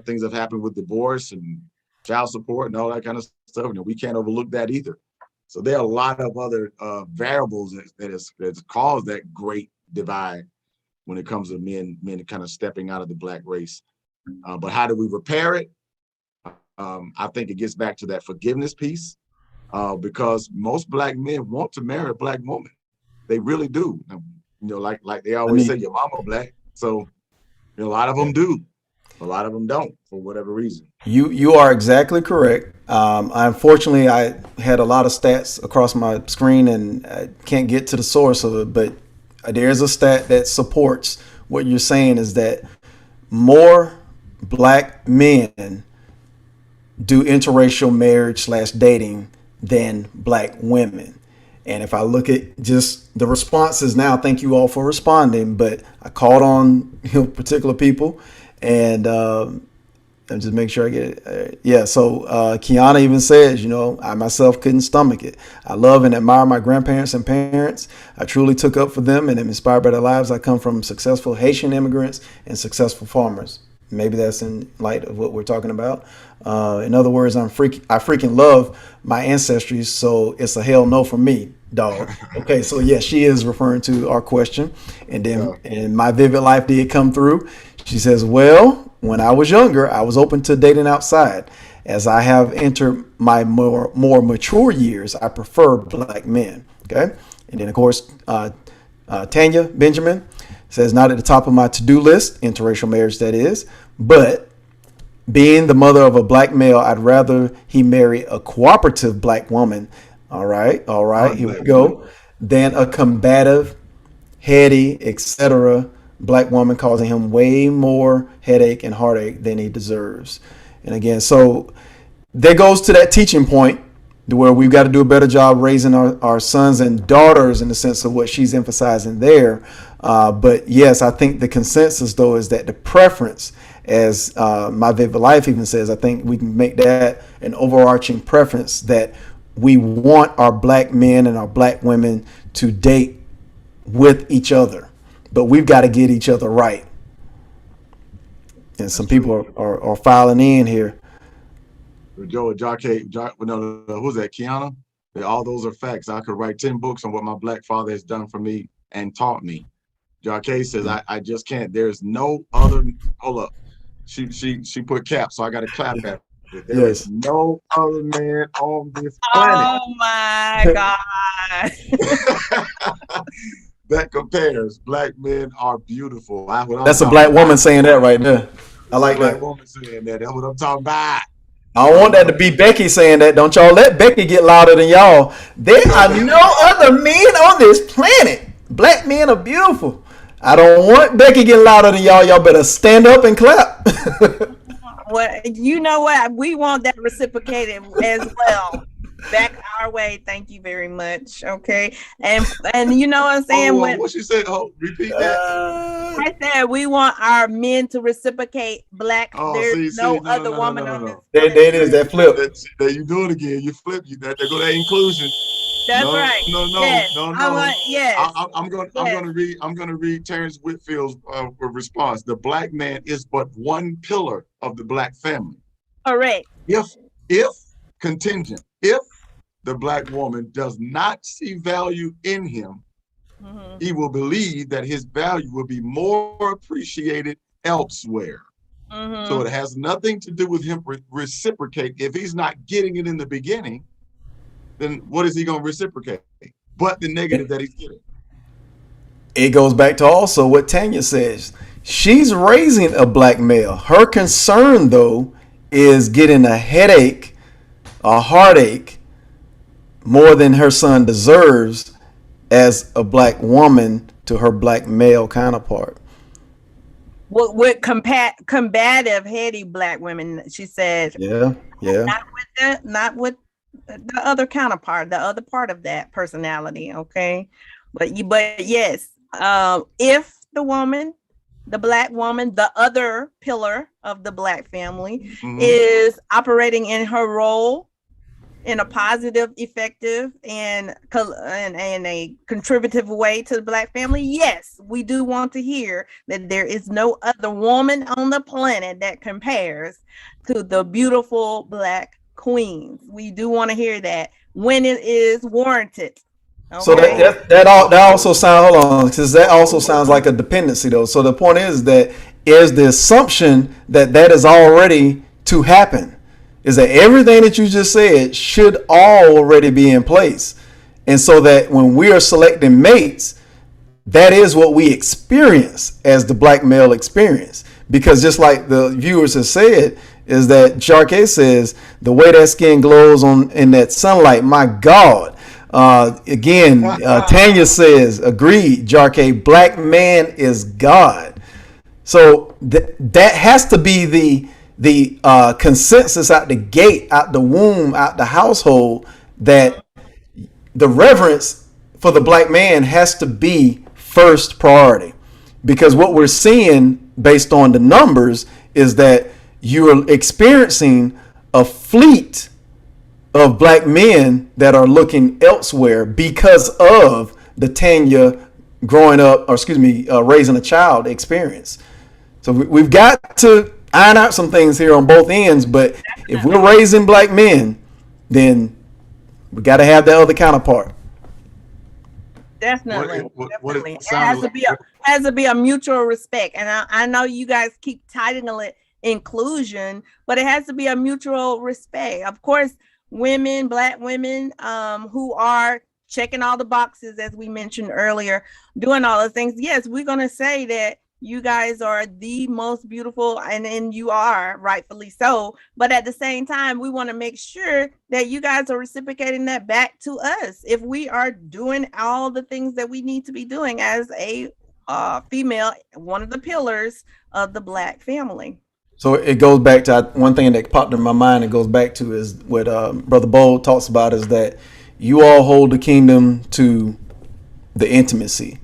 Speaker 2: things have happened with divorce and child support and all that kind of stuff. We can't overlook that either. So there are a lot of other variables that's caused that great divide when it comes to men kind of stepping out of the black race. But how do we repair it? I think it gets back to that forgiveness piece, because most black men want to marry a black woman. They really do. Like they always say, your mama black. So a lot of them do. A lot of them don't, for whatever reason.
Speaker 1: You are exactly correct. Unfortunately, I had a lot of stats across my screen and I can't get to the source of it, but there's a stat that supports what you're saying, is that more black men do interracial marriage / dating than black women. And if I look at just the responses now, thank you all for responding, but I called on particular people, and just make sure I get it. Yeah, so Kiana even says, I myself couldn't stomach it. I love and admire my grandparents and parents. I truly took up for them and am inspired by their lives. I come from successful Haitian immigrants and successful farmers. Maybe that's in light of what we're talking about. In other words, I freaking love my ancestry, so it's a hell no for me, dog. Okay, so yeah, she is referring to our question. And then, and my vivid life did come through. She says, well, when I was younger, I was open to dating outside. As I have entered my more mature years, I prefer black men. Okay, and then of course, Tanya Benjamin says, not at the top of my to-do list, interracial marriage that is, but being the mother of a black male, I'd rather he marry a cooperative black woman. All right, here we go. Than a combative, heady, etc. black woman, causing him way more headache and heartache than he deserves. And again, so there goes to that teaching point where we've got to do a better job raising our sons and daughters in the sense of what she's emphasizing there. But yes, I think the consensus though is that the preference, as My Vivid Life even says, I think we can make that an overarching preference, that we want our black men and our black women to date with each other, but we've got to get each other right. And some people are filing in here.
Speaker 2: Who's that? Kiana? All those are facts. I could write 10 books on what my black father has done for me and taught me. Jacquet says, I just can't. There's no other. Hold up. She put caps, so I got to clap at her. There is no other man on this planet.
Speaker 3: Oh my God.
Speaker 2: That compares. Black men are beautiful.
Speaker 1: That's a black woman saying that right there. I like that.
Speaker 2: Black woman saying that. That's what I'm talking about.
Speaker 1: I don't want that to be Becky saying that. Don't y'all let Becky get louder than y'all. There are no other men on this planet. Black men are beautiful. I don't want Becky getting louder than y'all. Y'all better stand up and clap.
Speaker 3: Well, you know what? We want that reciprocated as well. back our way. Thank you very much. Okay. And you know what I'm saying?
Speaker 2: Oh,
Speaker 3: When
Speaker 2: what you said? Oh, repeat that.
Speaker 3: I said we want our men to reciprocate black,
Speaker 2: Oh,
Speaker 3: there's
Speaker 2: see,
Speaker 3: no
Speaker 2: no, no,
Speaker 3: other
Speaker 2: no, no, no,
Speaker 3: woman
Speaker 2: no,
Speaker 3: on this
Speaker 2: no.
Speaker 1: There,
Speaker 3: planet.
Speaker 1: there it is, that flip.
Speaker 2: There you do it again. You flip. You that there go that inclusion.
Speaker 3: That's
Speaker 2: No,
Speaker 3: right.
Speaker 2: no, no,
Speaker 3: Yes.
Speaker 2: no,
Speaker 3: I'm
Speaker 2: no.
Speaker 3: like, yes.
Speaker 2: I'm
Speaker 3: Yes.
Speaker 2: gonna read. I'm gonna read Terrence Whitfield's response. The black man is but one pillar of the black family.
Speaker 3: Correct.
Speaker 2: If contingent, if the black woman does not see value in him,
Speaker 3: Mhm.
Speaker 2: he will believe that his value will be more appreciated elsewhere.
Speaker 3: Mhm.
Speaker 2: So it has nothing to do with him reciprocate. If he's not getting it in the beginning, then what is he going to reciprocate? But the negative that he's getting.
Speaker 1: It goes back to also what Tanya says. She's raising a black male. Her concern, though, is getting a headache, a heartache, more than her son deserves as a black woman to her black male counterpart.
Speaker 3: With combative, heady black women, she said.
Speaker 1: Yeah, yeah.
Speaker 3: Not with the other counterpart, the other part of that personality. Okay, but yes, if the woman, the black woman, the other pillar of the black family, is operating in her role in a positive, effective, and a contributive way to the black family, yes, we do want to hear that there is no other woman on the planet that compares to the beautiful black queens. We do want to hear that when it is warranted. Okay?
Speaker 1: So that also sounds, hold on, because that also sounds like a dependency though. So the point is that is the assumption that that is already to happen, is that everything that you just said should already be in place. And so that when we are selecting mates, that is what we experience as the black male experience. Because just like the viewers have said, is that Jarque says, the way that skin glows in that sunlight, my God. Tanya says, agreed, Jarque, black man is God. So that has to be the consensus out the gate, out the womb, out the household, that the reverence for the black man has to be first priority. Because what we're seeing based on the numbers is that you're experiencing a fleet of black men that are looking elsewhere because of the Tanya growing up, or raising a child experience. So we've got to iron out some things here on both ends, but if we're raising black men, then we got to have the other counterpart.
Speaker 3: Definitely.
Speaker 2: Definitely.
Speaker 3: It has to be a mutual respect. And I know you guys keep titling it inclusion, but it has to be a mutual respect. Of course, women, black women, who are checking all the boxes, as we mentioned earlier, doing all the things. Yes, we're going to say that you guys are the most beautiful, and you are, rightfully so. But at the same time, we want to make sure that you guys are reciprocating that back to us. If we are doing all the things that we need to be doing as a female, one of the pillars of the black family.
Speaker 1: So it goes back to one thing that popped in my mind. It goes back to is what Brother Bo talks about, is that you all hold the kingdom to the intimacy.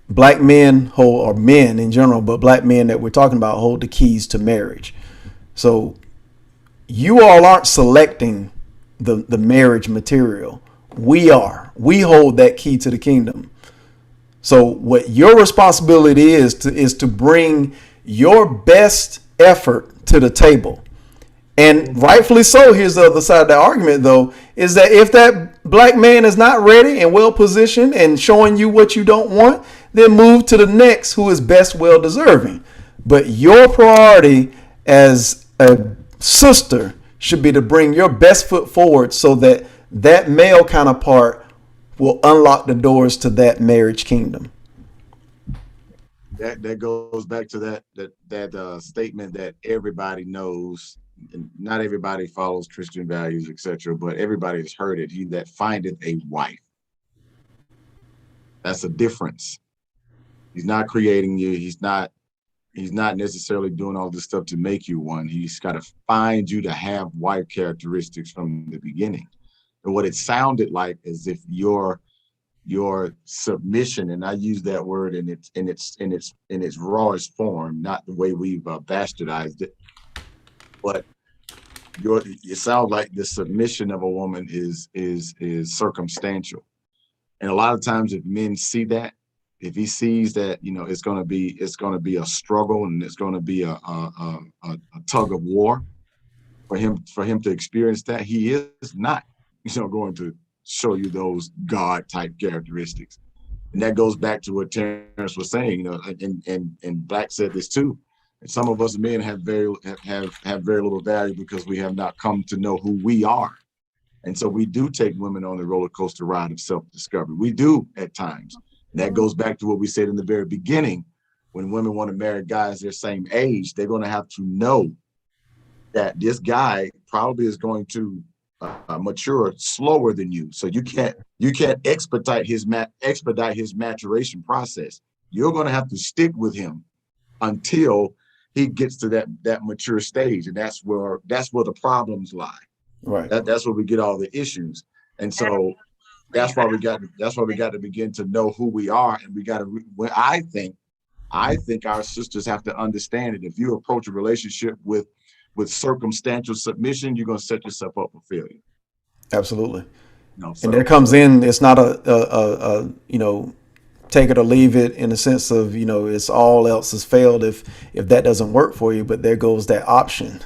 Speaker 1: Black men hold, or men in general, but black men that we're talking about hold the keys to marriage. So you all aren't selecting the marriage material. We are. We hold that key to the kingdom. So what your responsibility is to bring your best effort to the table. And rightfully so, here's the other side of the argument, though, is that if that black man is not ready and well positioned and showing you what you don't want, then move to the next who is best well deserving. But your priority as a sister should be to bring your best foot forward so that that male counterpart will unlock the doors to that marriage kingdom.
Speaker 2: That goes back to that statement that everybody knows. And not everybody follows Christian values, etc., but everybody has heard it. He that findeth a wife. That's a difference. He's not creating you. He's not necessarily doing all this stuff to make you one. He's got to find you to have wife characteristics from the beginning. And what it sounded like is if your submission, and I use that word in its rawest form, not the way we've bastardized it, but it sounds like the submission of a woman is circumstantial. And a lot of times if men see that, if he sees that, it's going to be a struggle, and it's going to be a tug of war for him to experience that, he is not, going to show you those God type characteristics. And that goes back to what Terrence was saying, and Black said this too. And some of us men have very little value because we have not come to know who we are. And so we do take women on the roller coaster ride of self-discovery. We do at times. And that goes back to what we said in the very beginning. When women want to marry guys their same age, they're going to have to know that this guy probably is going to mature slower than you. So you can't expedite his maturation process. You're going to have to stick with him until he gets to that mature stage, and that's where the problems lie.
Speaker 1: Right.
Speaker 2: That's where we get all the issues, and so that's why we got to begin to know who we are, and we got to. I think our sisters have to understand that if you approach a relationship with circumstantial submission, you're going to set yourself up for failure.
Speaker 1: Absolutely.
Speaker 2: So,
Speaker 1: and there comes in, it's not a take it or leave it, in the sense of, it's all else has failed if that doesn't work for you. But there goes that option.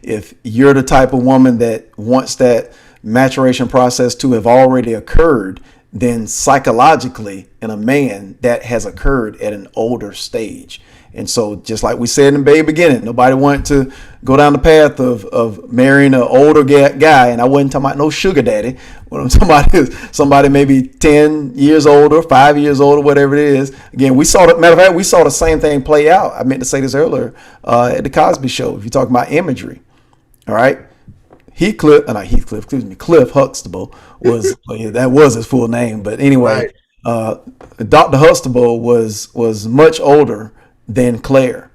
Speaker 1: If you're the type of woman that wants that maturation process to have already occurred, then psychologically in a man that has occurred at an older stage. And so just like we said in the very beginning, nobody wanted to go down the path of marrying an older guy. And I wasn't talking about no sugar daddy. What I'm talking about is somebody maybe 10 years older, 5 years older, whatever it is. Again, we saw the same thing play out. I meant to say this earlier at the Cosby Show. If you're talking about imagery, all right. Cliff Huxtable was that was his full name. But anyway, Dr. Huxtable was much older than Claire,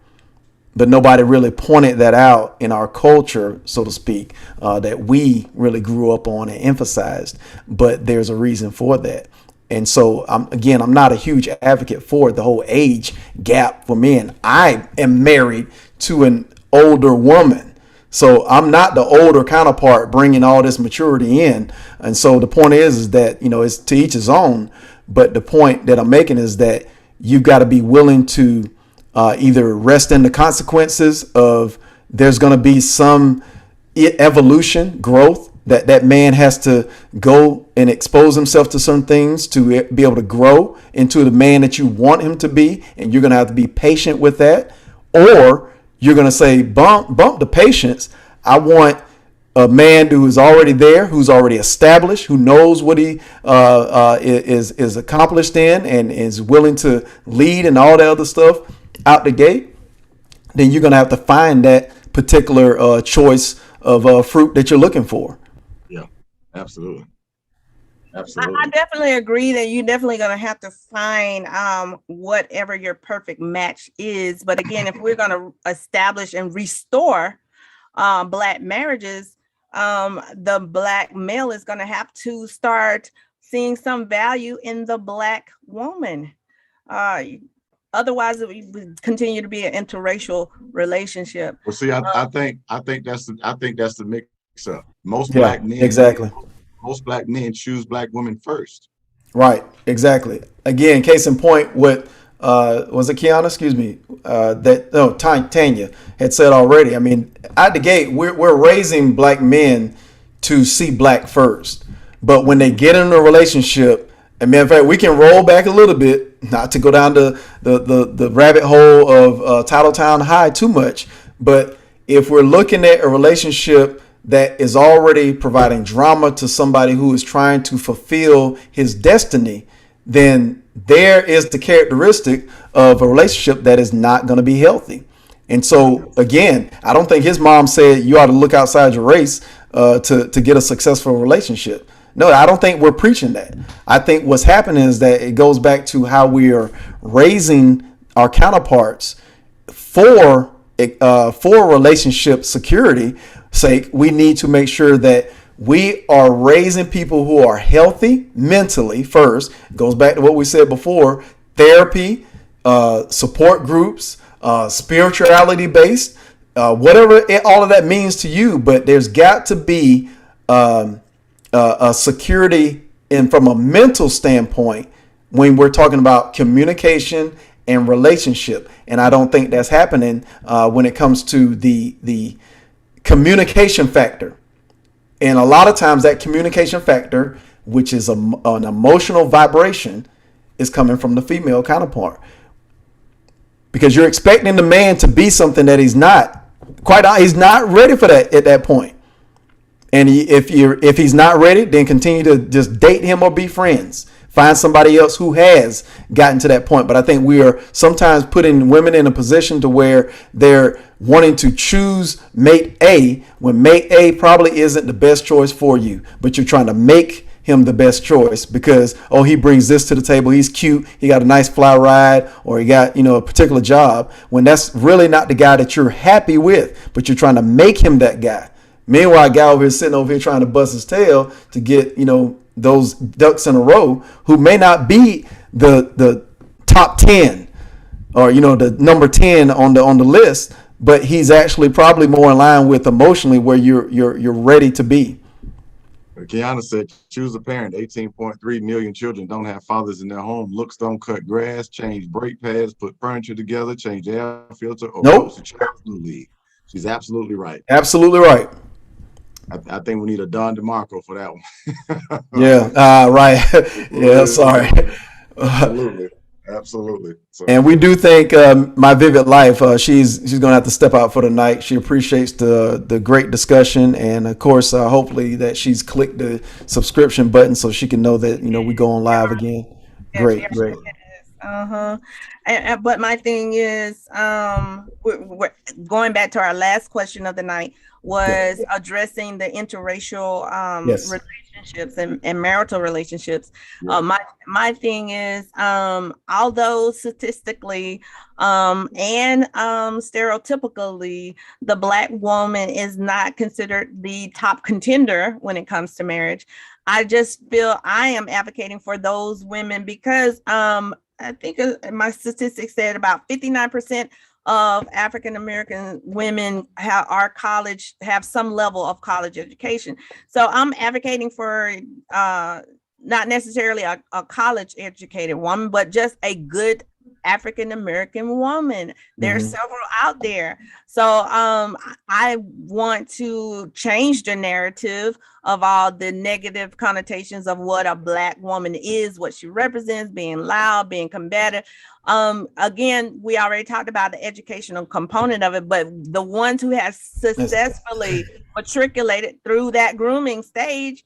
Speaker 1: but nobody really pointed that out in our culture, so to speak, that we really grew up on and emphasized. But there's a reason for that. And so I'm not a huge advocate for the whole age gap for men. I am married to an older woman, so I'm not the older counterpart bringing all this maturity in. And so the point is that, it's to each his own. But the point that I'm making is that you've got to be willing to either rest in the consequences of there's going to be some evolution, growth, that man has to go and expose himself to some things to be able to grow into the man that you want him to be. And you're going to have to be patient with that. Or you're going to say, bump the patience. I want a man who is already there, who's already established, who knows what he is accomplished in and is willing to lead and all that other stuff out the gate. Then you're going to have to find that particular choice of fruit that you're looking for.
Speaker 2: Yeah, absolutely.
Speaker 3: I definitely agree that you're definitely going to have to find whatever your perfect match is. But again, if we're going to establish and restore Black marriages, the Black male is going to have to start seeing some value in the Black woman. Otherwise, it would continue to be an interracial relationship.
Speaker 2: Well, see, I think that's the mix up. Most Black men,
Speaker 1: exactly.
Speaker 2: Most Black men choose Black women first.
Speaker 1: Right, exactly. Again, case in point, what was it Kiana? Excuse me. Tanya had said already. I mean, at the gate, we're raising Black men to see Black first. But when they get in a relationship, and matter of fact, we can roll back a little bit, not to go down the rabbit hole of Titletown High too much. But if we're looking at a relationship that is already providing drama to somebody who is trying to fulfill his destiny, then there is the characteristic of a relationship that is not going to be healthy. And so, again, I don't think his mom said you ought to look outside your race to get a successful relationship. No, I don't think we're preaching that. I think what's happening is that it goes back to how we are raising our counterparts for relationship security sake. We need to make sure that We are raising people who are healthy mentally first. It goes back to what we said before: therapy, support groups, spirituality based, whatever all of that means to you. But there's got to be a security, and from a mental standpoint, when we're talking about communication and relationship. And I don't think that's happening when it comes to the communication factor. And a lot of times that communication factor, which is an emotional vibration, is coming from the female counterpart. Because you're expecting the man to be something that he's not. He's not ready for that at that point. And if he's not ready, then continue to just date him or be friends. Find somebody else who has gotten to that point. But I think we are sometimes putting women in a position to where they're wanting to choose mate A when mate A probably isn't the best choice for you. But you're trying to make him the best choice because, oh, he brings this to the table. He's cute. He got a nice fly ride, or he got, a particular job, when that's really not the guy that you're happy with, but you're trying to make him that guy. Meanwhile, a guy over here sitting over here trying to bust his tail to get, those ducks in a row, who may not be the top 10 or, the number 10 on the list, but he's actually probably more in line with emotionally where you're ready to be.
Speaker 2: Kiana said, choose a parent. 18.3 million children don't have fathers in their home. Looks don't cut grass, change brake pads, put furniture together, change air filter, or
Speaker 1: Nope.
Speaker 2: League. She's absolutely right.
Speaker 1: Absolutely right.
Speaker 2: I think we need a Don DeMarco for that one.
Speaker 1: Yeah, right. Yeah, sorry.
Speaker 2: Absolutely. So,
Speaker 1: And we do thank My Vivid Life. She's going to have to step out for the night. She appreciates the great discussion, and of course, hopefully that she's clicked the subscription button so she can know that we go on live again. Great.
Speaker 3: But my thing is, we're going back to our last question of the night was addressing the interracial
Speaker 1: Yes.
Speaker 3: relationships and marital relationships. My thing is, although statistically and stereotypically, the Black woman is not considered the top contender when it comes to marriage, I just feel I am advocating for those women because I think my statistics said about 59% of African American women have some level of college education. So I'm advocating for not necessarily a college educated woman, but just a good African American woman. There's several out there. So I want to change the narrative of all the negative connotations of what a Black woman is, what she represents, being loud, being combative. Again, we already talked about the educational component of it, but the ones who have successfully matriculated through that grooming stage,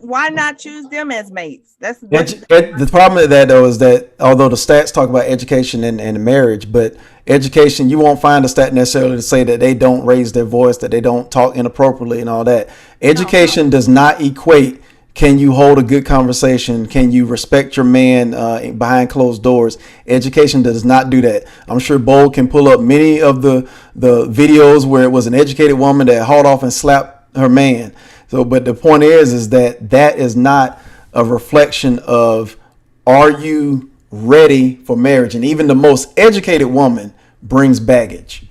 Speaker 3: why not choose them as mates?
Speaker 1: The problem with that, though, is that although the stats talk about education and marriage, but education, you won't find a stat necessarily to say that they don't raise their voice, that they don't talk inappropriately and all that. Education does not equate, can you hold a good conversation? Can you respect your man behind closed doors? Education does not do that. I'm sure Bold can pull up many of the videos where it was an educated woman that hauled off and slapped her man. So, but the point is that is not a reflection of, are you ready for marriage? And even the most educated woman brings baggage.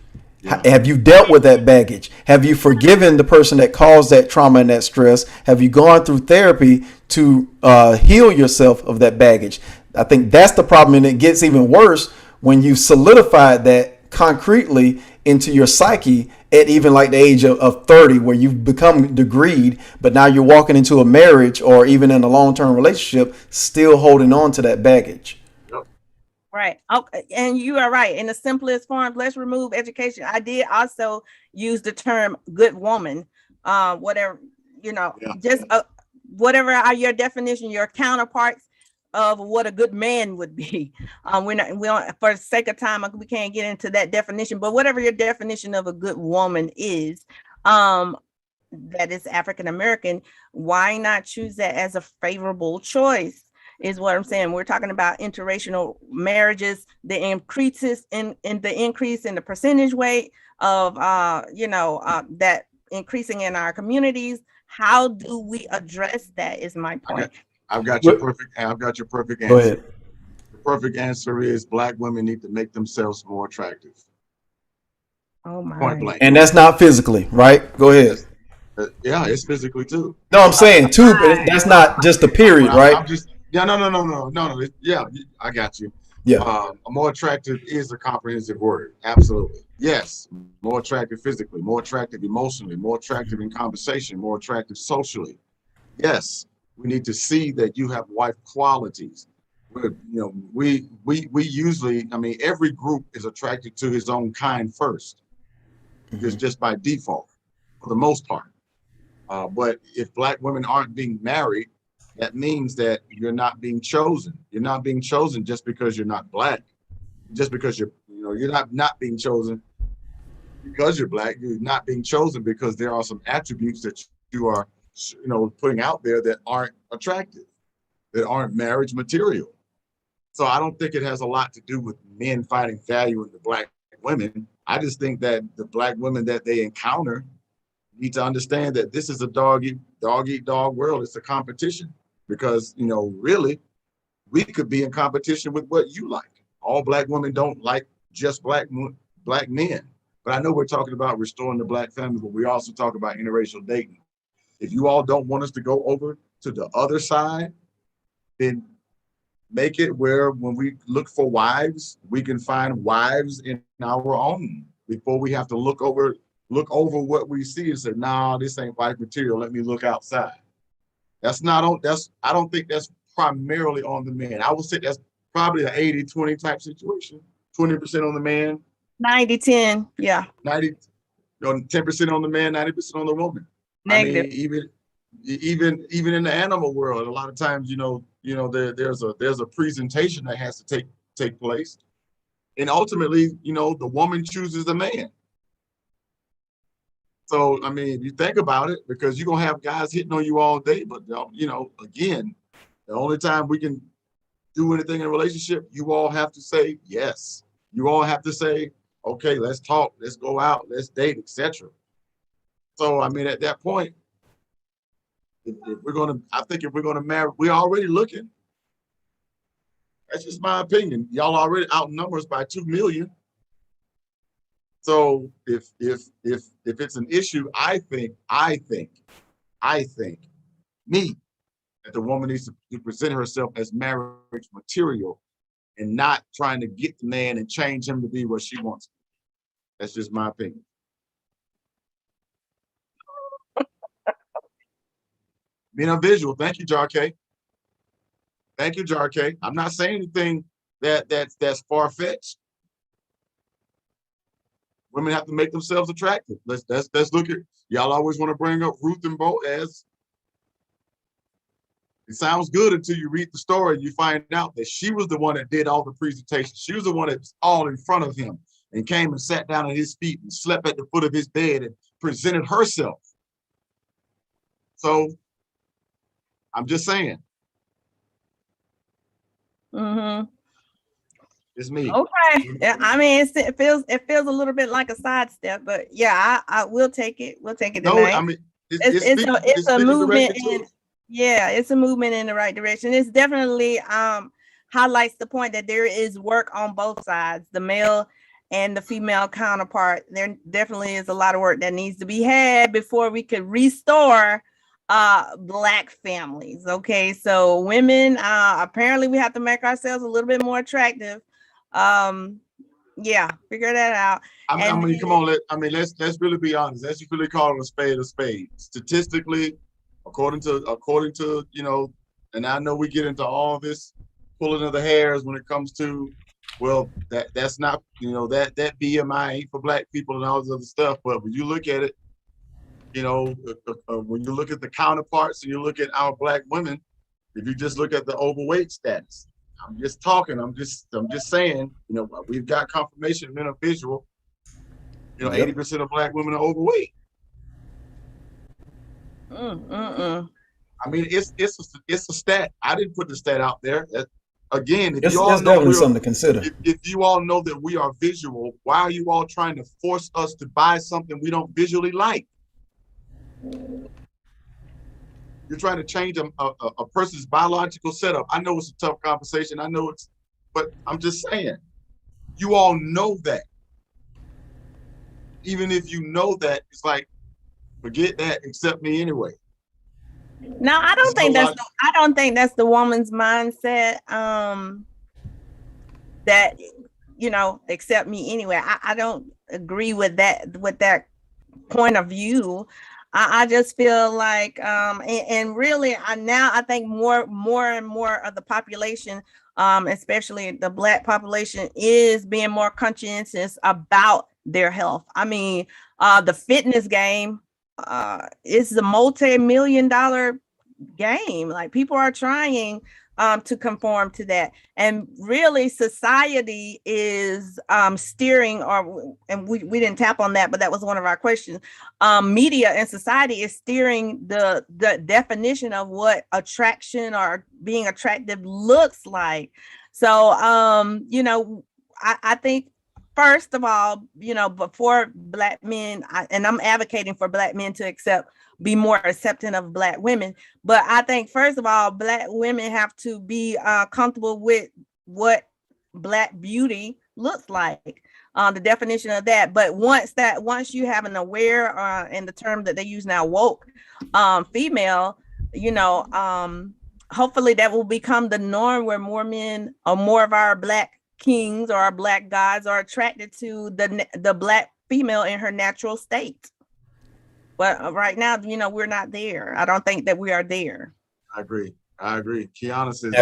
Speaker 1: Have you dealt with that baggage? Have you forgiven the person that caused that trauma and that stress? Have you gone through therapy to heal yourself of that baggage? I think that's the problem. And it gets even worse when you solidified that concretely into your psyche at even like the age of 30, where you've become degreed, but now you're walking into a marriage or even in a long-term relationship, still holding on to that baggage.
Speaker 3: Right. Okay. And you are right. In the simplest form, let's remove education. I did also use the term good woman, whatever, just whatever are your definition, your counterparts of what a good man would be. We don't, for the sake of time, we can't get into that definition, but whatever your definition of a good woman is, that is African American, why not choose that as a favorable choice? Is what I'm saying. We're talking about interracial marriages, the increases in the increase in the percentage rate of that increasing in our communities. how do we address that is my point.
Speaker 2: I've got
Speaker 1: What-
Speaker 2: I've got your perfect
Speaker 1: Go
Speaker 2: answer.
Speaker 1: ahead.
Speaker 2: The perfect answer is black women need to make themselves more attractive.
Speaker 3: Oh
Speaker 2: Point
Speaker 3: my.
Speaker 2: blank.
Speaker 1: And that's not physically, right? Go ahead.
Speaker 2: Yeah, it's physically too.
Speaker 1: No, I'm saying too, but that's not just the period,
Speaker 2: But
Speaker 1: right?
Speaker 2: I'm just no. Yeah, I got you.
Speaker 1: Yeah.
Speaker 2: More attractive is a comprehensive word. Absolutely. Yes. More attractive physically, more attractive emotionally, more attractive in conversation, more attractive socially. Yes. We need to see that you have wife qualities. We usually, I mean, every group is attracted to his own kind first, because just by default, for the most part. But if black women aren't being married, that means that you're not being chosen. You're not being chosen just because you're not black, just because you're not being chosen because you're black. You're not being chosen because there are some attributes that you are, putting out there that aren't attractive, that aren't marriage material. So I don't think it has a lot to do with men finding value in the black women. I just think that the black women that they encounter need to understand that this is a dog eat dog world. It's a competition, because really we could be in competition with what you like. All black women don't like just black men. But I know we're talking about restoring the black family, but we also talk about interracial dating. If you all don't want us to go over to the other side, then make it where when we look for wives, we can find wives in our own before we have to look over what we see and say, nah, this ain't wife material. Let me look outside. I don't think that's primarily on the man. I would say that's probably an 80-20 type situation. 20% on the man,
Speaker 3: 90-10. Yeah.
Speaker 2: 10% on the man, 90% on the woman.
Speaker 3: Negative.
Speaker 2: I mean, even in the animal world, a lot of times, there's a presentation that has to take place. And ultimately, the woman chooses the man. So, I mean, if you think about it, because you're going to have guys hitting on you all day, but, again, the only time we can do anything in a relationship, you all have to say yes. You all have to say, okay, let's talk, let's go out, let's date, etc. So, I mean, at that point, if we're going to marry, we're already looking. That's just my opinion. Y'all already outnumber us by 2 million. So if it's an issue, I think that the woman needs to present herself as marriage material and not trying to get the man and change him to be what she wants. That's just my opinion. Being a visual. Thank you, Jarkay. Thank you, Jarkay. I'm not saying anything that's far-fetched. Women have to make themselves attractive. Let's look at, y'all always want to bring up Ruth and Boaz. It sounds good until you read the story and you find out that she was the one that did all the presentation. She was the one that's all in front of him and came and sat down at his feet and slept at the foot of his bed and presented herself. So I'm just saying.
Speaker 3: Mm-hmm.
Speaker 2: It's me.
Speaker 3: Okay. Yeah, I mean, it feels a little bit like a sidestep, but yeah, I will take it. We'll take it tonight.
Speaker 2: No, I mean,
Speaker 3: it's a movement it's a movement in the right direction. It's definitely highlights the point that there is work on both sides, the male and the female counterpart. There definitely is a lot of work that needs to be had before we could restore black families. Okay, so women, apparently we have to make ourselves a little bit more attractive. Yeah, figure that out.
Speaker 2: I mean, come on, let's really be honest. Let's really call it a spade a spade. Statistically, according to and I know we get into all this pulling of the hairs when it comes to, well, that's not, that BMI ain't for black people and all this other stuff. But when you look at it, when you look at the counterparts and you look at our black women, if you just look at the overweight status, I'm just saying, we've got confirmation, men are visual. 80% of black women are overweight. I mean, it's a stat. I didn't put the stat out there. Again, if you all know
Speaker 1: definitely something to consider.
Speaker 2: If you all know that we are visual, why are you all trying to force us to buy something we don't visually like? You're trying to change a person's biological setup. I know it's a tough conversation. I know but I'm just saying, you all know that. Even if you know that, it's like, forget that, accept me anyway.
Speaker 3: No, I don't think
Speaker 2: So,
Speaker 3: I don't think that's the woman's mindset. That, accept me anyway. I don't agree with that point of view. I just feel like, and really, I think more and more of the population, especially the Black population, is being more conscientious about their health. I mean, the fitness game is the multi-million-dollar game. Like, people are trying to conform to that, and really society is steering, and we didn't tap on that, but that was one of our questions. Media and society is steering the definition of what attraction or being attractive looks like. So I think, first of all, before Black men, and I'm advocating for Black men to be more accepting of Black women. But I think, first of all, Black women have to be comfortable with what Black beauty looks like, the definition of that. But once you have an aware, in the term that they use now, woke female, hopefully that will become the norm, where more men or more of our Black kings or our Black gods are attracted to the Black female in her natural state. But right now, we're not there. I don't think that we are there.
Speaker 2: I agree. Kiana says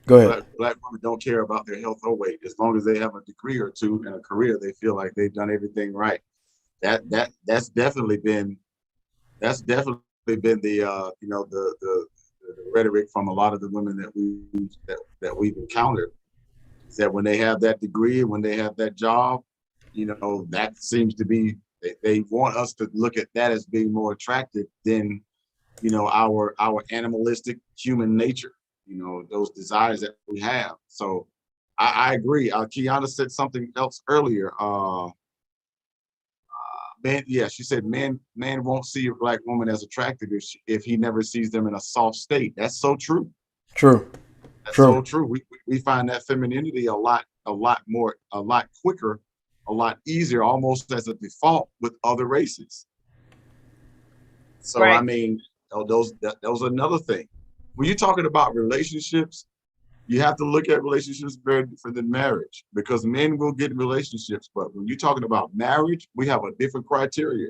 Speaker 1: Go ahead.
Speaker 2: Black women don't care about their health or weight. As long as they have a degree or two and a career, they feel like they've done everything right. That's definitely been the the rhetoric from a lot of the women that we've encountered. Is that when they have that degree, when they have that job, that seems to be, they want us to look at that as being more attractive than, our animalistic human nature, those desires that we have. So I agree. Kiana said something else earlier. She said man won't see a Black woman as attractive if he never sees them in a soft state. That's so true. That's so true. We find that femininity a lot more, a lot quicker, a lot easier, almost as a default with other races. So right. I mean, that was another thing. When you're talking about relationships, you have to look at relationships very different than marriage, because men will get relationships, but when you're talking about marriage, we have a different criteria.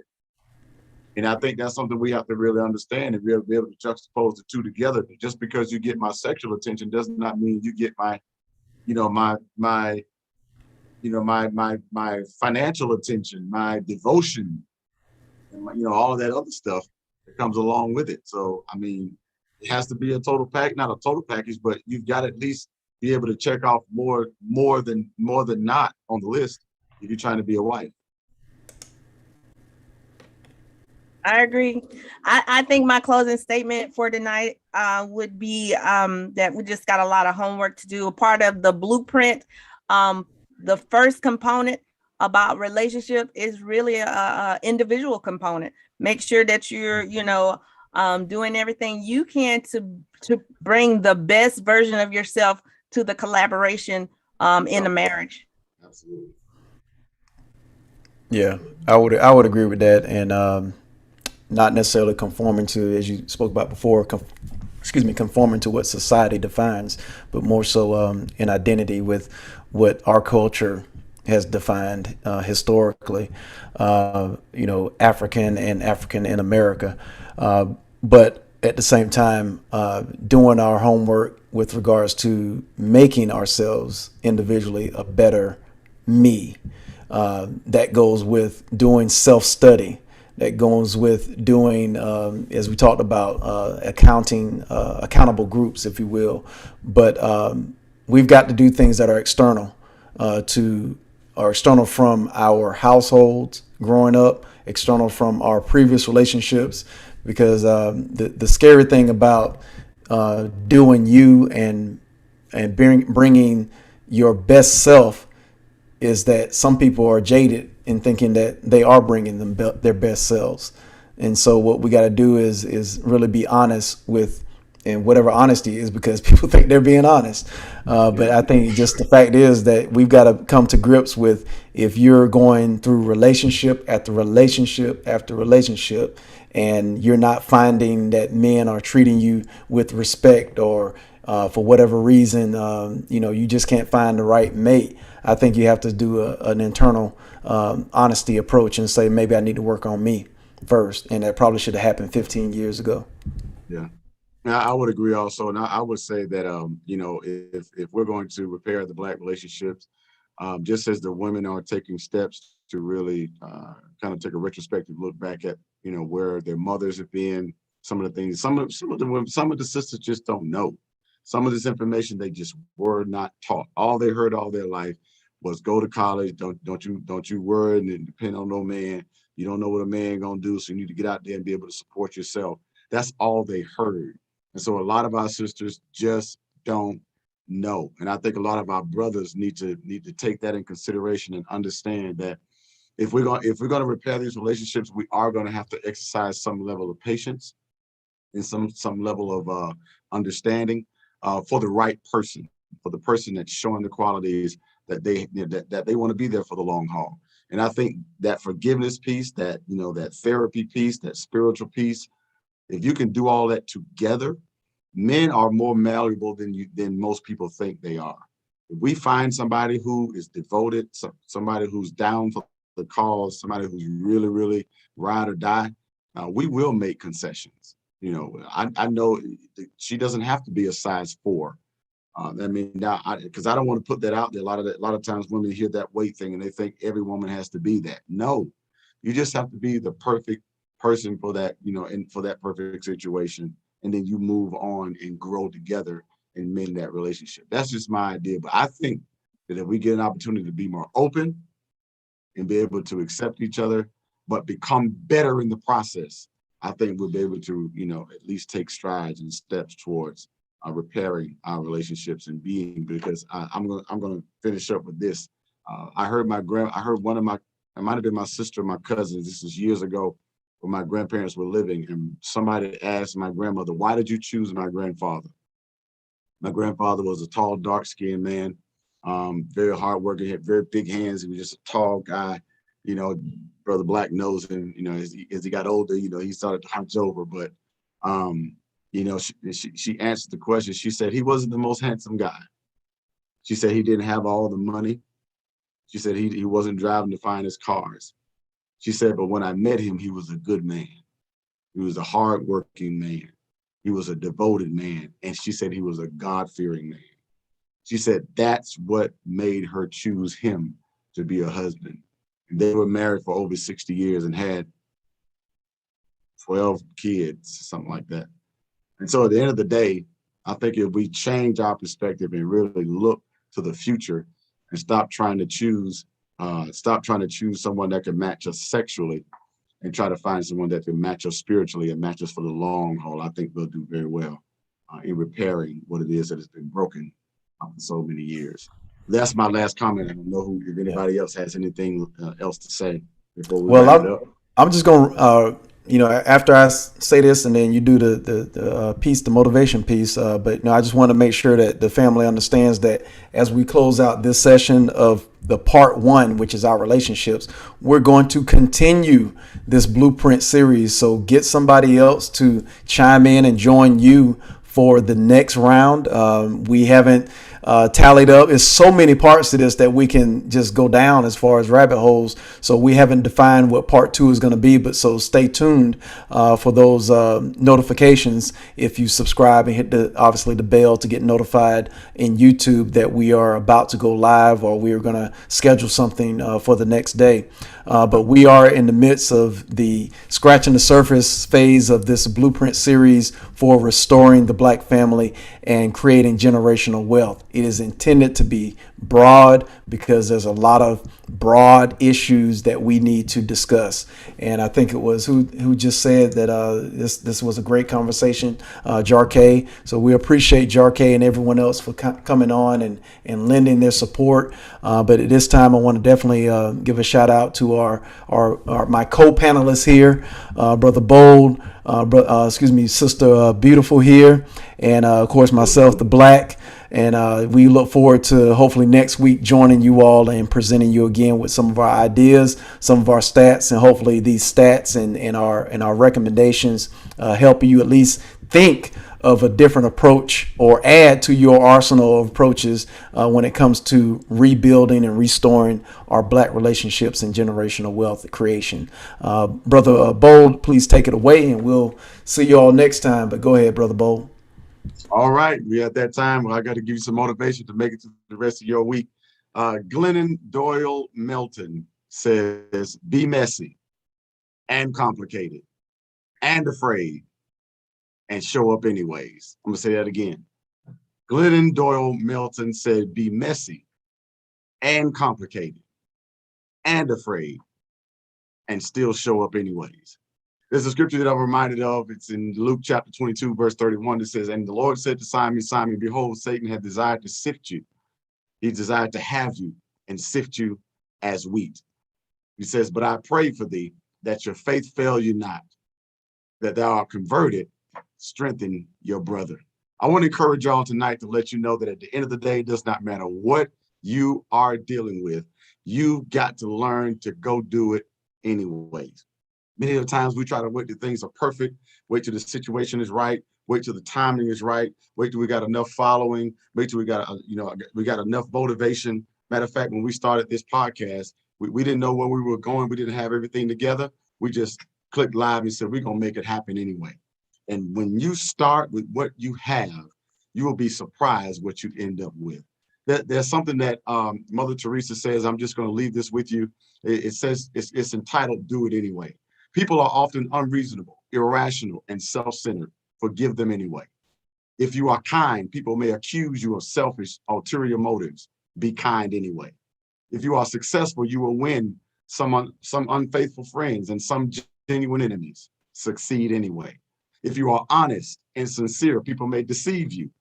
Speaker 2: And I think that's something we have to really understand and really be able to juxtapose the two together. Just because you get my sexual attention does not mean you get my financial attention, my devotion, and all of that other stuff that comes along with it. So, I mean, it has to be a total pack, not a total package, but you've got to at least be able to check off more than not on the list if you're trying to be a wife.
Speaker 3: I agree. I think my closing statement for tonight would be that we just got a lot of homework to do. A part of the blueprint, the first component about relationship is really a individual component. Make sure that you're, doing everything you can to bring the best version of yourself to the collaboration in a marriage.
Speaker 2: Absolutely.
Speaker 1: Yeah, I would agree with that, and not necessarily conforming to, as you spoke about before, conforming to what society defines, but more so in identity with what our culture has defined historically, African in America. But at the same time, doing our homework with regards to making ourselves individually a better me. That goes with doing self-study. That goes with doing, as we talked about, accountable groups, if you will. But we've got to do things that are external from our households growing up, external from our previous relationships. Because the scary thing about doing you and bringing your best self is that some people are jaded in thinking that they are bringing them their best selves. And so what we got to do is really be honest with, and whatever honesty is, because people think they're being honest. But I think just the fact is that we've got to come to grips with, if you're going through relationship after relationship after relationship, and you're not finding that men are treating you with respect, or for whatever reason, you just can't find the right mate, I think you have to do an internal honesty approach and say, maybe I need to work on me first. And that probably should have happened 15 years ago.
Speaker 2: Yeah. Now, I would agree also. And I would say that, if we're going to repair the Black relationships, just as the women are taking steps to really kind of take a retrospective look back at, where their mothers have been, some of the things, some of the women, some of the sisters just don't know. Some of this information they just were not taught. All they heard all their life was go to college, don't you worry and depend on no man. You don't know what a man gonna do, so you need to get out there and be able to support yourself. That's all they heard. And so a lot of our sisters just don't know. And I think a lot of our brothers need to take that in consideration and understand that if we're gonna repair these relationships, we are gonna have to exercise some level of patience and some level of understanding for the right person, for the person that's showing the qualities that they want to be there for the long haul. And I think that forgiveness piece, that that therapy piece, that spiritual piece, if you can do all that together, men are more malleable than most people think they are. If we find somebody who is devoted, somebody who's down for the cause, somebody who's really, really ride or die, we will make concessions. I know she doesn't have to be a size 4. Because I don't want to put that out there. A lot of times women hear that weight thing and they think every woman has to be that. No, you just have to be the perfect person for that, and for that perfect situation. And then you move on and grow together and mend that relationship. That's just my idea. But I think that if we get an opportunity to be more open and be able to accept each other, but become better in the process, I think we'll be able to, at least take strides and steps towards repairing our relationships and being. Because I'm gonna finish up with this. I heard one of my, it might have been my sister or my cousins. This is years ago when my grandparents were living, and somebody asked my grandmother, "Why did you choose my grandfather?" My grandfather was a tall, dark-skinned man, very hardworking, had very big hands. He was just a tall guy. Brother Black knows him. As he got older, he started to hunch over. But she answered the question. She said he wasn't the most handsome guy. She said he didn't have all the money. She said he wasn't driving the finest cars. She said, but when I met him, he was a good man. He was a hardworking man. He was a devoted man. And she said he was a God-fearing man. She said that's what made her choose him to be a husband. And they were married for over 60 years and had 12 kids, something like that. And so at the end of the day, I think if we change our perspective and really look to the future and stop trying to choose someone that can match us sexually and try to find someone that can match us spiritually and match us for the long haul, I think we'll do very well in repairing what it is that has been broken for so many years. That's my last comment. I don't know if anybody else has anything else to say before we wrap it up.
Speaker 1: I'm just going to, after I say this and then you do the piece, the motivation piece. But I just want to make sure that the family understands that as we close out this session of the part 1, which is our relationships, we're going to continue this blueprint series. So get somebody else to chime in and join you for the next round. We haven't tallied up. There's so many parts to this that we can just go down as far as rabbit holes. So we haven't defined what part 2 is going to be, but so stay tuned for those notifications. If you subscribe and hit obviously the bell to get notified in YouTube that we are about to go live, or we are going to schedule something for the next day. But we are in the midst of the scratching the surface phase of this blueprint series for restoring the Black family and creating generational wealth. It is intended to be broad because there's a lot of broad issues that we need to discuss. And I think it was who just said that this was a great conversation, Jarkay. So we appreciate Jarkay and everyone else for coming on and lending their support. But at this time, I want to definitely give a shout out to my co-panelists here, Brother Bold, Sister Beautiful here, and of course myself, the Black. And we look forward to hopefully next week joining you all and presenting you again with some of our ideas, some of our stats, and hopefully these stats and our recommendations help you at least think of a different approach or add to your arsenal of approaches when it comes to rebuilding and restoring our Black relationships and generational wealth creation. Brother Bold, please take it away, and we'll see you all next time. But go ahead, Brother Bold.
Speaker 2: All right, we at that time. Well, I got to give you some motivation to make it to the rest of your week. Glennon Doyle Melton says, be messy and complicated and afraid and show up anyways. I'm gonna say that again. Glennon Doyle Melton said, be messy and complicated and afraid and still show up anyways. There's a scripture that I'm reminded of. It's in Luke chapter 22, verse 31. That says, and the Lord said to Simon, Simon, behold, Satan had desired to sift you. He desired to have you and sift you as wheat. He says, but I pray for thee that your faith fail you not, that thou art converted, strengthen your brother. I want to encourage y'all tonight to let you know that at the end of the day, it does not matter what you are dealing with. You've got to learn to go do it anyways. Many of the times we try to wait till things are perfect, wait till the situation is right, wait till the timing is right, wait till we got enough following, wait till we got enough motivation. Matter of fact, when we started this podcast, we didn't know where we were going. We didn't have everything together. We just clicked live and said, we're going to make it happen anyway. And when you start with what you have, you will be surprised what you end up with. There's something that Mother Teresa says, I'm just going to leave this with you. It says, it's entitled, Do It Anyway. People are often unreasonable, irrational, and self-centered. Forgive them anyway. If you are kind, people may accuse you of selfish, ulterior motives. Be kind anyway. If you are successful, you will win some unfaithful friends and some genuine enemies. Succeed anyway. If you are honest and sincere, people may deceive you.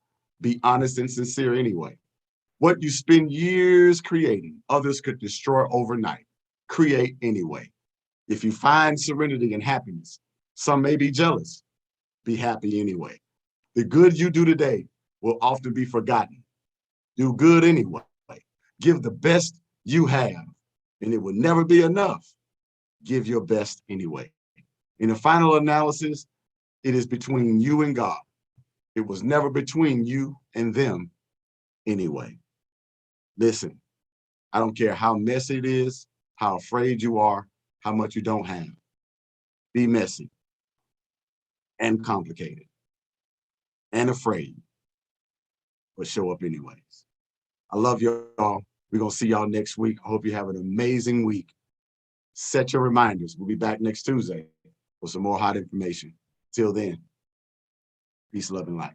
Speaker 2: Be honest and sincere anyway. What you spend years creating, others could destroy overnight. Create anyway. If you find serenity and happiness, some may be jealous. Be happy anyway. The good you do today will often be forgotten. Do good anyway. Give the best you have, and it will never be enough. Give your best anyway. In the final analysis, it is between you and God. It was never between you and them anyway. Listen, I don't care how messy it is, how afraid you are, how much you don't have. Be messy and complicated and afraid, but show up anyways. I love y'all. We're going to see y'all next week. I hope you have an amazing week. Set your reminders. We'll be back next Tuesday with some more hot information. Till then, peace, love, and light.